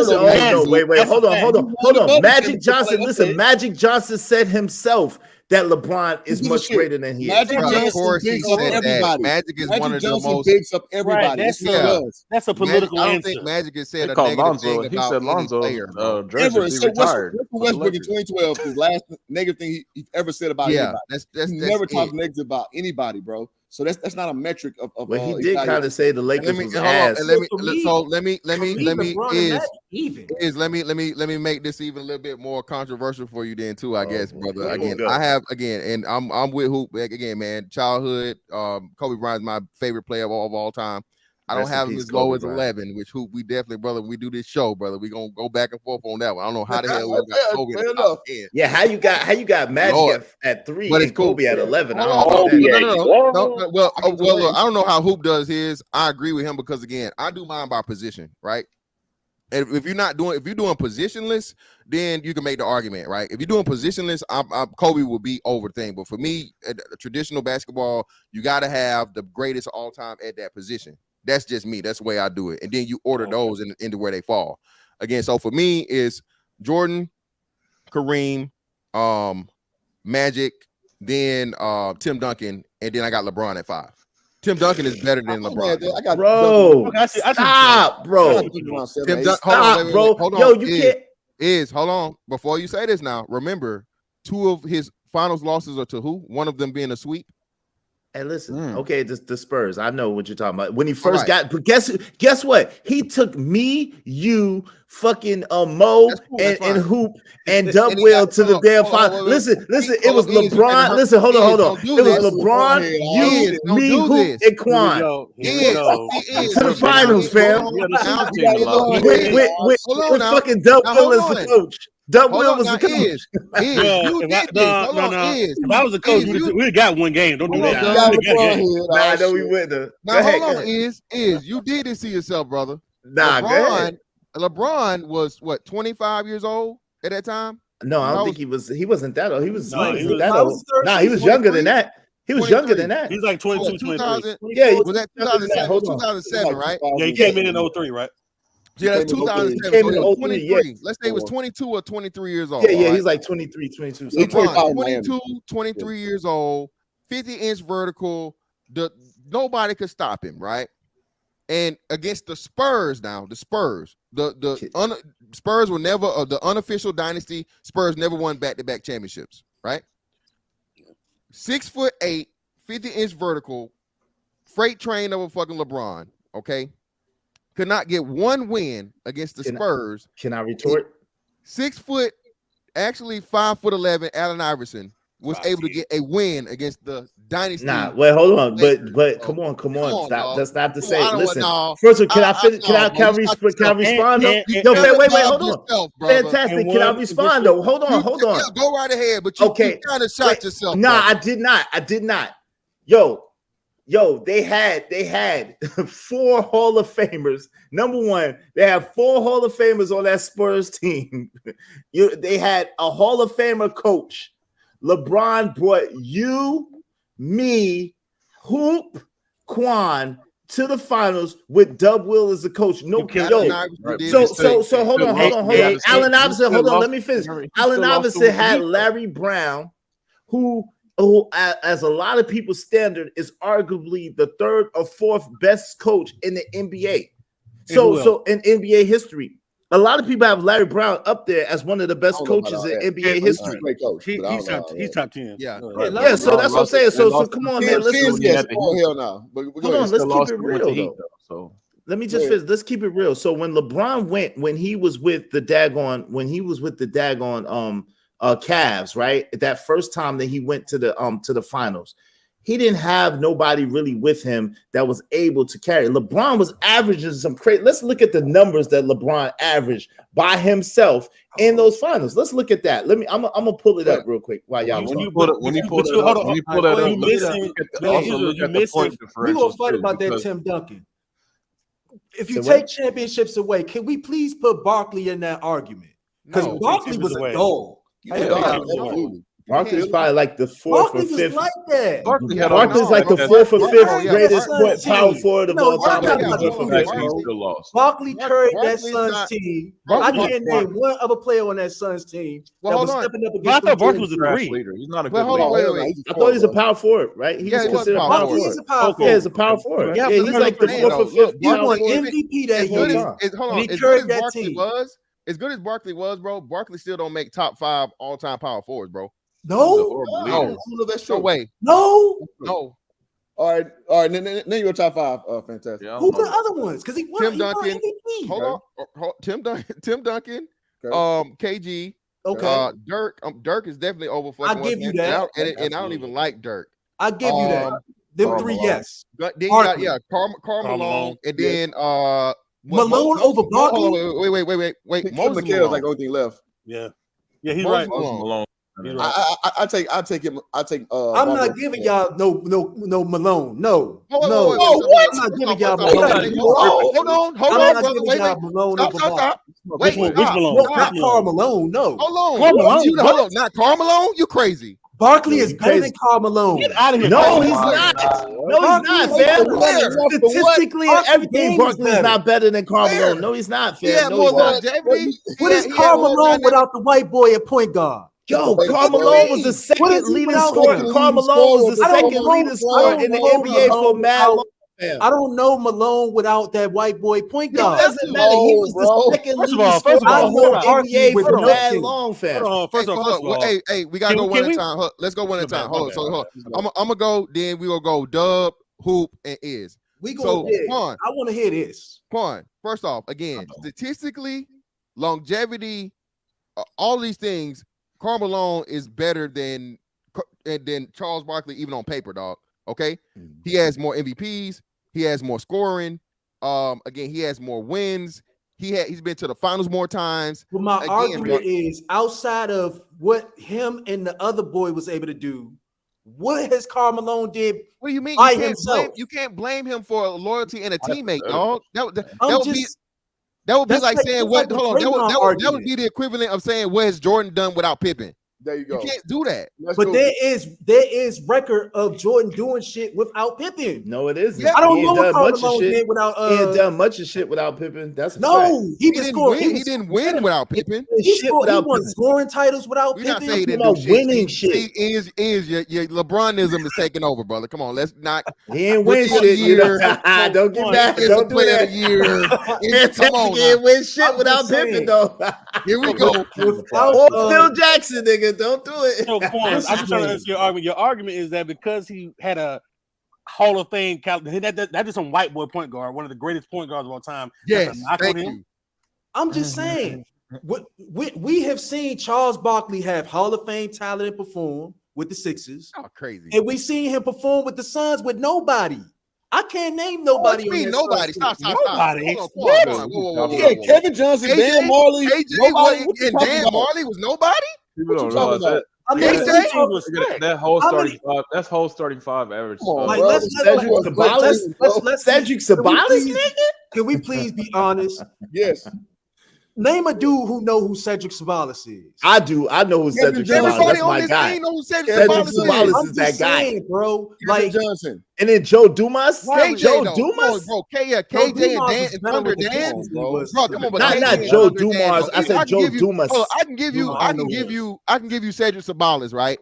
Wait. Hold on. Magic Johnson. Listen, Magic Johnson said himself that LeBron is much greater than he is. Magic Johnson bigs up everybody. Magic is one of the most bigs up everybody. Right, that's a political I don't answer. think Magic has said They a called negative Lonzo. thing He about said Lonzo player. retired. Westbrook in 2012, his last negative thing he ever said about anybody. That's he never talked negative about anybody, bro. So that's not a metric of. But he did kind of say the Lakers was ass. Let me make this even a little bit more controversial for you then too, I guess, brother. And I'm with Hoop again, man. Childhood, Kobe Bryant's my favorite player of all time. I don't have him as low as 11, which Hoop, we definitely, brother, we do this show, brother. We gonna go back and forth on that one. I don't know how the hell we got Kobe at top 10. Yeah, how you got Magic at 3 but it's and Kobe at 11. No, well, I don't know how Hoop does his. I agree with him because again, I do mine by position, right? And if you're doing positionless, then you can make the argument, right? If you're doing positionless, Kobe will be over the thing. But for me, traditional basketball, you got to have the greatest all time at that position. That's just me. That's the way I do it. And then you order those into where they fall. Again, so for me, it's Jordan, Kareem, Magic, then Tim Duncan, and then I got LeBron at 5. Tim Duncan is better than LeBron. Stop, bro. Hold on. Yo, you can't. Hold on. Before you say this now, remember, 2 of his finals losses are to who? One of them being a sweep. Hey, listen, okay, the Spurs. I know what you're talking about. When he first got, but guess what? He took me, you, fucking Mo and Hoop and Dub Will to the damn final. Listen, it was LeBron. Listen, hold on. It was LeBron, you, me, Hoop, and Quan to the finals, fam. With fucking Dub Will as the coach. Dub Will was the coach. If I was a coach, we got one game. Don't do that. I know we wouldn't. Now hold on, is you did see yourself, brother. Nah, LeBron was what 25 years old at that time? No, I don't think he was. He wasn't that old. He was that old. Nah, he was younger than that. He was younger than that. He's like 22, 23. Yeah, was that 2007, right? Yeah, he came in 03, right? Yeah, that's 2007. So he was 23. Let's say he was 22 or 23 years old. Yeah, he's like 23, 22. LeBron, 22, 23 years old, 50-inch vertical. Nobody could stop him, right? And against the Spurs now, the Spurs were never the unofficial dynasty. Spurs never won back-to-back championships, right? 6'8", 50-inch vertical, freight train of a fucking LeBron, okay? Could not get one win against the Spurs. Can I retort? 6 foot, actually 5'11", Allen Iverson was able to get a win against the dynasty. Nah, wait, hold on, but come on, stop. That's not the same. Listen, first of all, can I finish? Can I respond though? No, wait, hold on. Fantastic. Can I respond though? Hold on. Yeah, go right ahead, but you kind of shot yourself. Nah, I did not. Yo, they had 4 Hall of Famers. Number one, they had 4 Hall of Famers on that Spurs team. They had a Hall of Famer coach. LeBron brought you, me, Hoop, Quan to the finals with Dub Will as the coach. So hold on. Allen Iverson, hold on. Let me finish. Allen Iverson had Larry Brown, who, as a lot of people's standard, is arguably the 3rd or 4th best coach in the NBA. So in NBA history, a lot of people have Larry Brown up there as one of the best coaches in NBA history. He's top 10. Yeah. So that's what I'm saying. So come on, man. Let's keep it real though. So let me just finish. Let's keep it real. So when LeBron when he was with the daggone Cavs, right? That first time that he went to the finals, he didn't have nobody really with him that was able to carry. LeBron was averaging some crazy. Let's look at the numbers that LeBron averaged by himself in those finals. Let's look at that. I'm gonna pull it up real quick while y'all. When you pull that up, we gonna fight about that Tim Duncan. If you take championships away, can we please put Barkley in that argument? Because Barkley was a dog. Barkley is probably like the 4th or 5th. Like that. Barkley's like the 4th or 5th greatest power forward of all time. Barkley carried that Suns team. I can't name one other player on that Suns team that was stepping up against. I thought Barkley was a 3. He's not a good leader. Wait. I thought he's a power forward, right? He's considered a power forward. He's a power forward. Yeah, he's a power forward. Yeah, he's like the 4th or 5th. He won MVP that year. Hold on. He carried that team. As good as Barkley was, bro, Barkley still don't make top 5 all-time power forwards, bro. No. That's true. No way. No. No. All right. Name your top 5. Fantastic. Yeah, who the other ones? Because he won. Tim Duncan. MVP. Hold on. Tim Duncan. KG. Okay. Dirk. Dirk is definitely over. I give you that. And I don't even like Dirk. I give you that. Them 3, yes. Then you got Karl Malone, and then Malone over Barkley. Wait. Moses Malone like only thing left. Yeah, he's right. Malone. I take him. I'm not giving y'all no Malone. No. What? I'm not giving y'all Malone. Hold on. I'm not giving y'all Malone over Barkley. Which Malone? Not Karl Malone. No. Hold on. Not Karl Malone. You crazy? Barkley is better than Karl Malone. Get out of here. No, he's not. No, he's not, fam. Statistically and everything, Barkley is not better than Karl Malone. No, he's not, fam. Yeah, what is Karl Malone without the white boy at point guard? Yo, Karl Malone was the second leading scorer. Karl Malone was the second leading scorer in the NBA for mad long. I don't know Malone without that white boy point guard. It doesn't matter. He was the second leading scorer in the NBA for mad long, fam. First of all, hey, we gotta go one at a time. Let's go one at a time. Hold on. I'm gonna go. Then we will go Dub, Hoop, and Iz. We go. I want to hear this. Quan, first off, again, statistically, longevity, all these things, Karl Malone is better than Charles Barkley, even on paper, dog. Okay, he has more MVPs, he has more scoring. Again, he has more wins. He's been to the finals more times. But my argument is, outside of what him and the other boy was able to do, what has Karl Malone did? What do you mean? By You can't himself? you can't blame him for loyalty and a teammate, fair. dog. That would be that's like like- saying that's what? like the Hold on, Draymond that would argument. be the equivalent of saying what has Jordan done without Pippen. There you go. You can't do that. But there is record of Jordan doing shit without Pippen. No, it isn't. Yeah, I don't He know ain't what done Karl much of Malone shit. did without. He ain't done much of shit without Pippen. That's a fact. No, he didn't win without Pippen. He Shit without won Pippen. scoring titles without We're not Pippen. saying he didn't about do shit. winning shit. Your LeBronism is taking over, brother. Come on, let's not. He ain't win Rookie of shit. the You know? year. Don't get mad. Is Don't the do player that. of the year. Come on, He ain't now. win shit I'm without just saying. Pippen though. Here we go. Or Phil Jackson, nigga. Don't do it. So, Quan, I'm just trying to answer your argument. Your argument is that because he had a Hall of Fame that is some white boy point guard, one of the greatest point guards of all time. Yes, that's a knock thank on him. you. I'm just saying, we have seen Charles Barkley have Hall of Fame talent and perform with the Sixers, Oh, crazy. and we seen him perform with the Suns with nobody. I can't name nobody. What you mean on that nobody? Suns Stop. team. Nobody. Hold on, What? whoa. Yeah, Kevin Johnson, Dan Marley, KJ nobody. What you and talking Dan about? Marley was nobody. People What don't you talking realize that. about? I mean, KJ? with all respect, That whole How starting many- five. That's whole starting five average. Come on, like, bro. let's Cedric Sabalas? Cedric Sabalas, nigga? Can we please be honest? Yes. Name a dude who know who Cedric Sabalas is. I do. I know who Cedric Sabalas. Everybody That's on my this guy. team knows who Cedric Cedric Sabalas is. Sabalas I'm is just that guy. saying, bro. Kevin Like, Johnson. And then Joe Dumas. KJ Joe though. Dumas. Bro, Joe KJ and Dumars Dan was and better Thunder with the Dan. Kings than Bro, he was. Bro, come on, but Not KJ and Joe Thunder Dan, Dumars. though. I said can Joe give you- Dumas. hold on, I can give you Cedric Sabalas, right?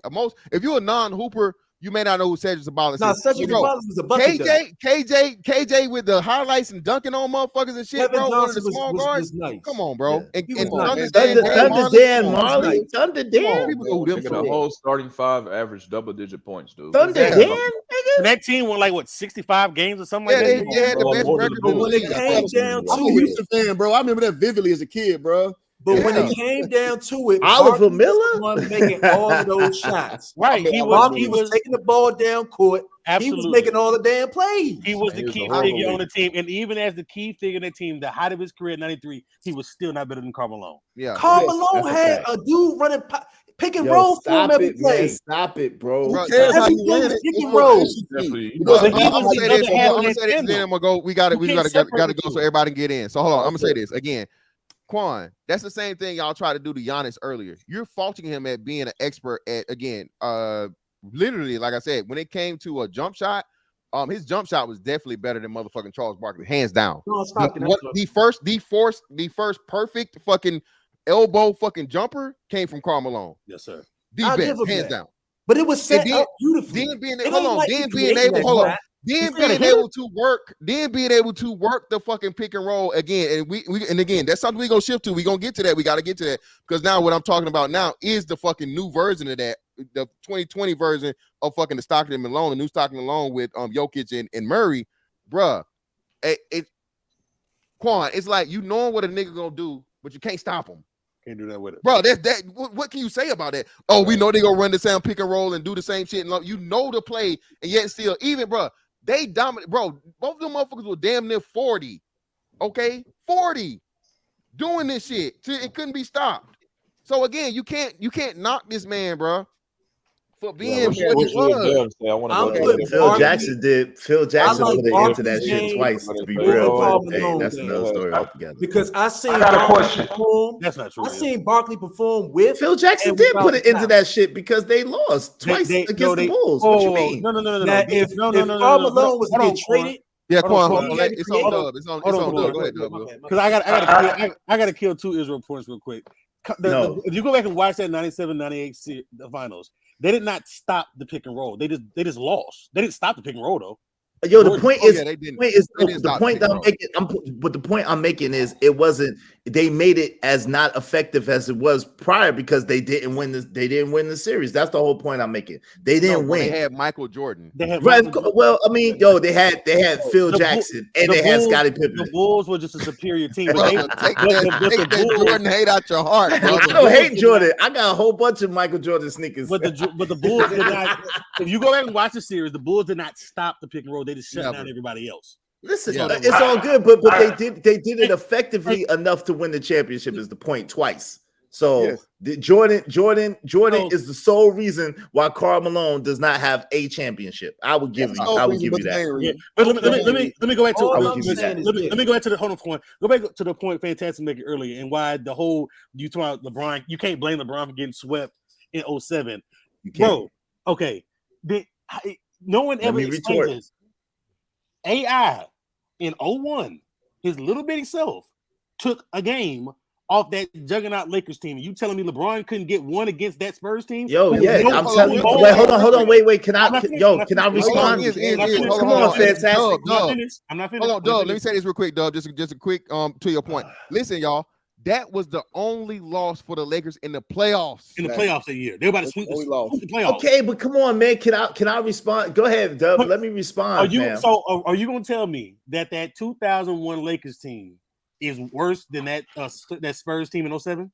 If you're a non-hooper, you may not know who Cedric Sabalas Nah, is. Cedric Bro, Sabalas was a bucket guy. KJ with the highlights and dunking on motherfuckers and shit, Kevin bro. One of Johnson the small was guards. nice. Come on, bro. Yeah. And He was nice. Thunder Thunder Dan come on. Marley. nice. Thunder Come on, Dan. people know who them Nigga, for. the whole starting five average double-digit points, dude. Thunder Yeah. Dan, nigga. And that team won like what 65 games or something Yeah, like they that. had the Bro, best more than record the in the When league. it came down I'm a to it, Houston fan, bro. I remember that vividly as a kid, bro. but when Yeah. it came down to it, Oliver Barkley was the Miller? one making all of those shots. Right. He Barkley was was taking the ball down court. He was absolutely making all the damn plays. He was He the was key a figure horrible on the team, and even as the key figure in the team, the height of his career, '93, he was still not better than Karl Malone. Yeah. Karl Yes, Malone that's a had fact. a dude running pick and Yo, roll for him stop every it, play. man. Stop it, bro. Bro, Who cares how you Everything win was it? pick It's and for roll. efficiency. Definitely. Because But I'm he gonna was say the this. other half I'm of gonna that say this. tandem. Then I'm gonna go. We got You can't to separate the go so two. everybody can get in. So hold on. I'm gonna say this again. Quan, that's the same thing y'all tried to do to Giannis earlier. You're faulting him at being an expert at literally, like I said, when it came to a jump shot, his jump shot was definitely better than motherfucking Charles Barkley, hands down. No, stop it. The first perfect fucking elbow fucking jumper came from Karl Malone. Yes, sir. The I'll give best, him hands that. down. But it was set And then- up beautifully. Then being It hold ain't on, like then he being created able that hold on, shot. then He's gotta being hit able to work the fucking pick and roll again. And we and again, that's something we gonna shift to. We gonna get to that. We gotta get to that because now what I'm talking about now is the fucking new version of that, the 2020 version of fucking the Stockton and Malone, the new Stockton and Malone with Jokic and Murray, bruh. Quan, it's like you knowing what a nigga gonna do, but you can't stop him. Can't do that with it. Bro, that. What can you say about that? Oh, we know they gonna run the same pick and roll and do the same shit. And you know the play, and yet still, even bro, they dominate. Bro, both of them motherfuckers were damn near 40. Okay, 40 doing this shit. It couldn't be stopped. So again, you can't knock this man, bro, for being what he was. I want I'm to go putting there. Phil Jackson did. Phil Jackson like put it into Barkley's that shit game twice. To be over real, Karl but hey, Malone that's game. another story altogether. Because I seen got a Barkley question. perform. That's not true. I seen Barkley perform with Phil Jackson and did without put it into Shaq. that shit because they lost twice against the Bulls. What you mean? No. Now, if Karl Malone was to get traded, Yeah, Hold Quan, on, it's on Dub. It's on Dub. Go ahead, Dub. Because I gotta kill two Israel points real quick. If you go back and watch that 97-98 the finals, they did not stop the pick and roll. They just lost. They didn't stop the pick and roll though. Yo, the point is, they didn't the stop point the that I'm making. But the point I'm making is, it wasn't they made it as not effective as it was prior because they didn't win this. They didn't win the series. That's the whole point I'm making. They didn't win. They had Michael Jordan. They had Right. Michael Jordan. Well, I mean, they had Phil Jackson and they had Scottie Pippen. The Bulls were just a superior team. Bro, take that Jordan hate out your heart. Bro. I don't hate Jordan. I got a whole bunch of Michael Jordan sneakers. But the Bulls did not. If you go back and watch the series, the Bulls did not stop the pick and roll. They just shut down everybody else. Listen, it's all good, but they did it effectively enough to win the championship. Is the point twice? So Jordan is the sole reason why Karl Malone does not have a championship. I would give you that. Yeah. But let me go back to let me go back to the hold on point. Go back to the point Fantastic made earlier and why the whole you talk about LeBron. You can't blame LeBron for getting swept in 07. Bro, okay. No one ever explains this. AI in 01, his little bitty self took a game off that juggernaut Lakers team. You telling me LeBron couldn't get one against that Spurs team? Yo, yeah, I'm telling you. Wait, hold on. Wait. Can I respond? Come on, Fantastic. I'm not finished. Hold on, Doug. Let me say this real quick, Doug. Just a quick to your point. Listen, y'all. That was the only loss for the Lakers in the playoffs. In the playoffs that year, they were about to sweep the playoffs. Okay, but come on, man. Can I respond? Go ahead, Dub. Let me respond. Are you going to tell me that 2001 Lakers team is worse than that Spurs team in 07?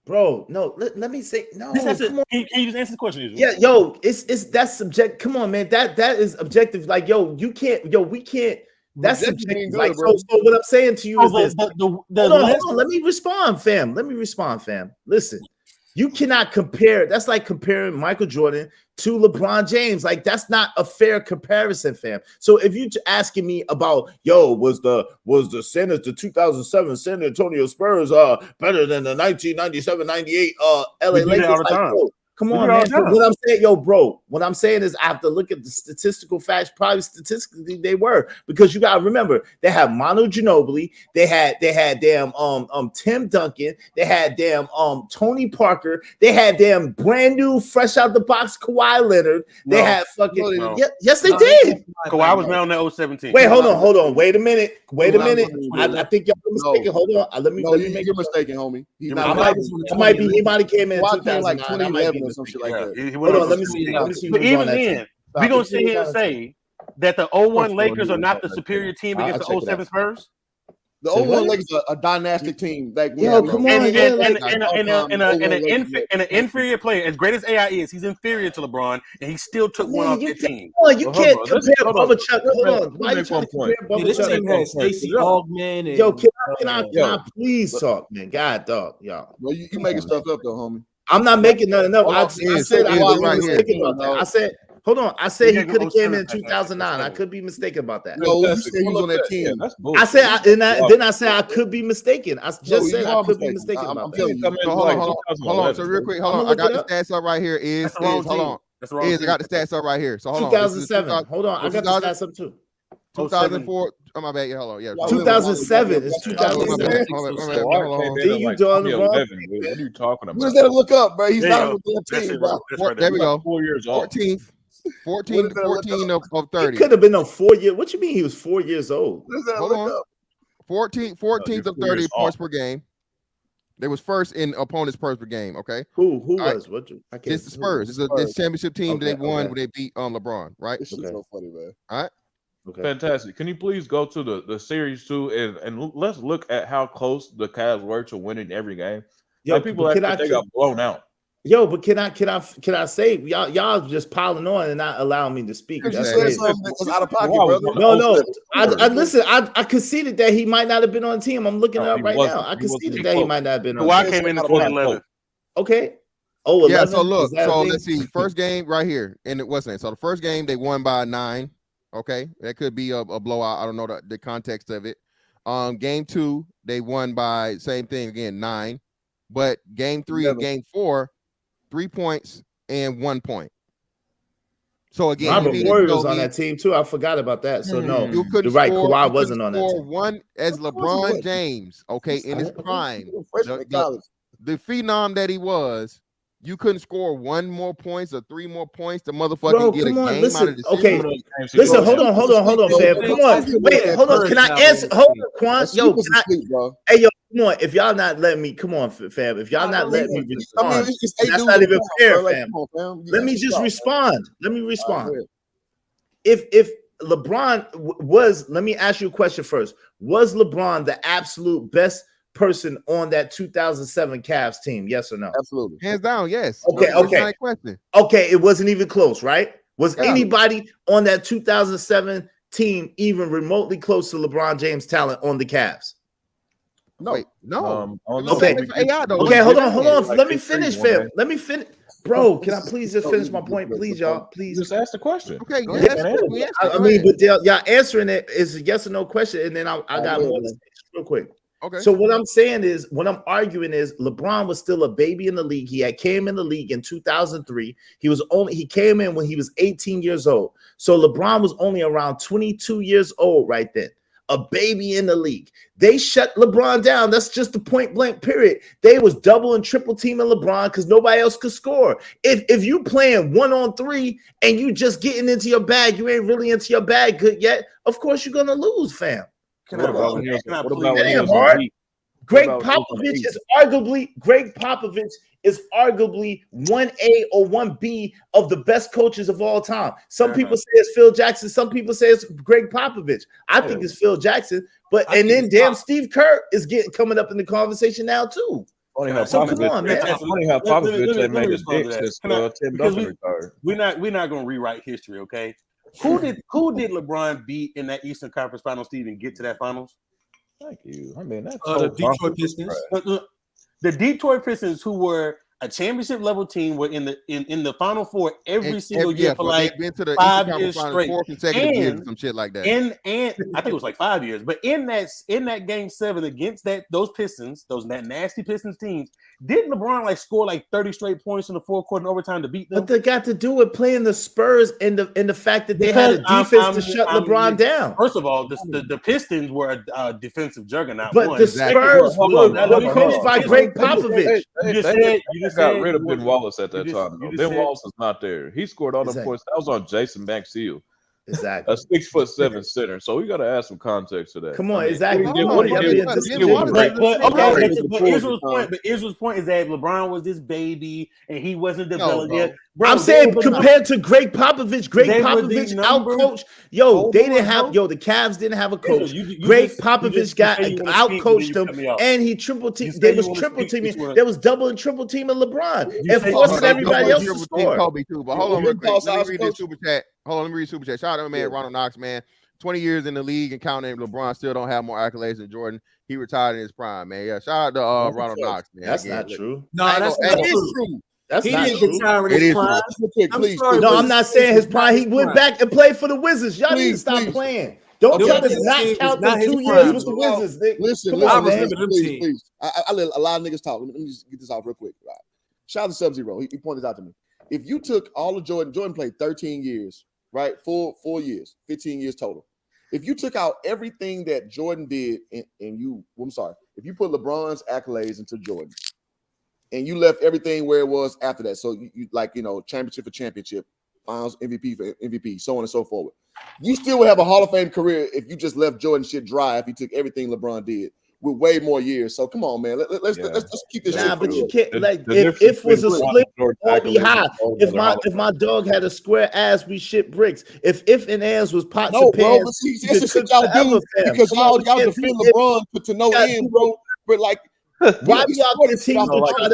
Bro, no. Let me say no. Can you just answer the question? Israel? Yeah, yo, it's that's subject. Come on, man. That is objective. Like, we can't. That's subjective. Like, so what I'm saying to you is this. Hold on. Let me respond, fam. Listen, you cannot compare. That's like comparing Michael Jordan to LeBron James. Like, that's not a fair comparison, fam. So if you're asking me about, was the 2007 San Antonio Spurs better than the 1997-98 LA Lakers? Come on, man. What I'm saying is I have to look at the statistical facts. Probably statistically they were, because you gotta remember they had Manu Ginobili, they had damn Tim Duncan, they had damn Tony Parker, they had damn brand new fresh out the box Kawhi Leonard. They had fucking yes they did. Kawhi was down in 017. Wait, hold on. Wait a minute. I think y'all mistaken. Hold on. Let me make you're mistaken, homie. He might have came in 2009. Or some shit like that. Hold on, let me see. But even then, we're gonna sit here and say that the 01 Lakers are not the superior team against the 07 Spurs. The 01 Lakers are a dynastic team. Like, come on, and an inferior player, as great as AI is, he's inferior to LeBron, and he still took one off the team. You can't compare Bubba Chuck. Hold on, why you trying to compare Bubba Chuck? This team has Stacey Augman. Can I please talk, man? God, dog, y'all. Well, you making stuff up though, homie. I'm not making nothing up. I said I was mistaken about that. I said, hold on. I said he could have came in 2009. I could be mistaken about that. No, you said he was on that team. I said, then I said I could be mistaken. I just said I could be mistaken about that. Hold on. So real quick, hold on. I got the stats up right here. Hold on. I got the stats up right here. So hold on. 2007. Hold on. I got the stats up too. 2004. Oh my bad. Yeah, hold on. Yeah, 2007. It's 2007. What are you talking about? What does that look up, bro? He's not with that team, bro. There we go. 4 years old. 14 of 30. It could have been on 4 years. What you mean he was 4 years old? Hold on. 14th of 30 points per game. They was first in opponents' points per game. Okay. Who was? What? It's the Spurs. It's a championship team. They won when they beat LeBron. Right. This is so funny, man. All right. Okay. Fantastic. Can you please go to the series too, and let's look at how close the Cavs were to winning every game. Yo, people they got blown out. Yo, but can I say y'all just piling on and not allowing me to speak? That's out of pocket, brother. No. I listen. I conceded that he might not have been on the team. I'm looking it up right now. I conceded that he might not have been on. Kawhi came in 2011. Okay. Oh, 11? Yeah. So look. So let's see. First game right here, and it wasn't. So the first game they won by 9. Okay, that could be a blowout. I don't know the context of it. Game 2, they won by same thing again, 9. But game 3 and game 4, 3 points and 1 point. So again, Robert Horry was on that team too. I forgot about that. So no, you're right. Kawhi wasn't on that team. One as LeBron James, okay, in his prime, the phenom that he was. you couldn't score 1 more points or 3 more points to motherfucking Bro, get a come on, game listen. out of the Okay, series? listen. Hold on, fam. Come on, wait, hold on. Can I answer? Hold on, Quan. Yo, can I? Hey, yo, come on. If y'all not letting me, come on, fam. If y'all not letting me respond, that's not even fair, fam. Let me just respond. Let me respond. If LeBron was, let me ask you a question first. Was LeBron the absolute best person on that 2007 Cavs team? Yes or no? Absolutely. Hands down, yes. Okay, It's not okay. a question. Okay, it wasn't even close, right? Was Yeah. anybody on that 2007 team even remotely close to LeBron James' talent on the Cavs? No. Wait, no. Okay. Okay, hold on. Let me finish, fam. Let me finish. Bro, can I please just finish my point? Please, y'all. Please. Just ask the question. Okay, Yes, I mean, but y'all answering it is a yes or no question, and then I got more to say real quick. Okay. So what I'm saying is, what I'm arguing is, LeBron was still a baby in the league. He had came in the league in 2003. He came in when he was 18 years old. So LeBron was only around 22 years old right then. A baby in the league. They shut LeBron down. That's just the point blank period. They was double and triple teaming LeBron because nobody else could score. If you playing 1-on-3 and you just getting into your bag, you ain't really into your bag good yet. Of course you're gonna lose, fam. What about when he was Damn, on Hart. Heat? Greg What about when he Popovich was is arguably 1A or 1B of the best coaches of all time. Some people say it's Phil Jackson. Some people say it's Greg Popovich. I think it's Phil Jackson. And then damn Steve Kerr is coming up in the conversation now too. Funny how So come Popovich- on, man. funny how Popovich ain't made his respond to dick that. since Can I- Tim because Duncan retired. We're not gonna rewrite history, okay? Who did LeBron beat in that Eastern Conference Finals to even get to that finals? Thank you. I mean, that's The Detroit Pistons. The Detroit Pistons, who were a championship level team, were in the Final Four every single year for like they've been to the 5 Eastern years Conference Finals straight. 4 consecutive years or some shit like that. And I think it was like 5 years. But in that game 7 against those Pistons, that nasty Pistons teams, didn't LeBron like score like 30 straight points in the fourth quarter in overtime to beat them? But they got to do with playing the Spurs and the fact that they had a defense to shut LeBron down. First of all, the Pistons were a defensive juggernaut. But the Spurs were coached by Greg Popovich. They got rid of Ben Wallace at that time. Ben Wallace is not there. He scored all the points. That was on Jason Maxiell. Exactly. A 6'7" center. So we got to add some context to that. Come on, I mean, exactly. what he did was But Israel's point is that LeBron was this baby and he wasn't developed yet. Bro, I'm saying compared to Greg Popovich, outcoached. They didn't have the Cavs didn't have a coach. Greg Popovich got outcoached them, and he triple teamed. They was triple teaming. There was double and triple teaming LeBron and forcing everybody else to score. Kobe too, but hold on real quick. Let me read this super chat. Hold on, let me read super chat. Shout out to my man Ronald Knox, man. 20 years in the league and counting. LeBron still don't have more accolades than Jordan. He retired in his prime, man. Yeah, shout out to Ronald Knox, man. That's not true. No, that's not true. That's he not didn't true. retire in his prime. I'm not saying his prime. He went back and played for the Wizards. Y'all need to stop playing. Don't try to not count them 2 years with the Wizards. Listen, please. I let a lot of niggas talk. Let me just get this off real quick. Right. Shout out to Sub-Zero. He pointed this out to me. If you took all of Jordan played 13 years, right? 4 years, 15 years total. If you took out everything that Jordan did if you put LeBron's accolades into Jordan and you left everything where it was after that. So you championship for championship, finals MVP for MVP, so on and so forth. You still would have a Hall of Fame career if you just left Jordan shit dry if you took everything LeBron did with way more years. So come on, man. Let's keep this shit. But you can't if was a split, all be high. If my dog had a square ass, we shit bricks. If and ands was pots and pans, that's the shit y'all do because y'all defend LeBron to no end, bro. But like, why do y'all continue to try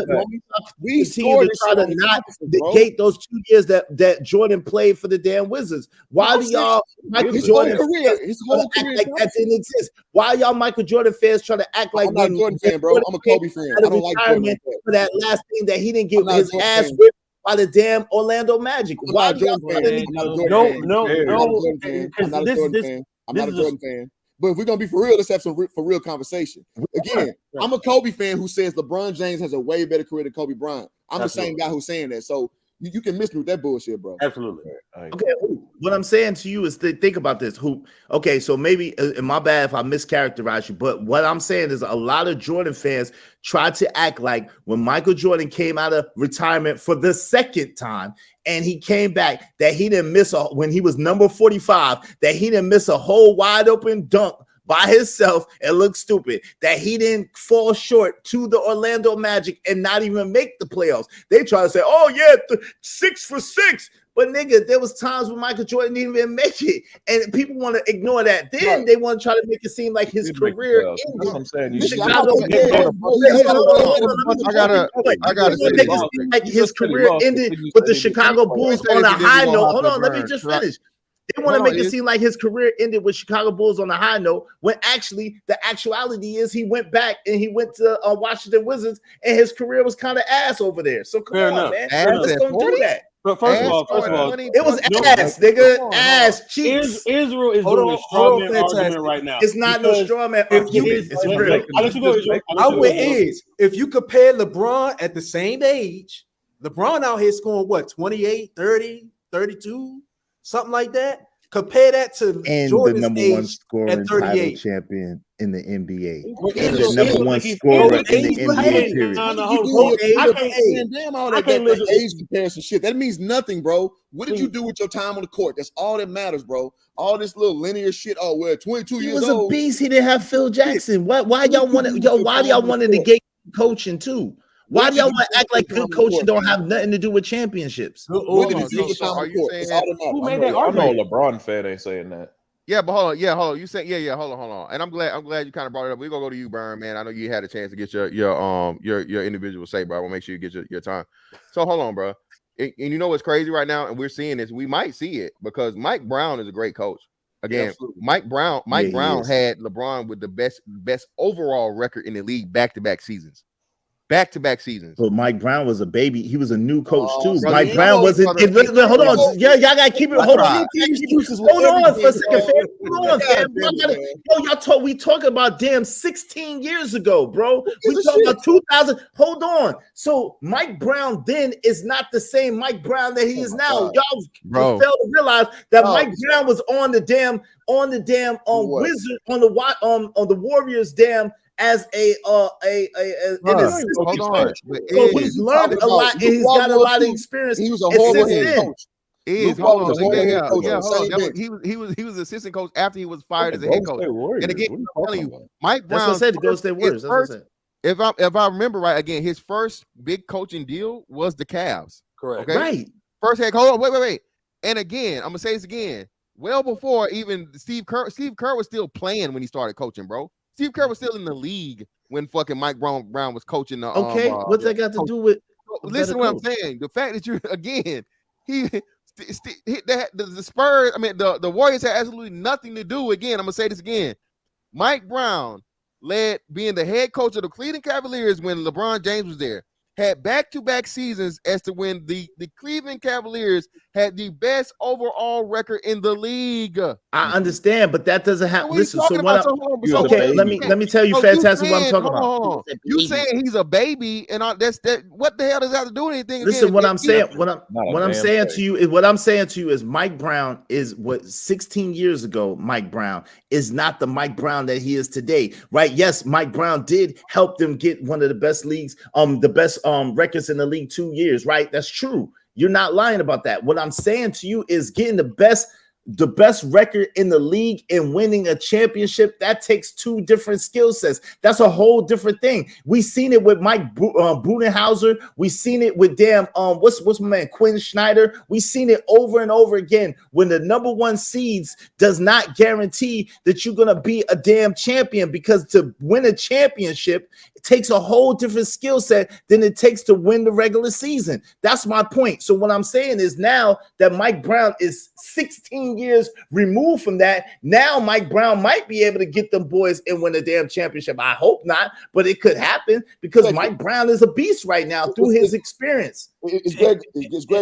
to not negate those 2 years that Jordan played for the damn Wizards? Why do y'all Michael Jordan his whole career like that didn't exist? Why y'all Michael Jordan fans try to act like I'm not a Jordan fan, bro? I'm a Kobe fan. I don't like Jordan for that last thing that he didn't get his ass whipped by the damn Orlando Magic. Why do y'all I'm not a Jordan fan. But if we're gonna be for real, let's have some for real conversation. Again, I'm a Kobe fan who says LeBron James has a way better career than Kobe Bryant. I'm the same guy who's saying that. So You can miss me with that bullshit, bro. Absolutely. Okay, what I'm saying to you is think about this. Okay, so maybe, and my bad if I mischaracterize you, but what I'm saying is a lot of Jordan fans try to act like when Michael Jordan came out of retirement for the second time and he came back, that he didn't miss when he was number 45, that he didn't miss a whole wide open dunk by himself and look stupid, that he didn't fall short to the Orlando Magic and not even make the playoffs. They try to say, oh yeah, 6 for 6. But nigga, there was times when Michael Jordan didn't even make it, and people want to ignore that. Then they want to try to make it seem like his career ended. That's what I'm saying. I gotta say, make it seem like his career ended with the Chicago Bulls on a high note. Hold on, let me just finish. They want to make it seem like his career ended with Chicago Bulls on a high note, when actually the actuality is he went back and he went to Washington Wizards, and his career was kind of ass over there. So come on, man, let's don't do that. But first of all, it was ass, nigga, ass cheeks. Israel is doing a straw man argument right now. It's not no straw man argument. It's real. I'll let you go. I'm with Iz. If you compare LeBron at the same age, LeBron out here scoring what, 28, 30, 32, something like that. Compare that to and Jordan's the number age one scoring at 38. title champion in the NBA. And the number one scorer in the NBA period. Damn all that age comparison shit. That means nothing, bro. What did you do with your time on the court? That's all that matters, bro. All this little linear shit. Oh, well, 22 years old. He was a beast. He didn't have Phil Jackson. Why y'all wanted? Why do y'all want to negate coaching too? Why do y'all want to act like good coaching don't have nothing to do with championships? Are you saying who made that argument? I know LeBron fan ain't saying that. Yeah, but hold on. You said hold on. And I'm glad you kind of brought it up. We're gonna go to you, Burn, man. I know you had a chance to get your individual say, bro. I want to make sure you get your time. So hold on, bro. And you know what's crazy right now, and we're seeing this. We might see it because Mike Brown is a great coach. Again, yeah, Mike Brown had LeBron with the best overall record in the league back-to-back seasons. Back-to-back seasons. But Mike Brown was a baby. He was a new coach too. Mike Brown wasn't. Hold on, yeah, y'all gotta keep it. Hold on for a second, fam. Hold on, fam. We talking about damn 16 years ago, bro. We talking about 2000. Hold on. So Mike Brown then is not the same Mike Brown that he is now. Y'all fail to realize that Mike Brown was on the damn Wizard on the Warriors damn. As an assistant coach. So he's learned a lot and he's got a lot of experience. He was a horrible head coach. He was assistant coach after he was fired as a head coach. And again, I'm telling you, Mike Brown. That's what I said. The Golden State Warriors. That's what I said. If I remember right, again, his first big coaching deal was the Cavs. Correct. Okay? Right. First head. Hold on. Wait. And again, I'm gonna say this again. Well before even Steve Kerr was still playing when he started coaching, bro. Steve Kerr was still in the league when fucking Mike Brown was coaching the. Okay, what's that got to do with? Listen to what I'm saying. The fact that you again, the Spurs. I mean, the Warriors had absolutely nothing to do. Again, I'm gonna say this again. Mike Brown being the head coach of the Cleveland Cavaliers when LeBron James was there. Had back-to-back seasons as to when the Cleveland Cavaliers had the best overall record in the league. I understand, but that doesn't happen. Listen, so what? Okay, let me tell you, fantastic. What I'm talking about. You saying he's a baby, and that's what the hell does that have to do with anything? Listen, again, what I'm saying to you is Mike Brown is what 16 years ago. Mike Brown is not the Mike Brown that he is today, right? Yes, Mike Brown did help them get one of the best leagues, the best records in the league 2 years, right? That's true. You're not lying about that. What I'm saying to you is getting the best record in the league and winning a championship. That takes two different skill sets. That's a whole different thing. We seen it with Mike Budenholzer. We seen it with what's my man Quinn Snyder. We seen it over and over again. When the number one seeds does not guarantee that you're gonna be a damn champion, because to win a championship, it takes a whole different skill set than it takes to win the regular season. That's my point. So what I'm saying is, now that Mike Brown is 16 years removed from that, now Mike Brown might be able to get them boys and win a damn championship. I hope not, but it could happen because Mike Brown is a beast right now through his experience. Is Greg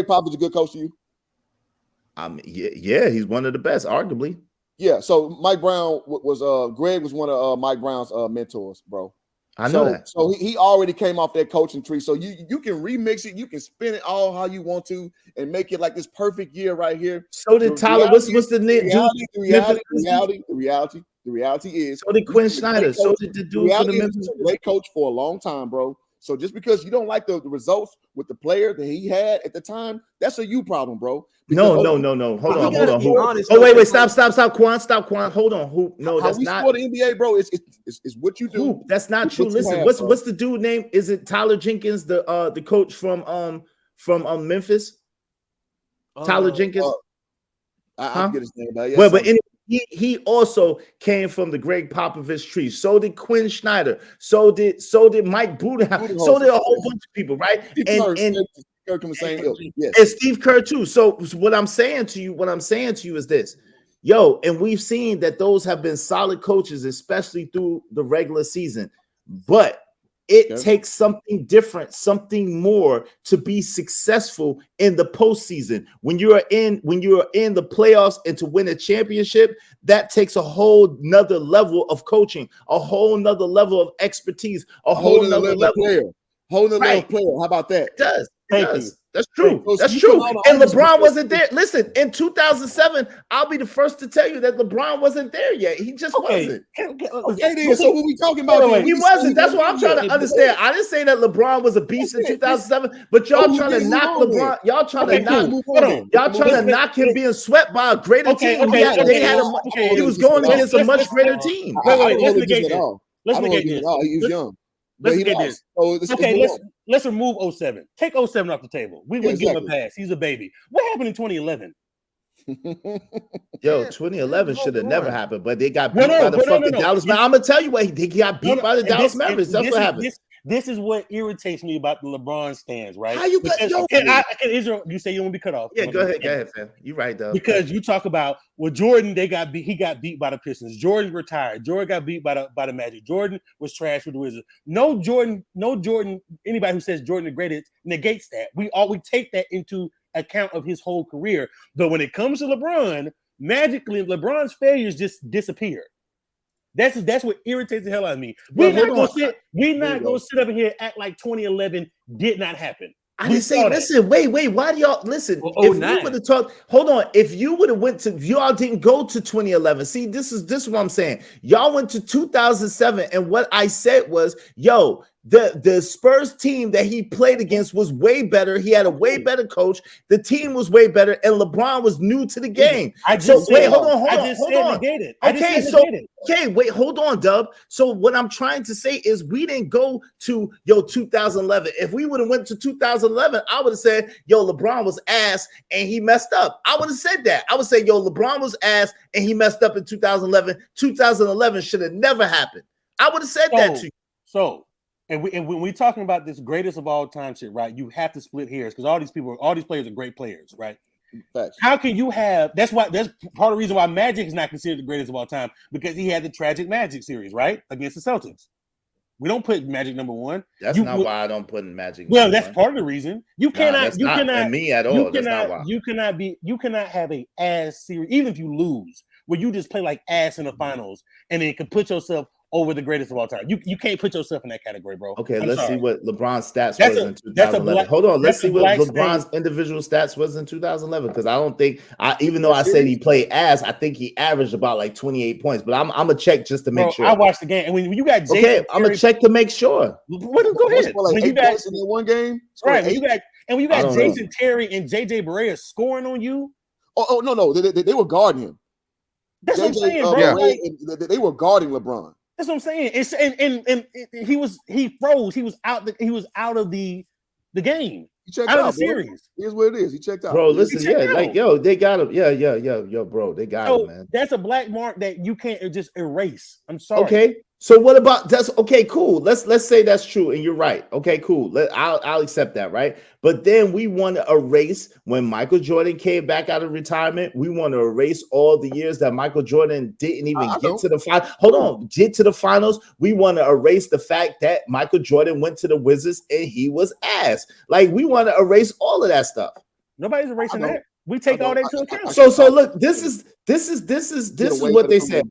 Popovich a good coach to you? Yeah, he's one of the best, arguably. Yeah, so Mike Brown was Greg was one of Mike Brown's mentors, bro. I know that. So he already came off that coaching tree. So you can remix it, you can spin it all how you want to, and make it like this perfect year right here. So did Tyler. What's the reality is. So did Quinn Snyder. So did the dude for the Memphis. Great coach for a long time, bro. So just because you don't like the results with the player that he had at the time, that's a you problem, bro. No. Hold on. Oh, wait. Stop, Quan. Hold on. That's not. How we the NBA, bro? It's what you do. That's not true. Listen, what's the dude name? Is it Tyler Jenkins, the coach from Memphis? Tyler Jenkins. I forget his name, but well, but anyway, he also came from the Greg Popovich tree. So did Quinn Snyder. So did Mike Budenholzer. So did a whole bunch of people, right? And Steve Kerr too. So what I'm saying to you is this, and we've seen that those have been solid coaches, especially through the regular season. But it takes something different, something more to be successful in the postseason. When you are in the playoffs and to win a championship, that takes a whole nother level of coaching, a whole nother level of expertise, a whole nother level player. Whole nother level player. How about that? It does. That's true. That's true. And LeBron wasn't there. Listen, in 2007, I'll be the first to tell you that LeBron wasn't there yet. He just wasn't. Okay, so what we talking about? He wasn't. That's what I'm trying to understand. I didn't say that LeBron was a beast in 2007, but y'all trying to knock LeBron. Y'all trying to knock him being swept by a greater team. He was going against a much greater team. Let's negate this. He was young. Let's remove 07. Take 07 off the table. We would give him a pass. He's a baby. What happened in 2011? 2011 should have never happened, but they got beat by the fucking Dallas Mavericks. I'm gonna tell you what, they got beat by the Dallas Mavericks. That's what happened. This is what irritates me about the LeBron stands, right? How you got Israel? You say you want to be cut off? Yeah, go ahead, fam. You're right, though. Because you talk about Jordan, he got beat by the Pistons. Jordan retired. Jordan got beat by the Magic. Jordan was trash with the Wizards. No Jordan. Anybody who says Jordan the greatest negates that. We take that into account of his whole career. But when it comes to LeBron, magically LeBron's failures just disappear. That's what irritates the hell out of me. We're not gonna sit up in here and act like 2011 did not happen. I didn't say, listen, wait, why do y'all listen? If you would have talked, hold on. If you would have went to, y'all didn't go to 2011. See, this is what I'm saying. Y'all went to 2007, and what I said was, the Spurs team that he played against was way better. He had a way better coach. The team was way better, and LeBron was new to the game. Hold on. Wait, hold on, Dub. So what I'm trying to say is we didn't go to 2011. If we would have went to 2011, I would have said, LeBron was ass and he messed up. I would have said that. I would say, LeBron was ass and he messed up in 2011. 2011 should have never happened. I would have said that to you. And when we're talking about this greatest of all time shit, right? You have to split hairs because all these players are great players, right? Facts. How can you have? That's part of the reason why Magic is not considered the greatest of all time, because he had the tragic Magic series, right, against the Celtics. We don't put Magic number one. That's not why I don't put Magic. Well, that's part of the reason. You cannot. You cannot. Me at all. That's not why. You cannot have a ass series, even if you lose, where you just play like ass in the finals, and then can put yourself over the greatest of all time. You can't put yourself in that category, bro. Okay, let's see what LeBron's stats was in 2011. Hold on, let's see what LeBron's individual stats was in 2011, because I don't think even though I said he played ass, I think he averaged about like 28 points. But I'm gonna check just to make sure. I watched the game, and when you got Jason I'm gonna check to make sure. Go ahead. When you got in one game, right? When you got Jason Terry and JJ Barea scoring on you. Oh no, they were guarding him. That's what I'm saying, bro. They were guarding LeBron. That's what I'm saying. And he froze. He was out of the game. He checked out of the series. Here's what it is. He checked out. Bro, listen, they got him. Yeah, bro, they got him, man. That's a black mark that you can't just erase. I'm sorry. Okay. So what about that's okay, cool. Let's say that's true, and you're right. Okay, cool. I'll accept that, right? But then we want to erase when Michael Jordan came back out of retirement. We want to erase all the years that Michael Jordan didn't even get to the final. Hold on, get to the finals. We want to erase the fact that Michael Jordan went to the Wizards and he was ass. Like, we want to erase all of that stuff. Nobody's erasing that. We take all that into account. So look, this is what they said.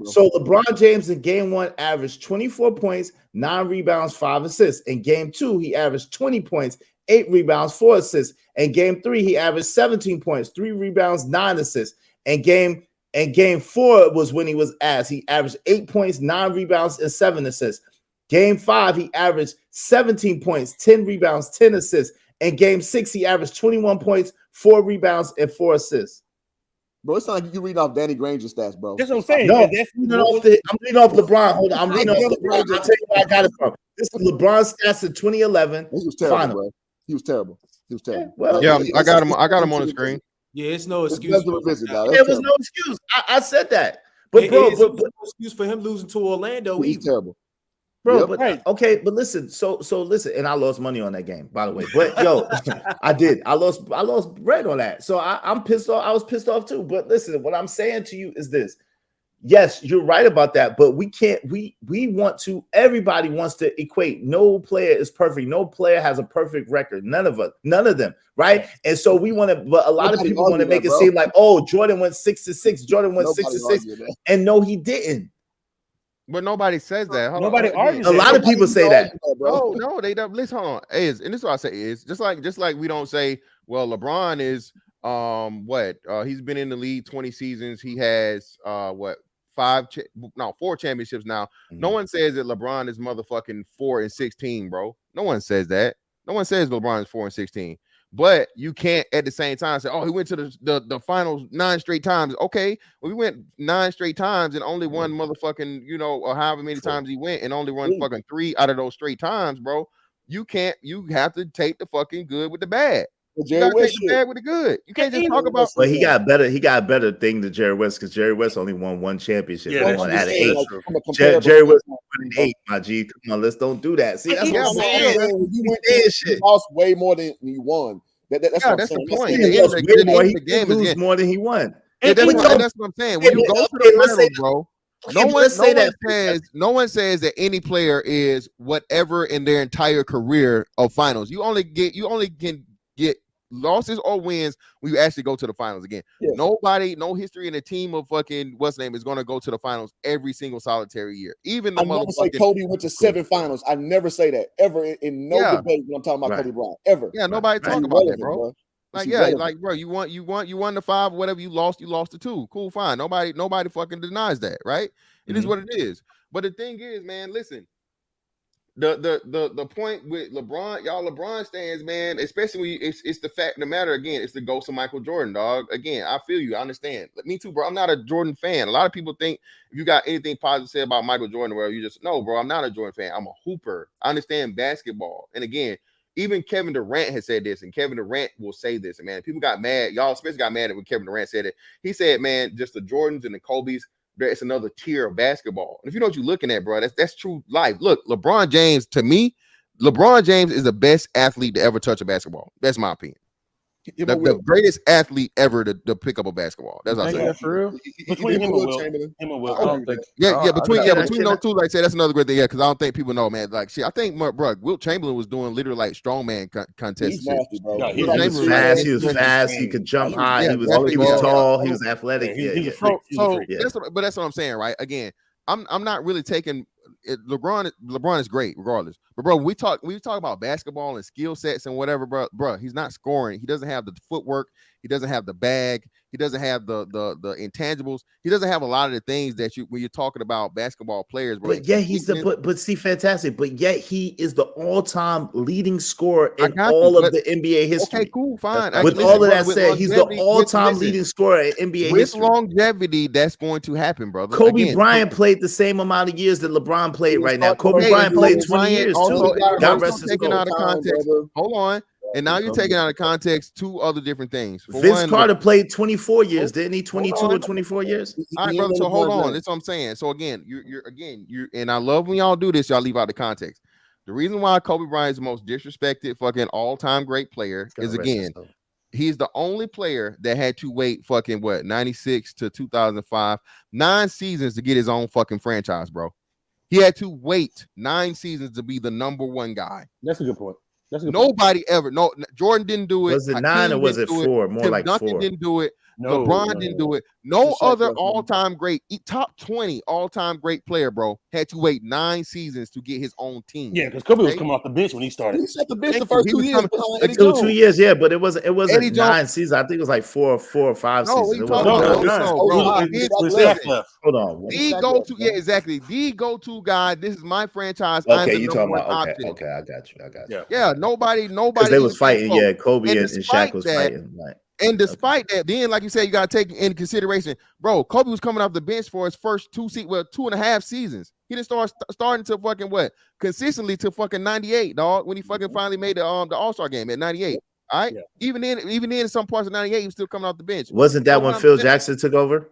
So LeBron James in game 1 averaged 24 points, 9 rebounds, 5 assists. In game 2, he averaged 20 points, 8 rebounds, 4 assists. In game 3, he averaged 17 points, 3 rebounds, 9 assists. And game 4 was when he was asked. He averaged 8 points, 9 rebounds, and 7 assists. Game 5, he averaged 17 points, 10 rebounds, 10 assists. In game 6, he averaged 21 points, 4 rebounds, and 4 assists. Bro, it's not like you reading off Danny Granger's stats, bro. That's what I'm saying. No, I'm reading off LeBron. Hold on. I'm reading off LeBron. I'll tell you where I got it from. This is LeBron's stats in 2011. He was terrible, bro. He was terrible. Well, yeah, I got him on the screen. Yeah, it's no excuse. There was no excuse. I said that. But bro, no excuse for him losing to Orlando. He's terrible. Bro, but okay, but listen, so listen, and I lost money on that game, by the way. But yo, I did. I lost bread on that. So I'm pissed off. I was pissed off too. But listen, what I'm saying to you is this. Yes, you're right about that, but we can't, we want to, everybody wants to equate. No player is perfect. No player has a perfect record. None of them, right? And so we want to, but a lot of people want to make it seem like, oh, Jordan went 6-6. Jordan went 6-6. And no, he didn't. But nobody says that. Nobody argues. A lot of people say that. No, they don't. Listen, hold on. And this is what I say is just like we don't say, well, LeBron is he's been in the league 20 seasons. He has 4 championships now. No one says that LeBron is motherfucking 4-16, bro. No one says that. No one says LeBron is 4-16. But you can't at the same time say, oh, he went to the finals 9 straight times. Okay, well, we went 9 straight times and only one motherfucking, or however many times he went and only run fucking 3 out of those straight times, bro. You have to take the fucking good with the bad. You gotta take the bad with the good. You can't just talk about. But he got a better thing than Jerry West because Jerry West only won 1 championship. Yeah, out of 8. Jerry West won 8. My G, come on, let's don't do that. See, that's what I'm saying. You lost way more than you won. That's the point. He lose more than he won. That's what I'm saying. When you go to the finals, bro. No one says that any player is whatever in their entire career of finals. You only can get losses or wins when you actually go to the finals again. Yeah. No history in a team of fucking what's name is going to go to the finals every single solitary year. Even the never say Kobe went to 7 finals. I never say that ever in no debate when I'm talking about Kobe Bryant ever. Yeah, nobody talk about that, bro. Bro, you won the 5, whatever you lost the 2. Cool, fine. Nobody fucking denies that, right? It is what it is. But the thing is, man, listen. The point with LeBron, y'all LeBron stands, man, especially when it's the fact of the matter again, it's the ghost of Michael Jordan, dog. Again, I feel you, I understand. Me too, bro. I'm not a Jordan fan. A lot of people think if you got anything positive to say about Michael Jordan, well, you just no, bro. I'm not a Jordan fan. I'm a hooper. I understand basketball. And again, even Kevin Durant has said this, and Kevin Durant will say this. And man, people got mad. Y'all especially got mad when Kevin Durant said it. He said, man, just the Jordans and the Kobes, it's another tier of basketball. And if you know what you're looking at, bro, that's true life. Look, LeBron James, to me, LeBron James is the best athlete to ever touch a basketball. That's my opinion. The greatest athlete ever to pick up a basketball. That's what I say. For real? Between him and Will. I don't think. Between those two, like I said, that's another great thing. Yeah, because I don't think people know, man. Like, shit, I think, bro, Wilt Chamberlain was doing literally like strongman contests. He's nasty, bro. No, he was fast. He could jump high. He was tall. He was athletic. But that's what I'm saying, right? Again, I'm not really taking it. LeBron is great regardless. But bro, we talk about basketball and skill sets and whatever, bro. He's not scoring. He doesn't have the footwork. He doesn't have the bag. He doesn't have the intangibles. He doesn't have a lot of the things that when you're talking about basketball players, bro. But yeah, fantastic. But yet he is the all-time leading scorer in all of the NBA history. Okay, cool, fine. With all of that said, he's the all-time leading scorer in NBA history. With longevity, that's going to happen, brother. Kobe Bryant played the same amount of years that LeBron played right now. Kobe Bryant played 20 years too. God rest his soul. Out of context. Hold on. And now you're taking out of context 2 other different things. Vince Carter played 24 years, didn't he? 22 or 24 years. All right, brother. So hold on. That's what I'm saying. So again, you're and I love when y'all do this. Y'all leave out the context. The reason why Kobe Bryant is the most disrespected fucking all-time great player is again, he's the only player that had to wait fucking 96 to 2005, 9 seasons to get his own fucking franchise, bro. He had to wait 9 seasons to be the number 1 guy. That's a good point. Nobody ever. No, Jordan didn't do it. Was it Hakeem 9 or was didn't it do 4? More Tim like Duncan 4. didn't do it. No, LeBron didn't do it. No Shaq other West, man. all-time great, top 20 all-time great player, bro, had to wait 9 seasons to get his own team. Yeah, because Kobe was coming off the bench when he started. He set the bench the Thank you. first He 2 was years coming- behind like, Eddie Two Jones. years, yeah, but it wasn't Eddie 9 seasons. I think it was like 4 or 5 No, what seasons. you It talking wasn't. about? No, No, no, bro. no. Big- With listen, Shaq left. Hold on. the Shaq go-to, left, yeah, man. exactly. The go-to guy. This is my franchise. I'm Okay, the you number talking one about option. okay, I got you. Yeah, nobody. Because they even was came fighting, close. yeah. Kobe and despite Shaq was that- fighting. Like, And despite that, then like you said, you got to take in consideration, bro. Kobe was coming off the bench for his first 2.5 seasons. He didn't start starting to fucking what consistently to fucking 98, dog. When he fucking finally made the All-Star game at 98. All right, Yeah. even in some parts of 98, he was still coming off the bench. wasn't that So when what I'm Phil saying- Jackson took over?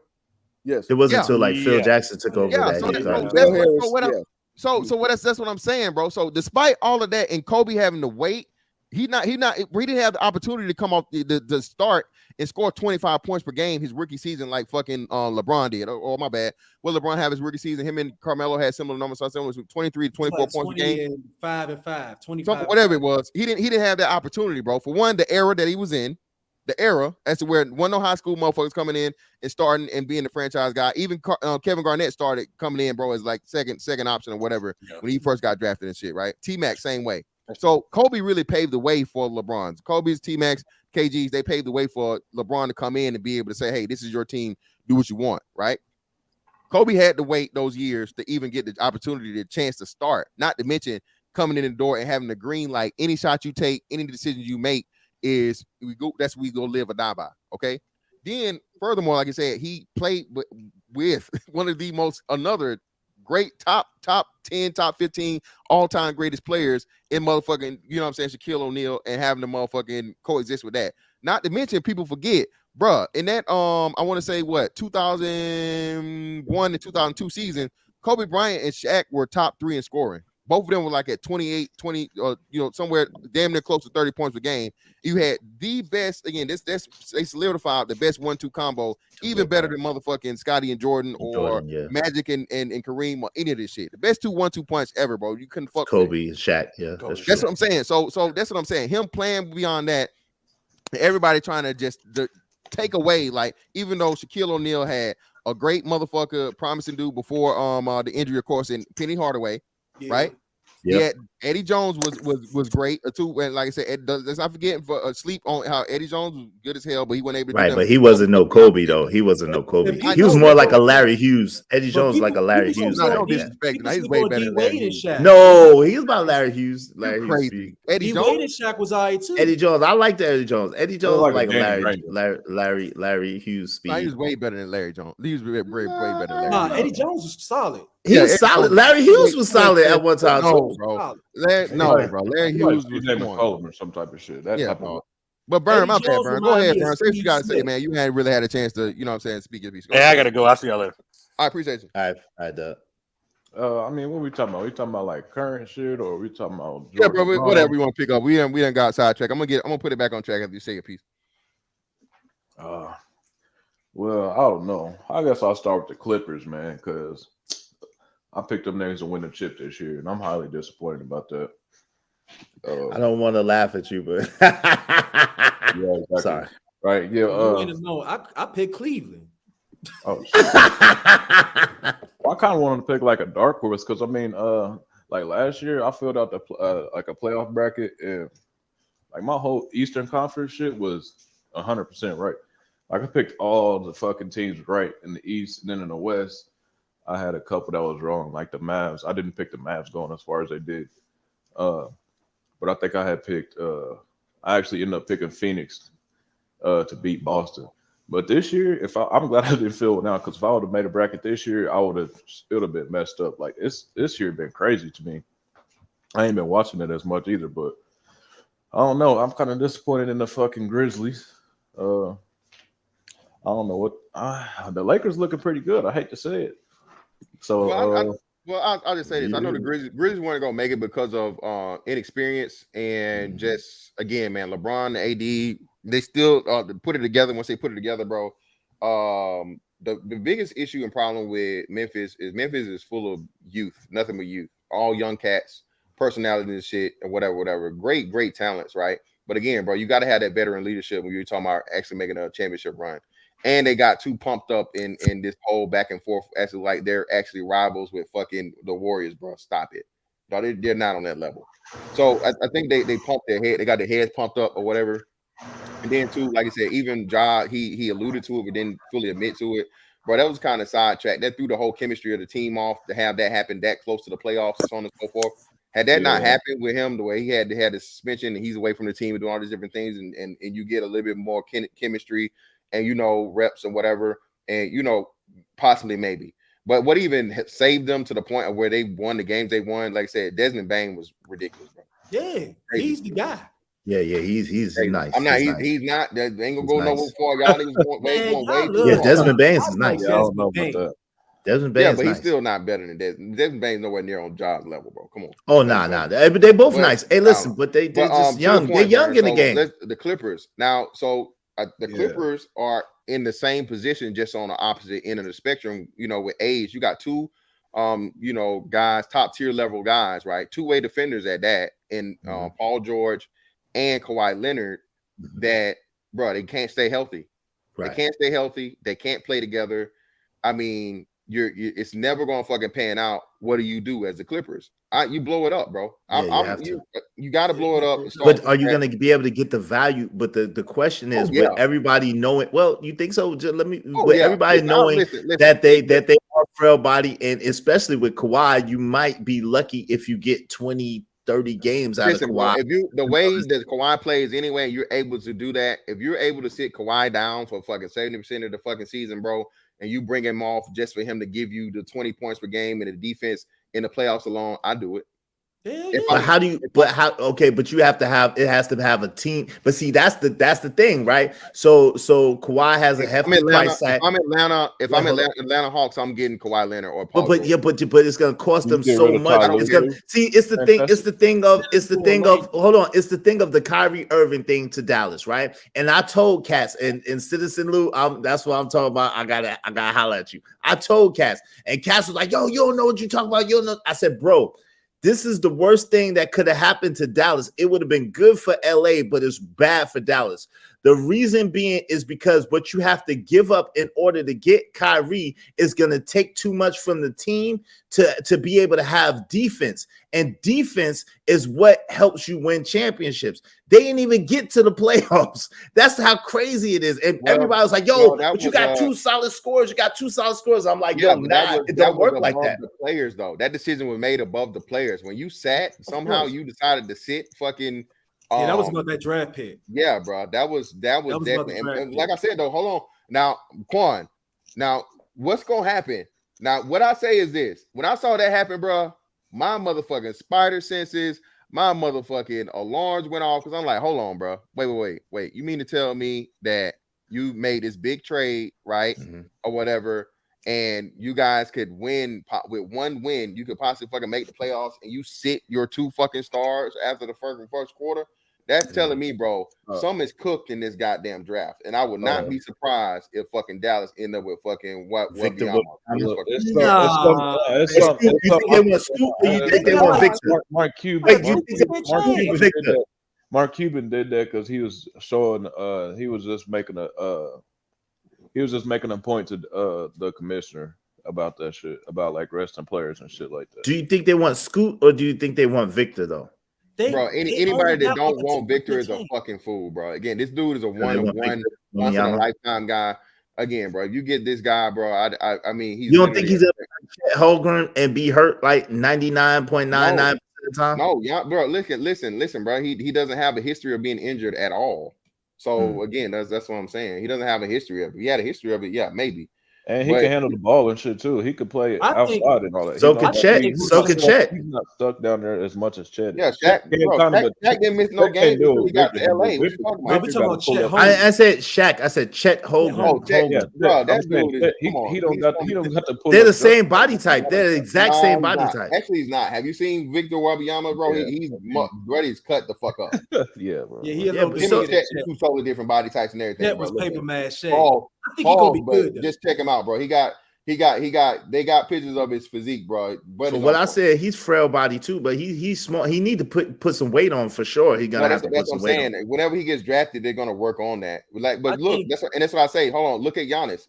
Yes. It wasn't Yeah. until like Phil Yeah. Jackson took over Yeah, that so he that's, started. Bill Harris, so what I'm- yeah. so that's what I'm saying, bro. So despite all of that, and Kobe having to wait, he didn't have the opportunity to come off the start and score 25 points per game his rookie season like fucking LeBron did. Oh, my bad. Well, LeBron have his rookie season. Him and Carmelo had similar numbers. So it was 23 to 24 Like points per game. 5 and 5, 25. Something, whatever it was. He didn't have that opportunity, bro. For one, the era that he was in, the era as to where no high school motherfuckers coming in and starting and being the franchise guy. Even Kevin Garnett started coming in, bro, as like second option or whatever when he first got drafted and shit, right? T-Mac, same way. So Kobe really paved the way for LeBron's. Kobe's, T-Macs, KGs, they paved the way for LeBron to come in and be able to say, hey, this is your team, do what you want, right? Kobe had to wait those years to even get the opportunity, the chance to start, not to mention coming in the door and having the green light. Any shot you take, any decision you make is that's we go live or die by, okay? Then furthermore, like I said, he played with one of the another great top 10, top 15 all-time greatest players in motherfucking, you know what I'm saying, Shaquille O'Neal, and having the motherfucking coexist with that. Not to mention, people forget, bruh, in that I want to say 2001 and 2002 season, Kobe Bryant and Shaq were top 3 in scoring. Both of them were like at 28, 20, somewhere damn near close to 30 points per game. You had the best, again, they solidified the best 1-2 combo, even better than motherfucking Scottie and Jordan or Magic and Kareem or any of this shit. The best 1-2 punch ever, bro. You couldn't fuck Kobe and Shaq, yeah. That's what I'm saying. So that's what I'm saying. Him playing beyond that, everybody trying to just take away, like, even though Shaquille O'Neal had a great motherfucker, promising dude before the injury, of course, in Penny Hardaway. Right? Yeah, Eddie Jones was great too. And like I said, let's not forget for sleep on how Eddie Jones was good as hell, but he wasn't able to. Right, but he wasn't no Kobe though. He wasn't no Kobe. He was more like a Larry Hughes. Eddie Jones like a Larry Hughes. No disrespect. He's way better than Larry Hughes. No, he's about Larry Hughes. Larry Hughes. Crazy. Eddie Jones and Shaq was alright too. Eddie Jones, I like Eddie Jones. Eddie Jones like a Larry Hughes speed. He was way better than Larry Jones. He was way better than Larry. Nah, Eddie Jones was solid. He was solid. Larry Hughes was solid at one time. No, bro. Larry Hughes was McCollum or some type of shit. That type of. But Burn, my bad, Burn. Go ahead, Burn. Say what you gotta say, man. You hadn't really had a chance to, you know what I'm saying, speak your piece. Hey, I gotta go. I'll see y'all later. I appreciate you. All right, Doug. I mean, what we talking about? We talking about like current shit, or we talking about? Yeah, bro. Whatever we want to pick up. We done got sidetracked. I'm gonna put it back on track after you say your piece. Well, I don't know. I guess I'll start with the Clippers, man, because I picked them niggas to win the chip this year, and I'm highly disappointed about that. I don't want to laugh at you, but yeah, exactly. Sorry. Right? Yeah. No, I picked Cleveland. Oh, shit. Well, I kind of wanted to pick like a dark horse because I mean, like last year I filled out the like a playoff bracket, and like my whole Eastern Conference shit was 100% right. Like I picked all the fucking teams right in the East, and then in the West, I had a couple that was wrong. Like the Mavs, I didn't pick the Mavs going as far as they did. But I think I had picked. I actually ended up picking Phoenix to beat Boston. But this year, I'm glad I didn't fill it now, because if I would have made a bracket this year, it would have been messed up. Like this year been crazy to me. I ain't been watching it as much either, but I don't know. I'm kind of disappointed in the fucking Grizzlies. I don't know what the Lakers looking pretty good. I hate to say it. So I'll just say this. I know the Grizzlies weren't gonna make it because of inexperience and just, again, man, LeBron, the AD, they still put it together. Once they put it together, bro, the biggest issue and problem with Memphis is full of youth, nothing but youth, all young cats. personality and shit and whatever. Great talents, right? But again, bro, you got to have that veteran leadership when you're talking about actually making a championship run. And they got too pumped up in this whole back and forth, actually like they're actually rivals with fucking the Warriors, bro. Stop it. No, they're not on that level. So I think they pumped their head. They got their heads pumped up or whatever. And then too, like I said, even Ja, he alluded to it, but didn't fully admit to it. Bro, that was kind of sidetracked. That threw the whole chemistry of the team off to have that happen that close to the playoffs and so on and so forth. Had that not happened with him, the way he had the suspension and he's away from the team and doing all these different things, and you get a little bit more chemistry and reps and whatever, and possibly maybe. But what even saved them to the point of where they won the games they won? Like I said, Desmond Bain was ridiculous, bro. Yeah, he's the guy. Yeah, he's nice. I'm not. He's not. That ain't gonna go nowhere for y'all. Niggas going way. Yeah, Desmond Bain is nice. Yeah, I don't know about that. Desmond Bain, but he's still not better than Desmond. Desmond Bain's nowhere near on Ja's level, bro. Come on. Oh, nah. But they both nice. Hey, listen, but they're just young. They're young in the game. The Clippers now. So the Clippers are in the same position, just on the opposite end of the spectrum. With age, you got two, guys, top tier level guys, right? Two-way defenders at that, and Paul George and Kawhi Leonard. That, bro, they can't stay healthy. Right. They can't stay healthy. They can't play together. I mean, it's never gonna fucking pan out. What do you do as the Clippers? You blow it up, bro. You got to blow it up. But are you going to be able to get the value? But the question is, with everybody knowing, well, you think so? Just everybody knowing that they are frail body, and especially with Kawhi, you might be lucky if you get 20, 30 games out of Kawhi. If the way that Kawhi plays anyway, you're able to do that. If you're able to sit Kawhi down for fucking 70% of the fucking season, bro, and you bring him off just for him to give you the 20 points per game and the defense in the playoffs alone, I do it. But you have to have, it has to have a team. But see, that's the thing, right? So Kawhi has a hefty price tag. If I'm Atlanta Hawks, I'm getting Kawhi Leonard or Paul. But it's gonna cost them so much. It's the thing of the Kyrie Irving thing to Dallas, right? And I told Cats and Citizen Lou, that's what I'm talking about. I gotta holler at you. I told Cats, and Cats was like, yo, you don't know what you're talking about. You don't know. I said, bro, this is the worst thing that could have happened to Dallas. It would have been good for LA, but it's bad for Dallas. The reason being is because what you have to give up in order to get Kyrie is going to take too much from the team to be able to have defense. And defense is what helps you win championships. They didn't even get to the playoffs. That's how crazy it is. And everybody was like, yo, but you got two solid scores. You got two solid scores. I'm like, yo, it don't work like that. The players, though, that decision was made above the players. When you sat, somehow you decided to sit fucking. That was about that draft pick. Yeah, bro. That was definitely. And like I said, though, hold on. Now, Quan, what's going to happen? Now, what I say is this. When I saw that happen, bro, my motherfucking spider senses, my motherfucking alarms went off because I'm like, hold on, bro. Wait. You mean to tell me that you made this big trade, right? Or whatever, and you guys could win with one win, you could possibly fucking make the playoffs, and you sit your two fucking stars after the first quarter? That's telling me, bro, something is cooked in this goddamn draft, and I would not be surprised if fucking Dallas end up with fucking what Victor. You think they want Victor? Mark Cuban did that because he was showing. He was just making a point to the commissioner about that shit, about like resting players and shit like that. Do you think they want Scoot or do you think they want Victor though? Anybody that don't want Victor is a fucking fool, bro. Again, this dude is a one-on-one, once-in-a-lifetime guy. Again, bro, if you get this guy, bro, I mean, he's. You don't think he's a Holmgren and be hurt like 99.99% of the time? No, yeah, bro. Listen, bro. He doesn't have a history of being injured at all. So again, that's what I'm saying. He doesn't have a history of it. If he had a history of it, yeah, maybe. And he can handle the ball and shit too. He could play outside and all that. So could Chet. He's not stuck down there as much as Chet. Yeah, Shaq didn't miss no game until he got to LA. We talking about Chet. I said Shaq. I said Chet Holmgren. Bro, that dude he don't got to pull. They're the same body type. They're the exact same body type. Actually, he's not. Have you seen Victor Wembanyama, bro? He's ready to cut the fuck up. Yeah, bro. Two totally different body types and everything. That was paper mache. I think he's gonna be good. Just check him out, bro. He got They got pictures of his physique, bro. But So what I said, he's frail body too, but he's small. He need to put some weight on for sure. He's gonna have to put some weight on. Whenever he gets drafted, they're gonna work on that. But look, that's what I say. Hold on, look at Giannis.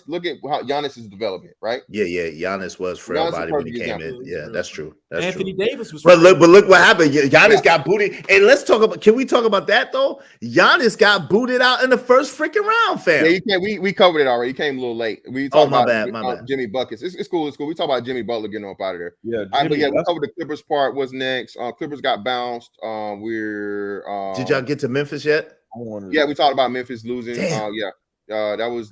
Look at how Giannis is developing, right? Yeah. Giannis was frail body when he came in. Yeah, that's true. That's Anthony true. Davis was. But look what happened. Giannis got booted. And let's talk about. Can we talk about that though? Giannis got booted out in the first freaking round, fam. Yeah, we covered it already. He came a little late. We talked about Jimmy buckets. It's cool. It's cool. We talk about Jimmy Butler getting up out of there. Yeah, but we covered the Clippers part. What's next? Clippers got bounced. Did y'all get to Memphis yet? Yeah, we talked about Memphis losing. Damn. That was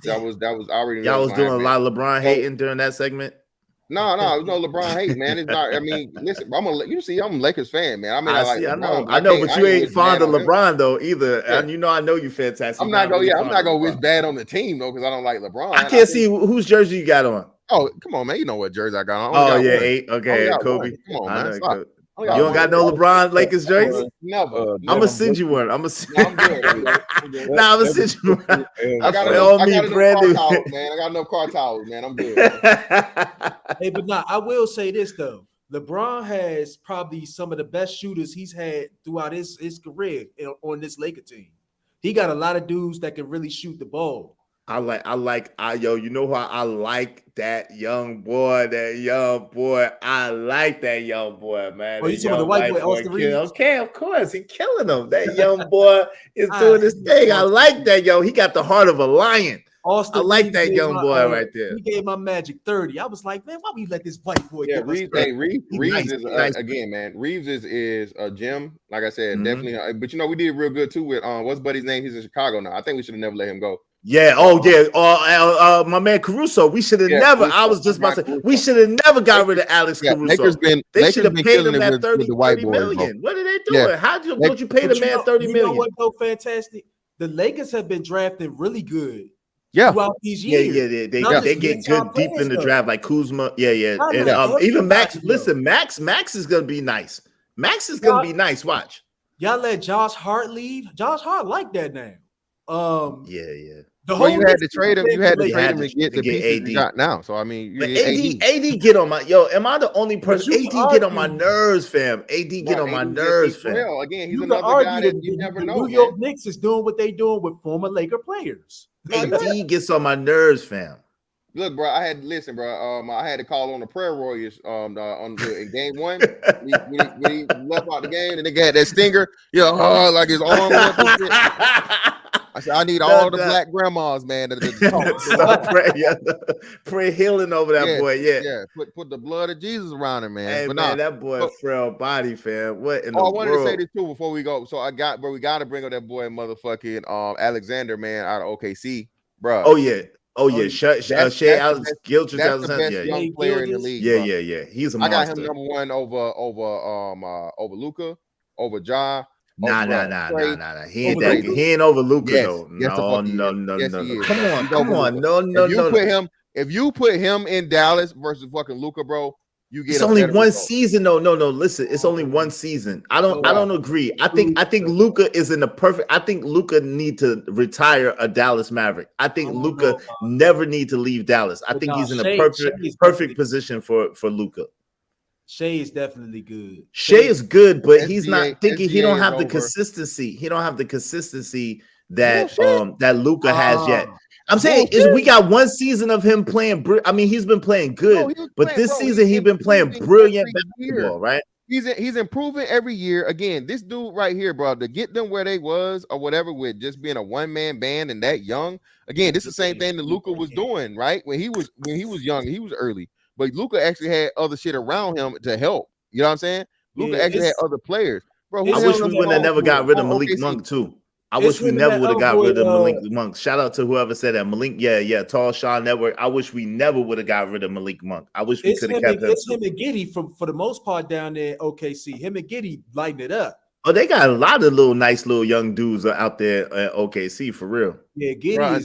already. Y'all was doing a lot of LeBron hating during that segment. No, no LeBron hate, man. It's not. I mean, listen, I'm a Lakers fan, man. I mean, I know, but you ain't fond of LeBron though either. Yeah. And I know you fantastic. I'm not gonna wish bad on the team though because I don't like LeBron. I can't see whose jersey you got on. Oh, come on, man. You know what jersey I got on. Oh, yeah, 8. Okay, Kobe. Come on, man. Stop. You don't got no LeBron Lakers jersey? Never. I'm gonna send you one. I'm gonna send you one. I got enough car towels, man. I'm good. Hey, but I will say this though. LeBron has probably some of the best shooters he's had throughout his career on this Laker team. He got a lot of dudes that can really shoot the ball. You know why I like that young boy? I like that young boy, man. Oh, you talking the white boy, Austin Reeves? Okay, of course. He killing him. That young boy is doing his thing. I like that, yo. He got the heart of a lion. Austin I like that young boy right there. He gave my Magic 30. I was like, man, why would you let this white boy get Reeves is nice. Again, man. Reeves is a gem. Like I said, definitely. But we did real good too with what's buddy's name? He's in Chicago now. I think we should have never let him go. Yeah. Oh, yeah. My man Caruso. We should have never. I was just about to say we should have never got rid of Alex Caruso. They should have paid him that 30 million. What are they doing? Yeah. Don't you pay the man 30 million? You know what though? Fantastic. The Lakers have been drafting really good. Yeah, throughout these years. They get good deep in the draft, like Kuzma. And even Max. Listen, Max is gonna be nice. Max is gonna be nice. Watch. Y'all let Josh Hart leave. Josh Hart like that now. You had to trade him. You had to trade him to get the pieces you got now. So I mean, AD get on my Am I the only person? AD get on my nerves, fam. AD get on my nerves, fam. Well, again, he's another guy that you never know. New York Knicks is doing what they doing with former Laker players. AD gets on my nerves, fam. Look, bro, I had to call on the Prayer Warriors in game 1 when he left out the game and they got that stinger, like his arm up and shit. I said, I need all the black grandmas, man. Pray healing over that boy. Yeah. Put the blood of Jesus around him, man. Hey, but man, that boy frail body, fam. What in the world? I wanted to say this too before we go. So we got to bring up that boy, motherfucking Alexander, man, out of OKC, bro. Oh yeah. Shai Alex Gilchrist. That's the best young player in the league. Yeah. He's a monster. I got him number 1 over Luka, over Ja. Nah. He ain't over Luka though. No. Come on. No. If you put him in Dallas versus fucking Luka, bro, you get. It's only one season. No. Listen, it's only one season. I don't agree. I think Luka is in the perfect. I think Luka need to retire a Dallas Maverick. I think Luka never need to leave Dallas. I think he's in a perfect position for Luka. Shai is definitely good. Shai is good, but he's not thinking. He don't have the consistency. He don't have the consistency that that Luka has yet. I'm saying we got one season of him playing. He's been playing good, but this season he's been playing brilliant basketball, right? He's improving every year. Again, this dude right here, bro, to get them where they was or whatever with just being a one-man band and that young. Again, this is the same thing that Luka was doing, right? When he was young, he was early. But Luka actually had other shit around him to help. You know what I'm saying? Luka actually had other players. Bro, I wish we would have never got rid of Malik Monk too. I wish we never would have got rid of Malik Monk. Shout out to whoever said that. Malik, Tall Shaw Network. I wish we never would have got rid of Malik Monk. I wish we could have kept him. It's him and Giddey for the most part down there at OKC. Him and Giddey lighting it up. Oh, they got a lot of nice little young dudes out there at OKC for real. Yeah, Giddey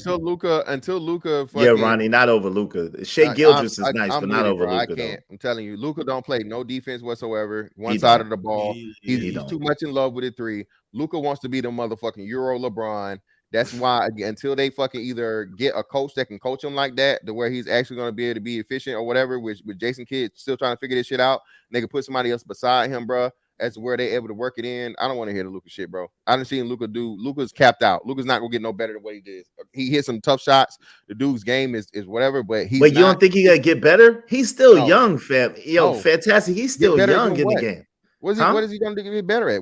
until Luka. Ronnie, not over Luka. Shai Gilgeous is nice, but not over Luka. I can't. I'm telling you, Luka don't play no defense whatsoever. One side of the ball. He's too much in love with the 3. Luka wants to be the motherfucking Euro LeBron. That's why again, until they fucking either get a coach that can coach him like that, to where he's actually going to be able to be efficient or whatever. With Jason Kidd still trying to figure this shit out, and they can put somebody else beside him, bro. As to where they able to work it in. I don't want to hear the Luka shit, bro. I didn't see Luka do. Luka's capped out. Luka's not gonna get no better than what he did. He hit some tough shots. The dude's game is whatever, but he's. But you don't think he gonna get better? He's still young, fam. Yo, fantastic. He's still young in the game. What is he going to get better at?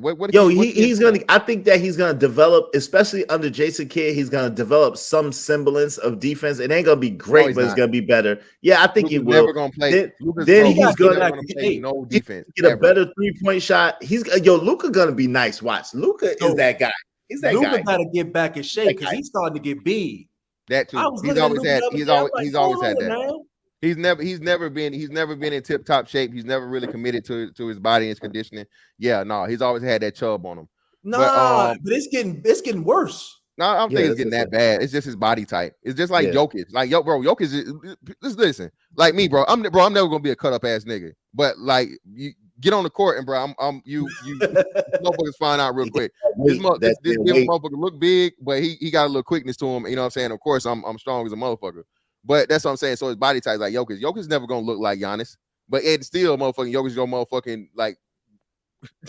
He's gonna. I think that he's gonna develop, especially under Jason Kidd. He's gonna develop some semblance of defense. It ain't gonna be great, but it's gonna be better. Yeah, I think he will. Never gonna play. Then he's gonna play no defense. Get a better 3-point shot. Luka gonna be nice. Watch, Luka is that guy. He's that guy. Luka gotta get back in shape because he's starting to get big. That too. He's always had that. He's never been in tip top shape. He's never really committed to his body and his conditioning. Yeah, no, he's always had that chub on him. But it's getting worse. No, I don't think it's getting that bad. It's just his body type. It's just like Jokic. Like Jokic is listen. Like me, bro. I'm never gonna be a cut up ass nigga. But like you get on the court and bro, you motherfuckers find out real quick. This motherfucker look big, but he got a little quickness to him. You know what I'm saying? Of course, I'm strong as a motherfucker. But that's what I'm saying. So his body type like Jokic. Jokic's never gonna look like Giannis, but it's still motherfucking Jokic's gonna motherfucking like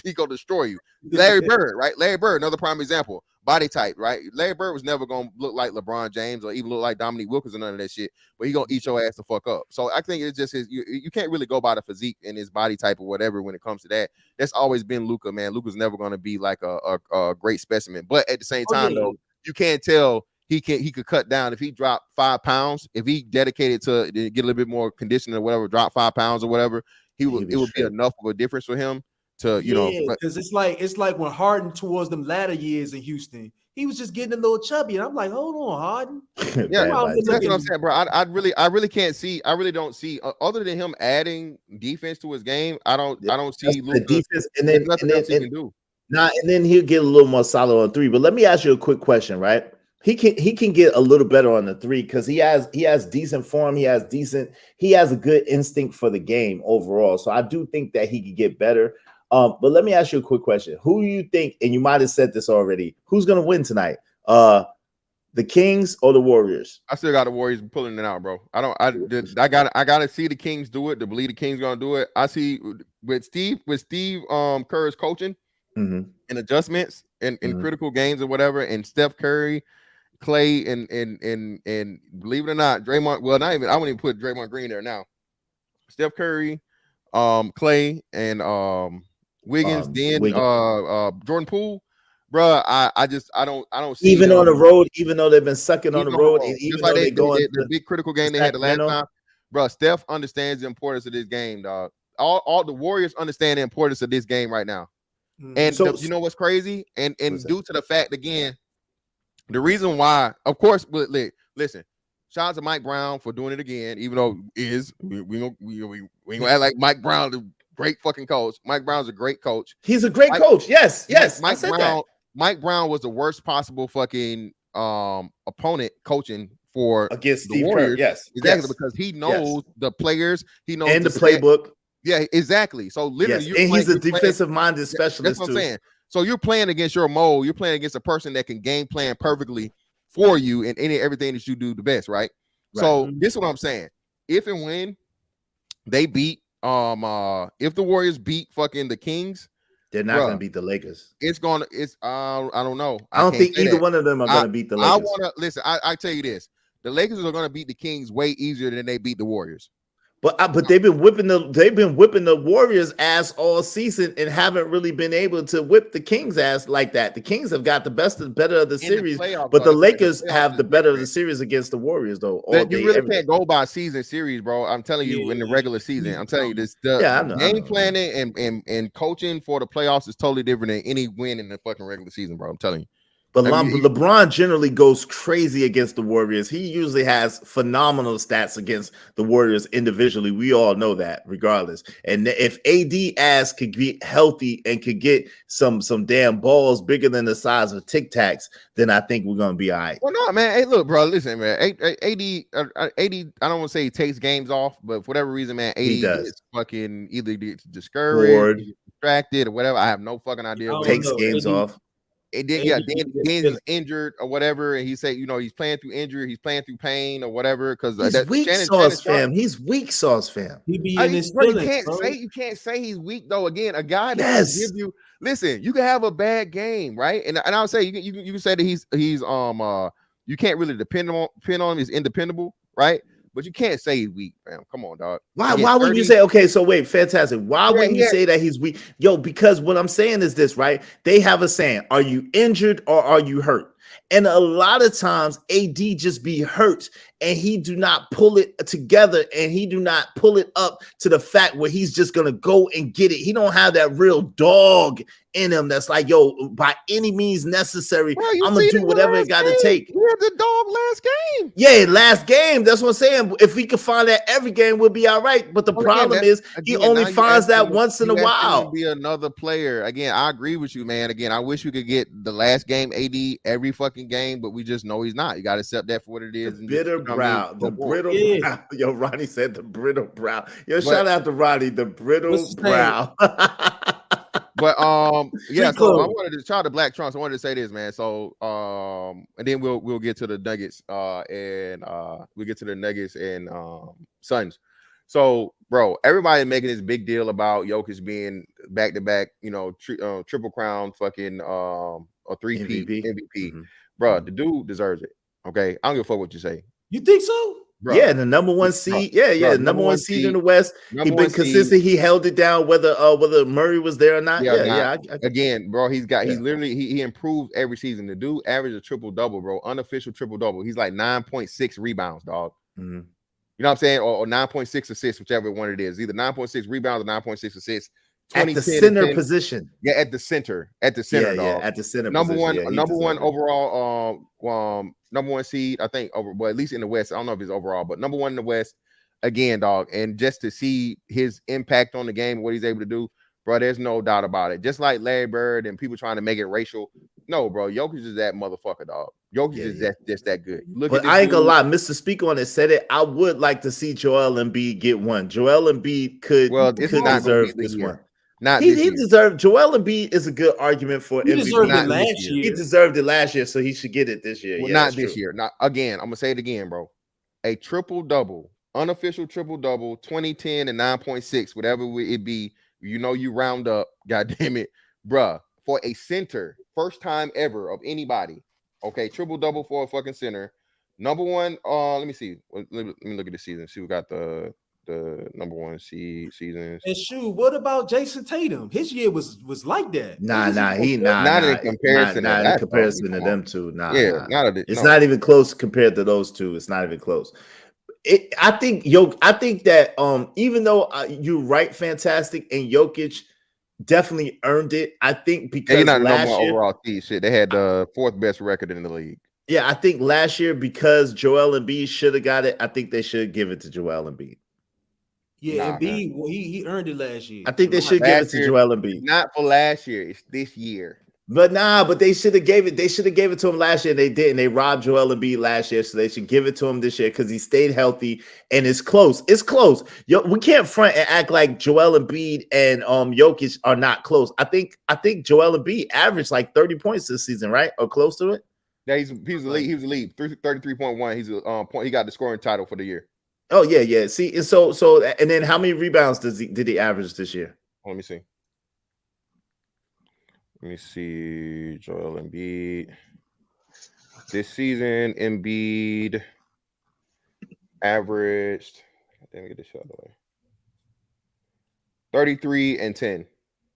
he gonna destroy you. Larry Bird, right? Larry Bird, another prime example. Body type, right? Larry Bird was never gonna look like LeBron James or even look like Dominique Wilkins or none of that shit. But he gonna eat your ass the fuck up. So I think it's just you can't really go by the physique and his body type or whatever when it comes to that. That's always been Luka, man. Luka's never gonna be like a great specimen. But at the same time, though, you can't tell. He could cut down if he dropped 5 pounds. If he dedicated to get a little bit more conditioning or whatever, drop 5 pounds or whatever, it would be enough of a difference for him to because it's like when Harden towards them latter years in Houston, he was just getting a little chubby, and I'm like, hold on, Harden. Yeah, that's what I'm saying, bro. I really can't see. I really don't see other than him adding defense to his game. I don't see the defense, and then he can do. And then he'll get a little more solid on 3. But let me ask you a quick question, right? He can get a little better on the 3 because he has decent form. He has a good instinct for the game overall. So I do think that he could get better. But let me ask you a quick question. Who do you think, and you might have said this already, who's gonna win tonight? The Kings or the Warriors? I still got the Warriors pulling it out, bro. I gotta see the Kings do it to believe the Kings gonna do it. I see with Steve Kerr's coaching and adjustments in critical games or whatever, and Steph Curry, Clay, and believe it or not, Draymond. Well, I wouldn't even put Draymond Green there now. Steph Curry, Clay, and Wiggins, Jordan Poole, bro. I don't see even on the road, even though they've been sucking on the road, and even like though they go the big critical game they had the last time, bro. Steph understands the importance of this game, dog. All the Warriors understand the importance of this game right now. And you know what's crazy? And due to the fact again. The reason why, of course, listen, shout out to Mike Brown for doing it again, even though we gonna act like Mike Brown is a great fucking coach. Mike Brown's a great coach. He's a great coach. Yes. Mike Brown was the worst possible fucking opponent coaching for against the Steve Warriors. Kerr. Yes, exactly, because he knows the players, he knows and the playbook. Yeah, exactly. So literally, and he's a defensive-minded specialist. That's what I'm saying. So you're playing against your mold. You're playing against a person that can game plan perfectly for you and everything that you do the best, right? So this is what I'm saying. If and when they beat, if the Warriors beat fucking the Kings, they're not gonna beat the Lakers. I don't know. I don't think either one of them are gonna beat the Lakers. I wanna listen. I tell you this: the Lakers are gonna beat the Kings way easier than they beat the Warriors. But they've been whipping the Warriors ass all season and haven't really been able to whip the Kings ass like that. The Kings have got the better of the series, but the Lakers have the better of the series against the Warriors though. You really can't go by season series, bro. I'm telling you, in the regular season, I'm telling you this. Game planning and coaching for the playoffs is totally different than any win in the fucking regular season, bro. I'm telling you. But LeBron generally goes crazy against the Warriors. He usually has phenomenal stats against the Warriors individually. We all know that, regardless. And if AD ass could be healthy and could get some damn balls bigger than the size of Tic Tacs, then I think we're gonna be all right. Well, no, man. Hey, look, bro. Listen, man. AD. I don't want to say he takes games off, but for whatever reason, man, AD is fucking either discouraged, distracted, or whatever. I have no fucking idea. Takes games off. And then then he's injured or whatever, and he said, he's playing through injury, he's playing through pain or whatever. Because he's weak sauce, fam. He's weak sauce, fam. He be in his feelings, you can't say he's weak though. Again, a guy that can give you. Listen, you can have a bad game, right? And I'll say you can say that he's you can't really depend on him. He's independable, right? But you can't say he's weak, fam. Come on, dog. Why would you say, okay, so wait, fantastic. Why wouldn't you say that he's weak? Yo, because what I'm saying is this, right? They have a saying, are you injured or are you hurt? And a lot of times AD just be hurt and he do not pull it together and he do not pull it up to the fact where he's just going to go and get it. He don't have that real dog in him that's like, yo, by any means necessary, I'm going to do whatever it got to take. He had the dog last game. Yeah, last game. That's what I'm saying. If we could find that every game, we'll be all right. But the problem is he only finds that once in a while. Be another player. Again, I agree with you, man. Again, I wish we could get the last game AD every fucking game, but we just know he's not. You got to accept that for what it is. The bitter brow. The brittle brow. Yo, Ronnie said the brittle brow. Yo, shout out to Ronnie, the brittle brow. But yeah, so I wanted to shout out to Black Trunks. I wanted to say this, man. So and then we'll get to the Nuggets and we'll get to the Nuggets and Suns. So, bro, everybody making this big deal about Jokic being back-to-back, triple crown fucking a 3-peat MVP. Mm-hmm. Bro, the dude deserves it. Okay, I don't give a fuck what you say. You think so? Bro, yeah, the number one seed. Yeah, number one seed in the West. He been consistent. He held it down whether Murray was there or not. Again, bro, he's literally he improved every season. The dude averaged a triple-double, bro. Unofficial triple-double. He's like 9.6 rebounds, dog. Mm-hmm. You know what I'm saying? Or 9.6 assists, whichever one it is. Either 9.6 rebounds or 9.6 assists. At the center position. Yeah, at the center. At the center, dog. At the center number position. one, number one overall, number one seed, I think, at least in the West. I don't know if it's overall, but number one in the West. Again, dog. And just to see his impact on the game, what he's able to do, bro, there's no doubt about it. Just like Larry Bird and people trying to make it racial. No, bro, Jokic is that motherfucker, dog. Jokic is just that good. But I ain't gonna lie, Mr. Speaker on it said it. I would like to see Joel Embiid get one. Joel Embiid could deserve this one. He deserved. Joel Embiid is a good argument for MVP. He deserved it last year. He deserved it last year, so he should get it this year. Well, not this year. Not again. I'm gonna say it again, bro. A triple-double, unofficial triple-double, 2010 and 9.6, whatever it be. You round up. God damn it, bruh. For a center, first time ever of anybody. Okay, triple-double for a fucking center. Number one. Let me see. Let me look at the season. See who got the number one seasons. And shoot, what about Jason Tatum? His year was like that. Not in comparison to them two. It's not even close compared to those two. It's not even close. I think that even though you're right, fantastic, and Jokic definitely earned it. I think because last year overall shit, they had the fourth best record in the league. Yeah, I think last year because Joel Embiid should have got it, I think they should give it to Joel Embiid. Yeah, Embiid, he earned it last year. I think they should give it to Joel Embiid. Not for last year, it's this year. But they should have gave it. They should have gave it to him last year. And they didn't. They robbed Joel Embiid last year, so they should give it to him this year because he stayed healthy and it's close. It's close. We can't front and act like Joel Embiid and Jokic are not close. I think Joel Embiid averaged like 30 points this season, right, or close to it. Yeah, he was the lead. 33.1. He's he got the scoring title for the year. Oh yeah. See, and so and then how many rebounds did he average this year? Let me see. Joel Embiid. This season, Embiid averaged. Let me get this shot away. 33 and 10.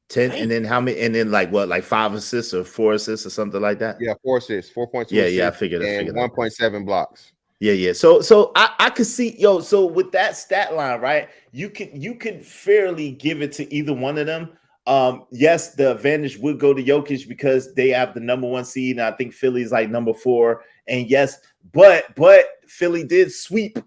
10, and then how many? And then like 5 assists or 4 assists or something like that. Yeah, 4 assists, 4.2. Yeah, I figured. And 1.7 blocks. Yeah. So I could see, so with that stat line, right? You could fairly give it to either one of them. Yes, the advantage would go to Jokic because they have the number 1 seed, and I think Philly's like number 4. And yes, but Philly did sweep.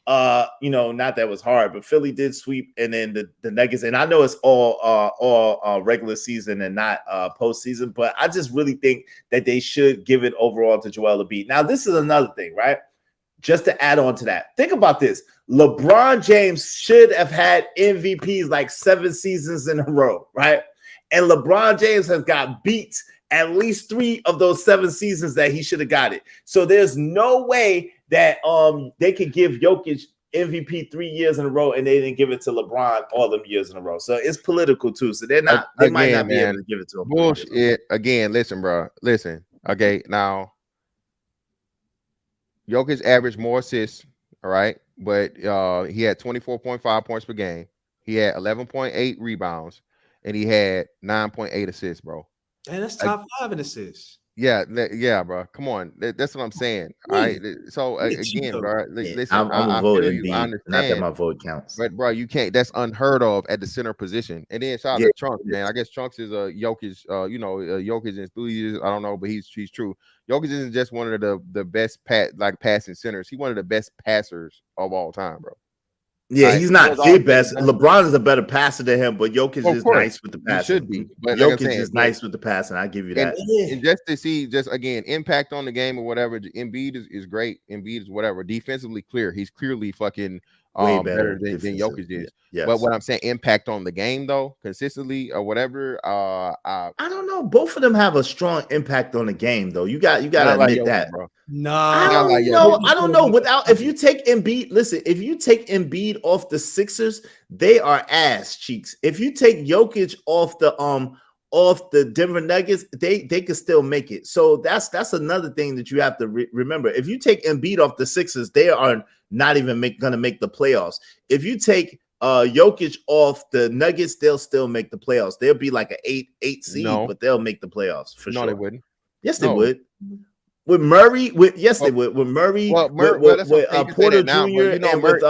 Not that was hard, but Philly did sweep, and then the Nuggets. And I know it's all regular season and not postseason, but I just really think that they should give it overall to Joel Embiid. Now, this is another thing, right? Just to add on to that, think about this. LeBron James should have had MVPs like 7 seasons in a row, right? And LeBron James has got beat at least 3 of those 7 seasons that he should have got it. So there's no way that they could give Jokic MVP 3 years in a row and they didn't give it to LeBron all them years in a row. So it's political too. So they might not be able to give it to him. Bullshit. Again, listen, bro. Listen. Okay, now Jokic averaged more assists, all right, but he had 24.5 points per game. He had 11.8 rebounds, and he had 9.8 assists, bro. And that's top 5 in assists. Yeah, bro. Come on, that's what I'm saying. All right. So again, bro, listen, I'm voting B. I understand. Not that my vote counts, but bro, you can't. That's unheard of at the center position. And then shout out to Trunks, man. I guess Trunks is a Jokic, Jokic enthusiast. I don't know, but he's true. Jokic isn't just one of the best passing centers. He's one of the best passers of all time, bro. Yeah, right? He's not the best. LeBron is a better passer than him, but Jokic is nice with the passing. He should be. But Jokic is nice with the passing. I give you that. And just to see, again, impact on the game or whatever. Embiid is great. Embiid is whatever. Defensively clear. He's clearly fucking way better than Jokic is. Yes. But what I'm saying, impact on the game though, consistently or whatever. I don't know. Both of them have a strong impact on the game though. You got to admit that. Bro. I don't know. If you take Embiid, listen, if you take Embiid off the Sixers, they are ass cheeks. If you take Jokic off the Denver Nuggets, they could still make it. So that's another thing that you have to remember. If you take Embiid off the Sixers, they are not even going to make the playoffs. If you take Jokic off the Nuggets, they'll still make the playoffs. They'll be like an 8 seed, but they'll make the playoffs for sure. No, they wouldn't. Yes, they would. With Murray, they would. With Murray, with Porter Jr. and with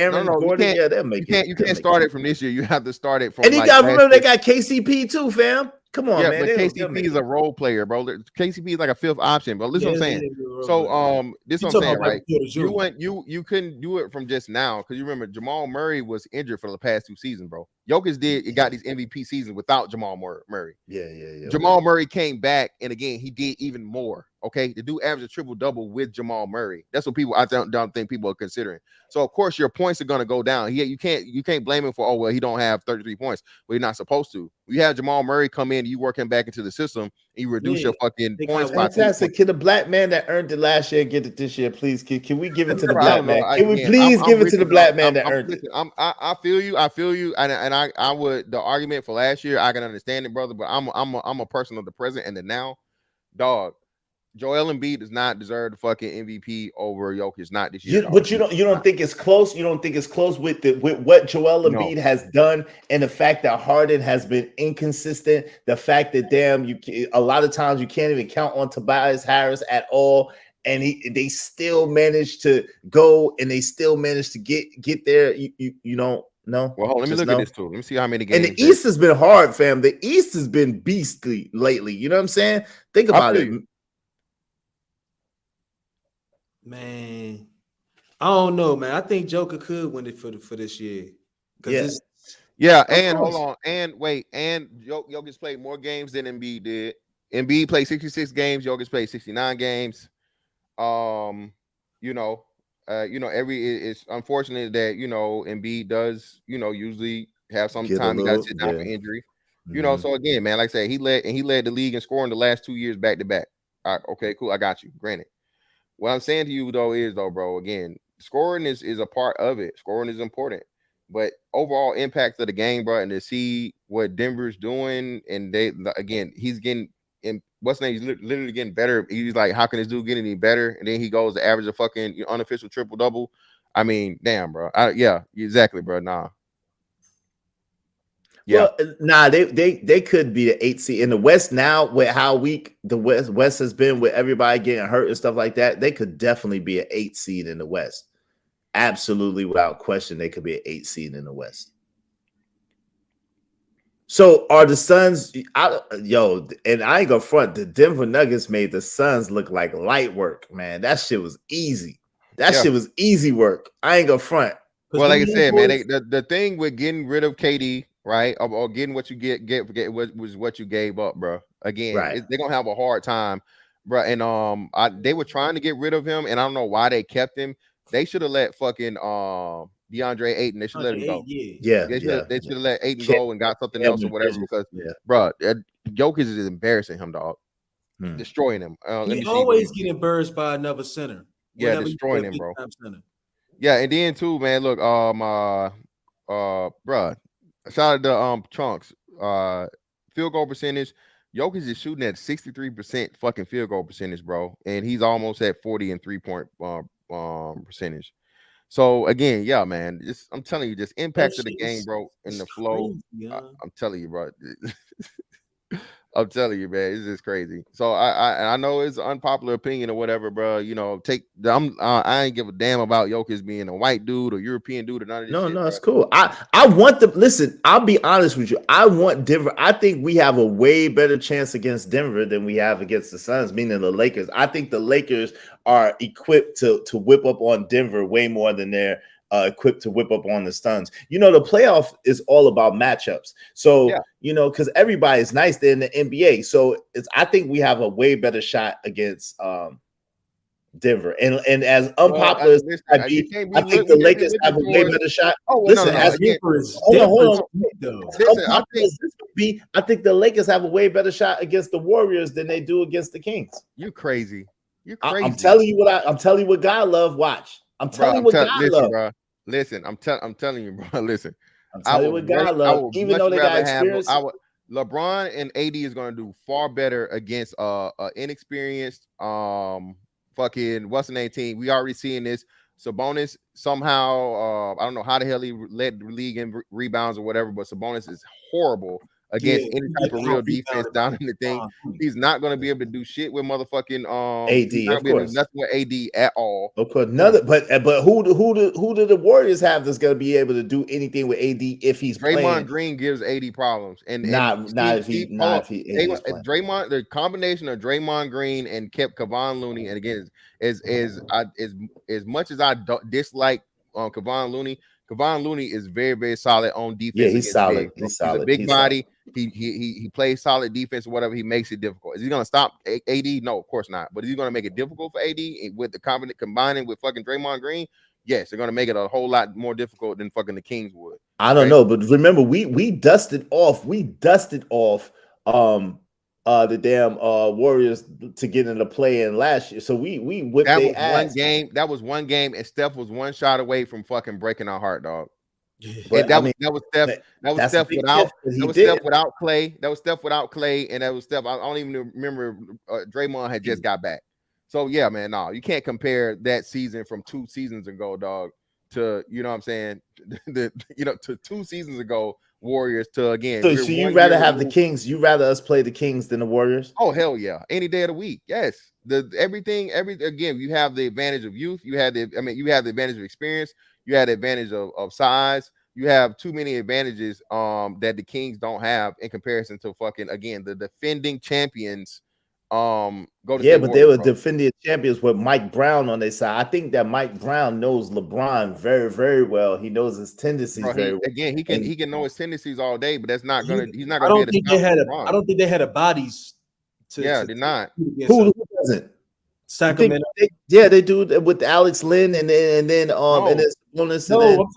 Aaron Gordon, yeah, they'll make it. You can't start it from this year. You have to start it from. And you got to remember they got KCP too, fam. Come on, man. But KCP is a role player, bro. KCP is like a 5th option, bro. Listen, what I'm saying. So, this is what I'm saying, right? You couldn't do it from just now because you remember Jamal Murray was injured for the past 2 seasons, bro. Jokic got these MVP seasons without Jamal Murray. Yeah. Jamal Murray came back, and again, he did even more. Okay, the dude averaged a triple-double with Jamal Murray. That's what I don't think people are considering. So of course your points are going to go down. You can't blame him for he don't have 33 points. Well, you're not supposed to. You have Jamal Murray come in, you work him back into the system, and you reduce your fucking points. Fantastic. Can the black man that earned it last year get it this year, please? Can we give it to the black man? Can we please give it to the black man that earned it? I feel you, and I would. The argument for last year, I can understand it, brother. But I'm a person of the present and the now, dog. Joel Embiid does not deserve the fucking MVP over Jokic, not this year. But you don't think it's close? You don't think it's close with what Joel Embiid has done, and the fact that Harden has been inconsistent, the fact that a lot of times you can't even count on Tobias Harris at all, and they still managed to go and they still managed to get there. You don't know. Well, let me look at this too. Let me see how many games. And the East has been hard, fam. The East has been beastly lately. You know what I'm saying? Think about it. Man, I don't know, man. I think Joker could win it for this year. And hold on, and wait, and Jokic played more games than Embiid did. Embiid played 66 games. Jokic played 69 games. It's unfortunate that Embiid does usually have some time he got to sit down for injury. So again, man, like I said, he led the league in scoring the last 2 years back to back. Okay, cool, I got you. Granted. What I'm saying to you bro, again, scoring is a part of it. Scoring is important, but overall impact of the game, bro, and to see what Denver's doing, and he's getting what's name? He's literally getting better. He's like, how can this dude get any better? And then he goes to average a fucking unofficial triple-double. I mean, damn, bro. Yeah, exactly, bro. Nah. Yeah, well, they could be the 8 seed in the West now. With how weak the West has been, with everybody getting hurt and stuff like that, they could definitely be an 8 seed in the West. Absolutely, without question, they could be an 8 seed in the West. So are the Suns? And I ain't gonna front. The Denver Nuggets made the Suns look like light work, man. That shit was easy. Shit was easy work. I ain't gonna front. Well, like I said, man, the thing with getting rid of KD. Right, or getting what you get was what you gave up, bro. Again, they're gonna have a hard time, bro. And they were trying to get rid of him, and I don't know why they kept him. They should have let fucking DeAndre Ayton. They should let him go. They should have let Ayton go and got something else or whatever. Because, bro, Jokic is embarrassing him, dog. Destroying him. He always get embarrassed by another center. Yeah, destroying him, bro. Center. Yeah, and then too, man. Look, bruh, shout out to Trunks. Field goal percentage. Jokic is shooting at 63% fucking field goal percentage, bro, and he's almost at 40 and 3-point percentage. So again, yeah, man, I'm telling you, just impact of the game, bro, and the flow. Crazy, I'm telling you, bro. I'm telling you, man, it's just crazy. So I know it's an unpopular opinion or whatever, bro. You know, I ain't give a damn about Jokic being a white dude or European dude or none of this. No, it's cool. I want them. Listen, I'll be honest with you. I want Denver. I think we have a way better chance against Denver than we have against the Suns, meaning the Lakers. I think the Lakers are equipped to whip up on Denver way more than they're equipped to whip up on the Suns. You know, the playoff is all about matchups. So, you know, because everybody's nice there in the NBA. So I think we have a way better shot against Denver. And as unpopular as I think the Lakers have a way better shot. Listen, I think the Lakers have a way better shot against the Warriors than they do against the Kings. You crazy. You crazy. I'm telling you what God love. Watch. I'm telling you what God love. Bro. Listen, I'm telling you, bro. Listen, I'm telling you what God love. Even though they got experience, LeBron and AD is going to do far better against inexperienced fucking what's the name team. We already seeing this. Sabonis somehow I don't know how the hell he led the league in rebounds or whatever, but Sabonis is horrible against any type of real defense down in the thing. He's not going to be able to do shit with motherfucking AD, of course. Nothing with AD at all. Of course, but who do the Warriors have that's going to be able to do anything with AD if he's Draymond playing? Green gives AD problems, and not if he Draymond, the combination of Draymond Green and kept Kevon Looney, and again, as much as I dislike Kevon Looney is very, very solid on defense. Yeah, he's solid. He's solid. He's a big body. He plays solid defense or whatever. He makes it difficult. Is he going to stop AD? No, of course not. But is he going to make it difficult for AD with the combining with fucking Draymond Green? Yes, they're going to make it a whole lot more difficult than fucking the Kings would. I don't know, but remember, we dusted off the damn Warriors to get into play in last year. So we whipped their ass. That was one game, and Steph was one shot away from fucking breaking our heart, dog. But that was Steph without Clay. That was Steph without Clay, and that was Steph. I don't even remember Draymond had just got back. So yeah, man, no, you can't compare that season from 2 seasons ago, dog, to you know what I'm saying, to 2 seasons ago Warriors to again. So you rather have the Kings? You rather us play the Kings than the Warriors? Oh hell yeah, any day of the week. Yes, everything. Again, you have the advantage of youth. You have the advantage of experience. You have the advantage of size. You have too many advantages that the Kings don't have in comparison to fucking again the defending champions. But they were defending champions with Mike Brown on their side. I think that Mike Brown knows LeBron very, very well. He knows his tendencies very well. Again, he can know his tendencies all day, but that's not gonna. He's not I gonna. don't think they had I don't think they had a bodies. They're not. Who doesn't? Sacramento. They do with Alex Lynn and then I'm talking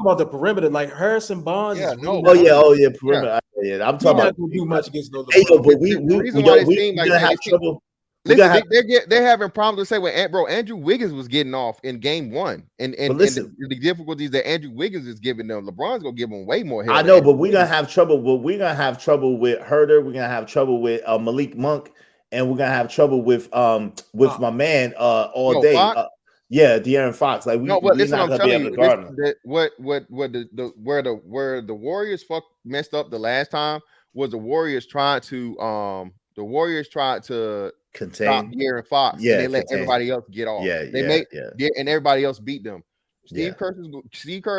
about the perimeter, like Harrison Barnes. Yeah, perimeter. Yeah. I'm talking about do much against no. Hey, but we're gonna have trouble. They're having problems to say Andrew Wiggins was getting off in game 1, and the difficulties that Andrew Wiggins is giving them, LeBron's gonna give them way more. I know, but we're gonna have trouble. But we're gonna have trouble with Herter. We're gonna have trouble with Malik Monk. And we're gonna have trouble with my man all day. De'Aaron Fox. Like listen, I'm telling you, where the Warriors messed up the last time was the Warriors tried to contain stop De'Aaron Fox. And they let everybody else get off. And everybody else beat them. Steve Kerr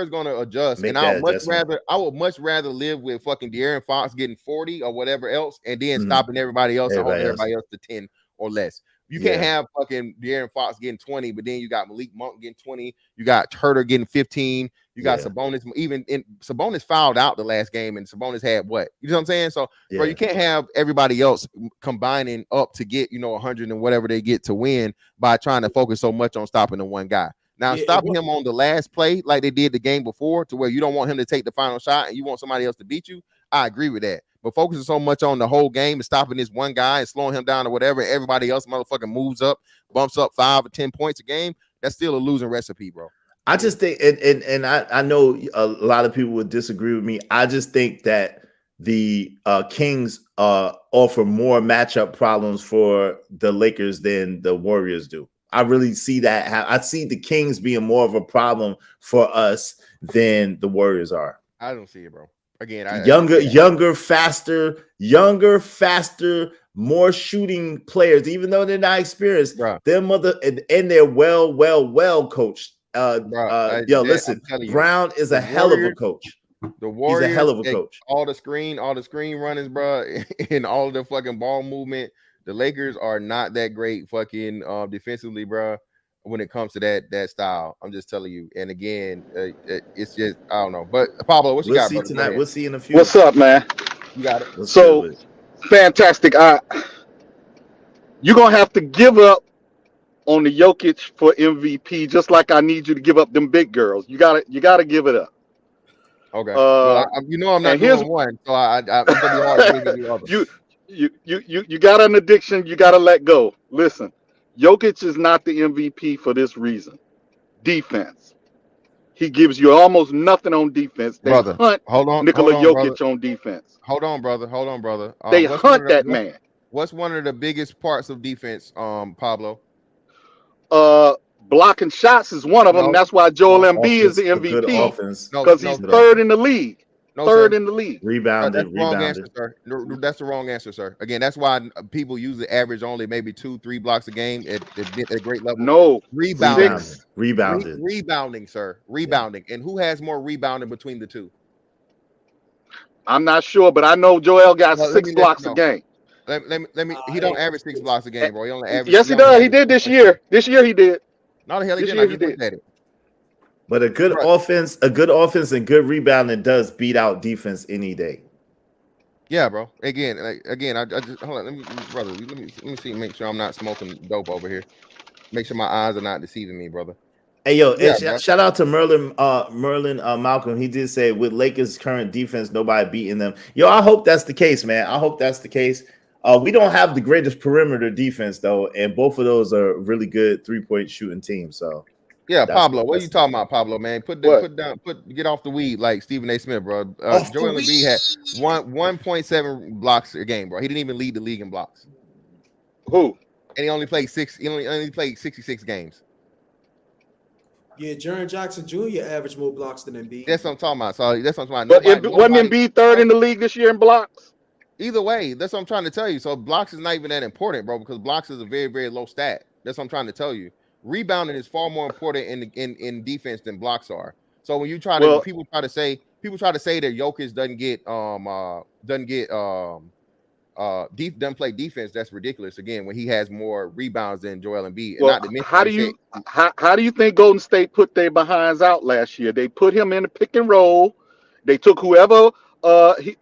is going to adjust, and I would much rather live with fucking De'Aaron Fox getting 40 or whatever else, and then stopping everybody else and holding everybody else to 10 or less. You can't have fucking De'Aaron Fox getting 20, but then you got Malik Monk getting 20, you got Herter getting 15, you got Sabonis. Even Sabonis fouled out the last game, and Sabonis had what? You know what I'm saying? So, bro, you can't have everybody else combining up to get 100 and whatever they get to win by trying to focus so much on stopping the one guy. Now, stopping him on the last play like they did the game before to where you don't want him to take the final shot and you want somebody else to beat you, I agree with that. But focusing so much on the whole game and stopping this one guy and slowing him down or whatever, and everybody else motherfucking moves up, bumps up 5 or 10 points a game, that's still a losing recipe, bro. I just think, and I know a lot of people would disagree with me. I just think that the Kings offer more matchup problems for the Lakers than the Warriors do. I really see that. I see the Kings being more of a problem for us than the Warriors are. I don't see it, bro. Again, younger, faster, more shooting players, even though they're not experienced. Them and they're well coached. Listen, Brown is a hell of a coach. The Warriors, he's a hell of a coach. All the screen runnings, bro, and all the fucking ball movement. The Lakers are not that great fucking defensively, bro, when it comes to that style. I'm just telling you. And again, it's just, I don't know. But Pablo, what you got, brother? Tonight. We'll see in a few. What's up, man? You got it. So fantastic. You're gonna have to give up on the Jokic for MVP, just like I need you to give up them big girls. You gotta give it up. Okay. Well, I'm not doing one, so I'm gonna be hard to give you others. You got an addiction. You gotta let go. Listen, Jokic is not the MVP for this reason. Defense. He gives you almost nothing on defense. They hunt Nikola Jokic on defense. Hold on, brother. They hunt that man. What's one of the biggest parts of defense, Pablo? Blocking shots is one of them. That's why Joel Embiid is the MVP because he's third in the league. In the league. Rebounded. Answer, sir. That's the wrong answer, sir. Again, that's why people usually average only maybe 2-3 blocks a game at great level. No, rebounding, rebounding, sir. Rebounding, and who has more rebounding between the two? I'm not sure, but I know Joel got 6 blocks a game. Let me. He don't average 6 blocks a game, bro. He only average. Yes, he does. He did this year. This year he did. No, the hell he didn't. I just looked at it. But a good offense and good rebounding does beat out defense any day. Yeah, bro. Again, I just hold on. Let me see. Make sure I'm not smoking dope over here. Make sure my eyes are not deceiving me, brother. Hey, yo, shout out to Merlin Malcolm. He did say with Lakers' current defense, nobody beating them. Yo, I hope that's the case, man. I hope that's the case. We don't have the greatest perimeter defense though, and both of those are really good 3-point shooting teams. So. Yeah, Pablo, what are you talking about, Pablo, man? Get off the weed like Stephen A. Smith, bro. Joel Embiid had 1.7 blocks a game, bro. He didn't even lead the league in blocks. Who? And he only played 66 games. Yeah, Jaren Jackson Jr. averaged more blocks than Embiid. That's what I'm talking about. So that's what I'm talking about. But wasn't Embiid third in the league this year in blocks? Either way, that's what I'm trying to tell you. So blocks is not even that important, bro, because blocks is a very, very low stat. That's what I'm trying to tell you. Rebounding is far more important in defense than blocks are. So when you try to people try to say that Jokic doesn't play defense, that's ridiculous. Again, when he has more rebounds than Joel Embiid. Well, how do you think Golden State put their behinds out last year? They put him in a pick and roll. They took whoever he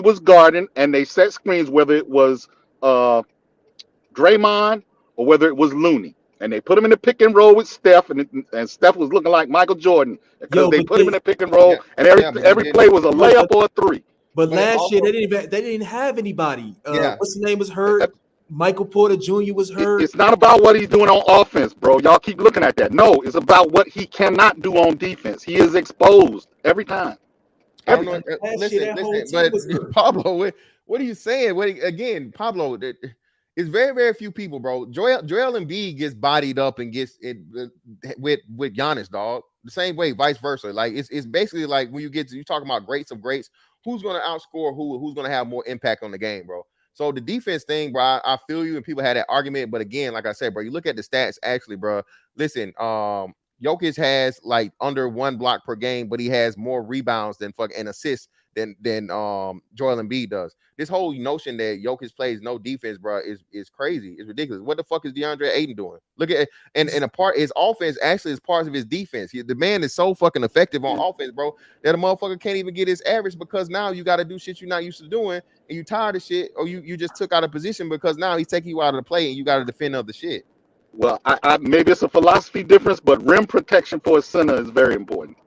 was guarding, and they set screens, whether it was Draymond or whether it was Looney. And they put him in the pick and roll with Steph, and Steph was looking like Michael Jordan because they put him in the pick and roll, and every play was a layup or a 3. But last year they didn't have anybody. What's his name was hurt. Michael Porter Jr. was hurt. It's not about what he's doing on offense, bro. Y'all keep looking at that. No, it's about what he cannot do on defense. He is exposed every time. I don't know. Listen, but Pablo, what are you saying? Again, Pablo. It's very, very few people, bro. Joel Embiid gets bodied up and gets it with Giannis, dog. The same way, vice versa. Like it's basically like when you talking about greats of greats, who's going to outscore who's going to have more impact on the game, bro. So the defense thing, bro, I feel you, and people had that argument, but again, like I said, bro, you look at the stats actually, bro. Listen, Jokic has like under 1 block per game, but he has more rebounds and assists than Joel Embiid does. This whole notion that Jokic plays no defense, bro, is crazy. It's ridiculous. What the fuck is DeAndre Ayton doing? Look at and a part his offense actually is part of his defense. The man is so fucking effective on offense, bro, that a motherfucker can't even get his average because now you got to do shit you're not used to doing, and you tired of shit, or you just took out of position because now he's taking you out of the play and you got to defend other shit. Well, I maybe it's a philosophy difference, but rim protection for a center is very important.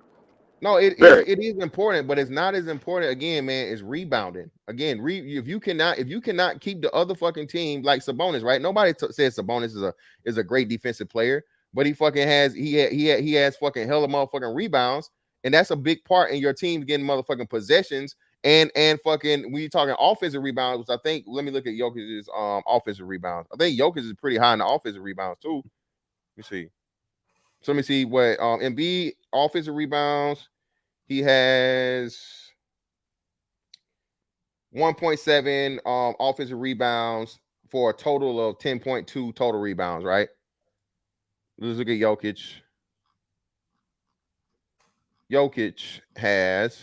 No, it Very. is important, but it's not as important again, man. Is rebounding again. If you cannot keep the other fucking team like Sabonis, right? Nobody says Sabonis is a great defensive player, but he fucking has he has fucking hella motherfucking rebounds, and that's a big part in your team getting motherfucking possessions and fucking when you're talking offensive rebounds. Which I think let me look at Jokic's offensive rebounds. I think Jokic is pretty high in the offensive rebounds too. Let me see. So let me see what Embiid offensive rebounds. He has 1.7 offensive rebounds for a total of 10.2 total rebounds, right? Let's look at Jokic. Jokic has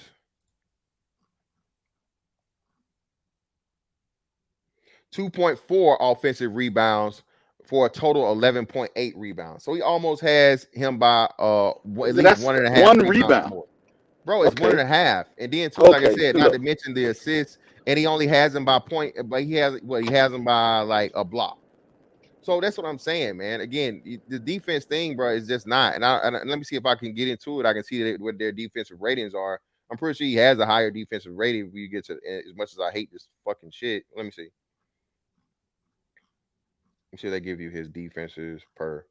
2.4 offensive rebounds for a total of 11.8 rebounds. So he almost has him by at least That's 1.5 one rebounds rebound. more. Bro, it's Okay. 1.5. And then too, like I Okay, said, look. not to mention the assists, and he only has him by point, but he has him by like a block. So that's what I'm saying, man. Again, the defense thing, bro, is just not. And let me see if I can get into it. I can see what their defensive ratings are. I'm pretty sure he has a higher defensive rating if you get to as much as I hate this fucking shit. Let me see. I'm sure they give you his defenses per.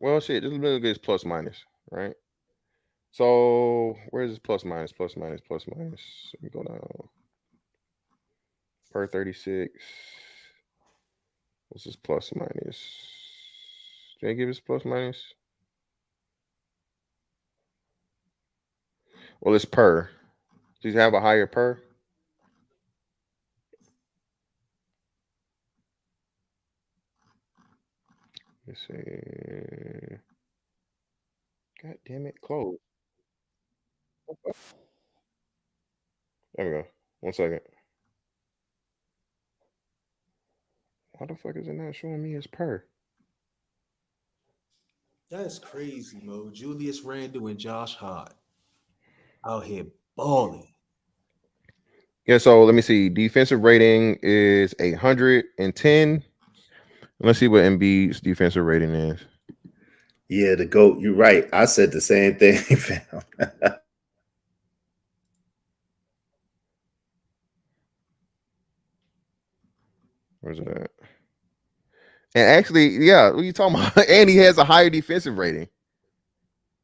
Well, shit, this is look at his plus minus, right? So where's his plus minus? Plus minus, plus minus. Let me go down. Per 36. What's his plus minus? Did I give his plus minus? Well, it's per. Does he have a higher per? Let's see. God damn it, close. There we go. 1 second. Why the fuck is it not showing me his per? That's crazy, Mo. Julius Randle and Josh Hart out here balling. Yeah, so let me see. Defensive rating is 110. Let's see what Embiid's defensive rating is. Yeah, the GOAT. You're right. I said the same thing, fam. Where's it at? And actually, yeah, what are you talking about? And he has a higher defensive rating.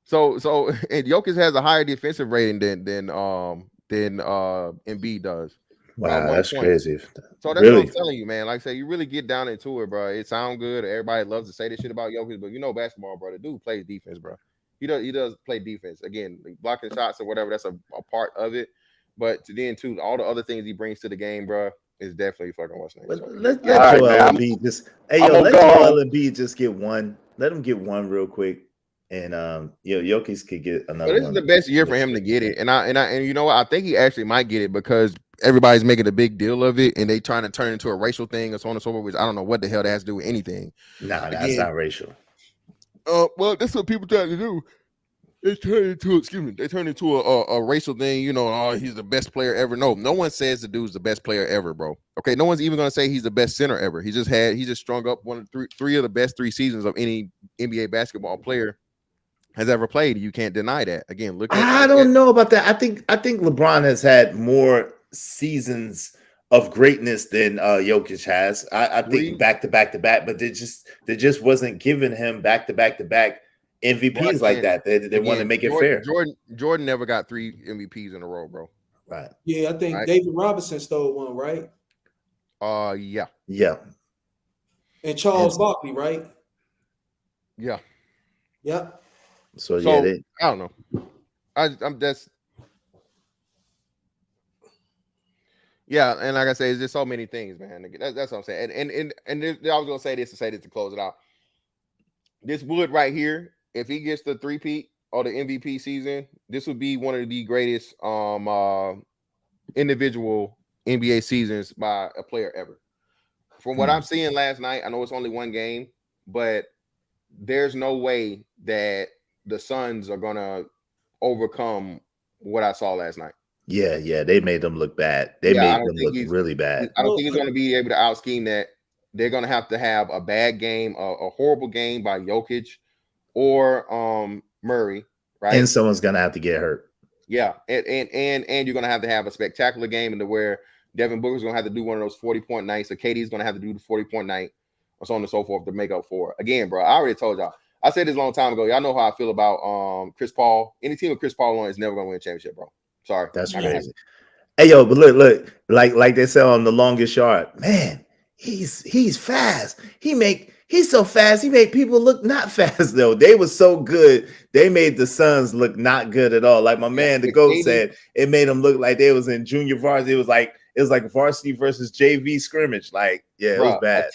So and Jokic has a higher defensive rating than Embiid does. Wow, that's crazy. So that's Really? what I'm telling you, man. Like I say, you really get down into it, bro. It sounds good. Everybody loves to say this shit about Jokic, but you know basketball, bro. The dude plays defense, bro. He does play defense. Again, like blocking shots or whatever, that's a part of it. But then too, all the other things he brings to the game, bro, is definitely fucking what's name. So, Let right, Joel man. Embiid just let go Joel Embiid just get one. Let him get one real quick. And Jokic could get another but this one. is the best year for him to get it. And you know what? I think he actually might get it because everybody's making a big deal of it and they trying to turn it into a racial thing or so on and so forth, which I don't know what the hell that has to do with anything. Nah, that's not racial. Well, that's what people try to do. They turn into a racial thing, you know. Oh, he's the best player ever. No one says the dude's the best player ever, bro. Okay, no one's even gonna say he's the best center ever. He just strung up one of three of the best 3 seasons of any NBA basketball player has ever played. You can't deny that. Again, I don't know about that. I think LeBron has had more seasons of greatness than Jokic has. I think back to back, but they just wasn't giving him back to back MVPs like that. They want to make it fair. Jordan never got 3 MVPs in a row, bro. Right. Yeah, I think David Robinson stole one, right? Yeah. Yeah. And Charles Barkley, right? Yeah. Yep. So yeah, I don't know. I'm that's yeah, and like I say, it's just so many things, man. That's what I'm saying. And I was gonna say this to close it out. This would right here, if he gets the 3-peat or the MVP season, this would be one of the greatest individual NBA seasons by a player ever. From what I'm seeing last night, I know it's only one game, but there's no way that the Suns are gonna overcome what I saw last night. Yeah, they made them look bad. They made them look really bad. I don't think he's going to be able to out scheme that. They're going to have a bad game, a horrible game by Jokic or Murray, right? And someone's gonna have to get hurt. Yeah, and you're gonna have to have a spectacular game into where Devin Booker's gonna have to do one of those 40-point nights, or KD's gonna have to do the 40-point night, or so on and so forth to make up for it. Again, bro, I already told y'all. I said this a long time ago. Y'all know how I feel about Chris Paul. Any team with Chris Paul on is never gonna win a championship, bro. Sorry, that's crazy. Hey yo, but look, like they said on The Longest Yard, man, he's fast. He's so fast. He made people look not fast though. They were so good. They made the Suns look not good at all. Like my man, the GOAT said, it made them look like they was in junior varsity. It was like varsity versus JV scrimmage. Like, yeah, it was bad.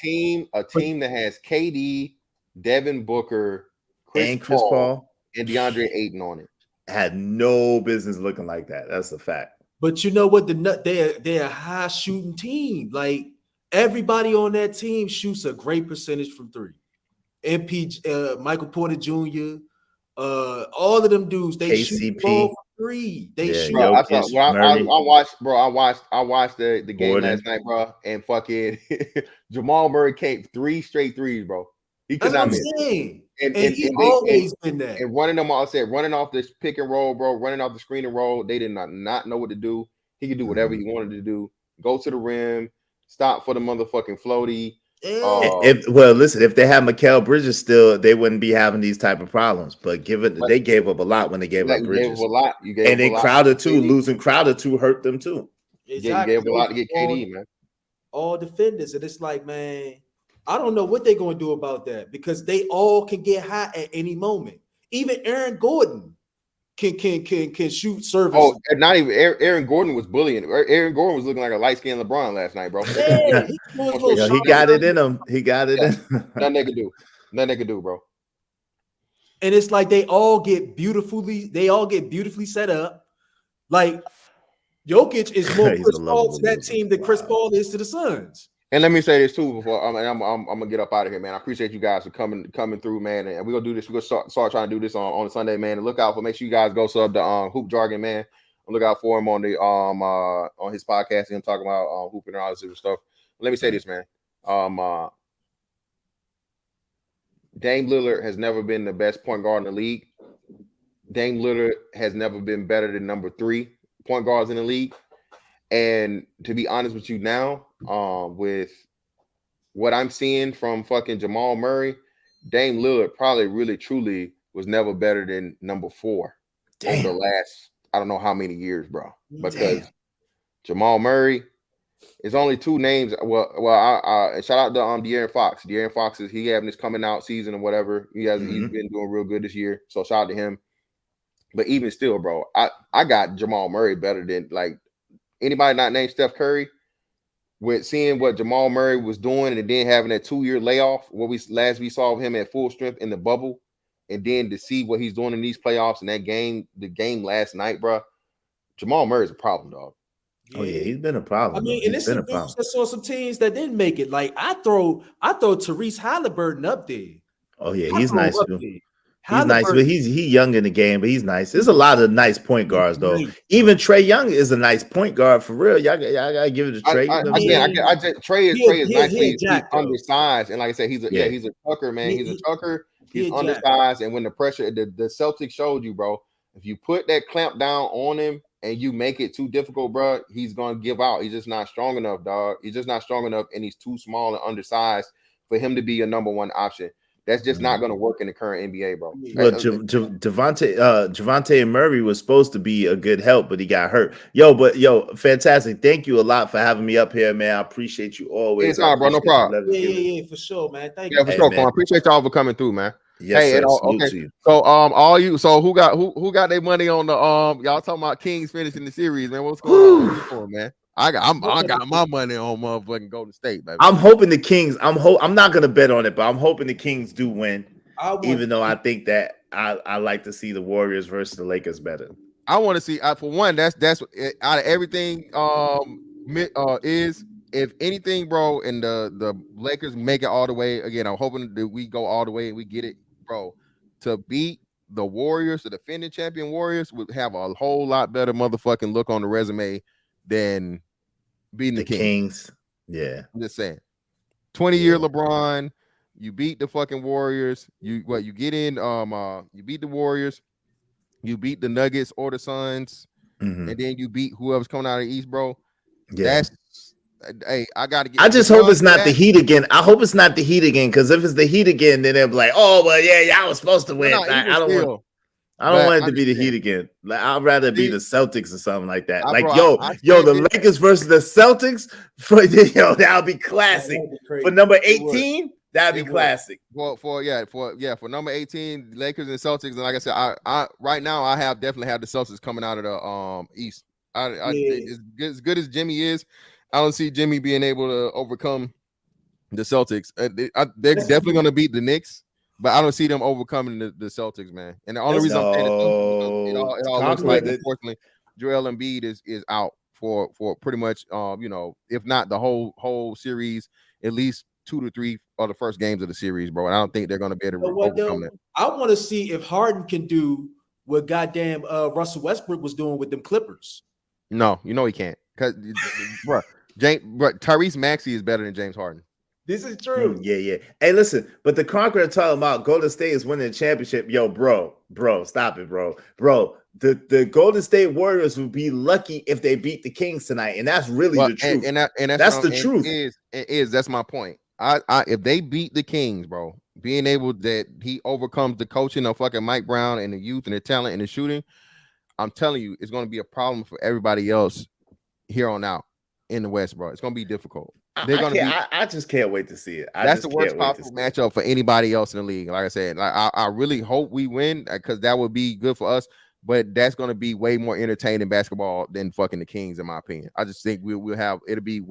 A team that has KD, Devin Booker, Chris Paul, and DeAndre Ayton on it had no business looking like that. That's a fact. But you know what? They're a high shooting team. Like everybody on that team shoots a great percentage from three. Michael Porter Jr., all of them dudes, they shoot ball from three. They shoot. Bro, I watched the game last night, bro, and fucking Jamal Murray came 3 straight threes, bro. He could not miss. And he always been that. And running off this pick and roll, bro, running off the screen and roll. They did not know what to do. He could do whatever he wanted to do. Go to the rim, stop for the motherfucking floaty. If they had Mikal Bridges still, they wouldn't be having these type of problems. But they gave up a lot when they gave up Bridges. And then Crowder too, losing Crowder too hurt them too. Exactly. You gave a lot to get KD, man. All defenders, and it's like, man, I don't know what they're going to do about that because they all can get hot at any moment. Even Aaron Gordon can shoot service. Oh, and not even Aaron Gordon was bullying. Aaron Gordon was looking like a light-skinned LeBron last night, bro. Yeah, he got it in him. He got it in him. Nothing they could do, bro. And it's like they all get beautifully set up. Like Jokic is more Chris Paul to that team than Chris Paul is to the Suns. And let me say this too before I'm gonna get up out of here, man. I appreciate you guys for coming through, man. And we're gonna do this. We're gonna start trying to do this on Sunday, man. And look out for. Make sure you guys go sub to Hoop Jargon, man. Look out for him on the on his podcast and him talking about hooping and all this other stuff. Let me say this, man. Dame Lillard has never been the best point guard in the league. Dame Lillard has never been better than number 3 point guards in the league. And to be honest with you now, with what I'm seeing from fucking Jamal Murray, Dame Lillard probably really truly was never better than number 4 over the last I don't know how many years, bro. Because Jamal Murray is only 2 names. Well, shout out to De'Aaron Fox. De'Aaron Fox he having his coming out season or whatever. He's been doing real good this year. So shout out to him. But even still, bro, I got Jamal Murray better than like anybody not named Steph Curry. With seeing what Jamal Murray was doing and then having that 2-year layoff, what we saw of him at full strength in the bubble, and then to see what he's doing in these playoffs and that game, the game last night, bro. Jamal Murray's a problem, dog. Oh yeah, he's been a problem. I mean, and it's some dudes that saw some teams that didn't make it. Like I throw Tyrese Halliburton up there. Oh yeah, he's nice too. He's nice, but he's young in the game, but he's nice. There's a lot of nice point guards though. Even Trae Young is a nice point guard for real. Y'all gotta give it to Trae. Trae is nice. He's undersized, and like I said, he's a tucker, man. He's a tucker. He's undersized, and when the pressure, the Celtics showed you, bro. If you put that clamp down on him and you make it too difficult, bro, he's gonna give out. He's just not strong enough, dog. He's just not strong enough, and he's too small and undersized for him to be a number 1 option. That's just not going to work in the current NBA, bro. Well, Javante Murray was supposed to be a good help, but he got hurt. Fantastic. Thank you a lot for having me up here, man. I appreciate you always. It's all right, bro. No problem. Yeah, for sure, man. Thank you. Yeah, for sure, I appreciate y'all for coming through, man. Yes, sir. Okay. So who got their money on the y'all talking about Kings finishing the series, man? What's going on, man? I got my money on motherfucking Golden State, baby. I'm hoping the Kings. I'm not gonna bet on it, but I'm hoping the Kings do win. Even though I think that I like to see the Warriors versus the Lakers better. I want to see for one. That's out of everything. Is if anything, bro, and the Lakers make it all the way again. I'm hoping that we go all the way and we get it, bro. To beat the Warriors, the defending champion Warriors, would have a whole lot better motherfucking look on the resume than beating the Kings. Yeah, I'm just saying. 20-year LeBron, you beat the fucking Warriors. You get in, you beat the Warriors. you beat the Nuggets or the Suns, and then you beat whoever's coming out of the East, bro. Yeah. Hey, I gotta get. I just hope it's not the Heat again. I hope it's not the Heat again, because if it's the Heat again, then they'll be like, "Oh, well, yeah, y'all was supposed to win." I don't want it to be the Heat again. Like, I'd rather be the Celtics or something like that. Like, the Lakers versus the Celtics that'll be classic. For number 18, that'd be classic. For number 18, Lakers and Celtics. And like I said, I right now I definitely have the Celtics coming out of the East. As good as Jimmy is, I don't see Jimmy being able to overcome the Celtics. They're definitely going to beat the Knicks, but I don't see them overcoming the Celtics, man. And the only reason I'm saying it all looks like, unfortunately, Joel Embiid is out for pretty much, if not the whole series, at least 2 to 3 of the first games of the series, bro. And I don't think they're going to be able to overcome that. I want to see if Harden can do what goddamn Russell Westbrook was doing with them Clippers. No, he can't. Because, bro, Tyrese Maxey is better than James Harden. This is true. Yeah. Hey, listen, but the Conqueror talking about Golden State is winning the championship. Yo, bro, stop it, bro. The Golden State Warriors would be lucky if they beat the Kings tonight, and that's really the truth. And that's the truth. That's my point. If they beat the Kings, bro, being able that he overcomes the coaching of fucking Mike Brown and the youth and the talent and the shooting, I'm telling you, it's going to be a problem for everybody else here on out in the West, bro. It's going to be difficult. I just can't wait to see it. That's the worst possible matchup for anybody else in the league. Like I said, I really hope we win, because that would be good for us. But that's going to be way more entertaining basketball than fucking the Kings, in my opinion. I just think it'll be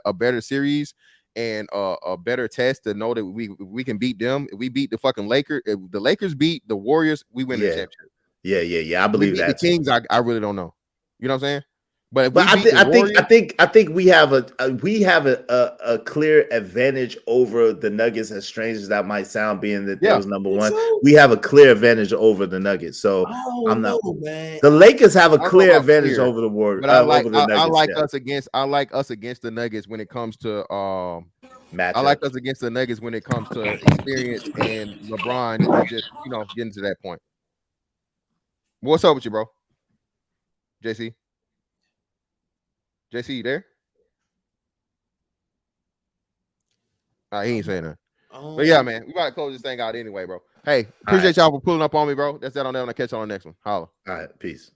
a better series and a better test to know that we can beat them. If we beat the fucking Lakers, if the Lakers beat the Warriors, we win the championship. Yeah. I believe that. The Kings, I really don't know. You know what I'm saying? But I think we have a clear advantage over the Nuggets, as strange as that might sound, being that that was number one. So? We have a clear advantage over the Nuggets. So I'm not. Man. The Lakers have a clear advantage over the Warriors. But I like us against the Nuggets when it comes to matchup. I like us against the Nuggets when it comes to experience and LeBron just getting to that point. What's up with you, bro? JC, you there? He ain't saying that. But yeah, man, we got to close this thing out anyway, bro. Hey, appreciate y'all for pulling up on me, bro. That's that on there. I'm going to catch y'all on the next one. Holla. All right, peace.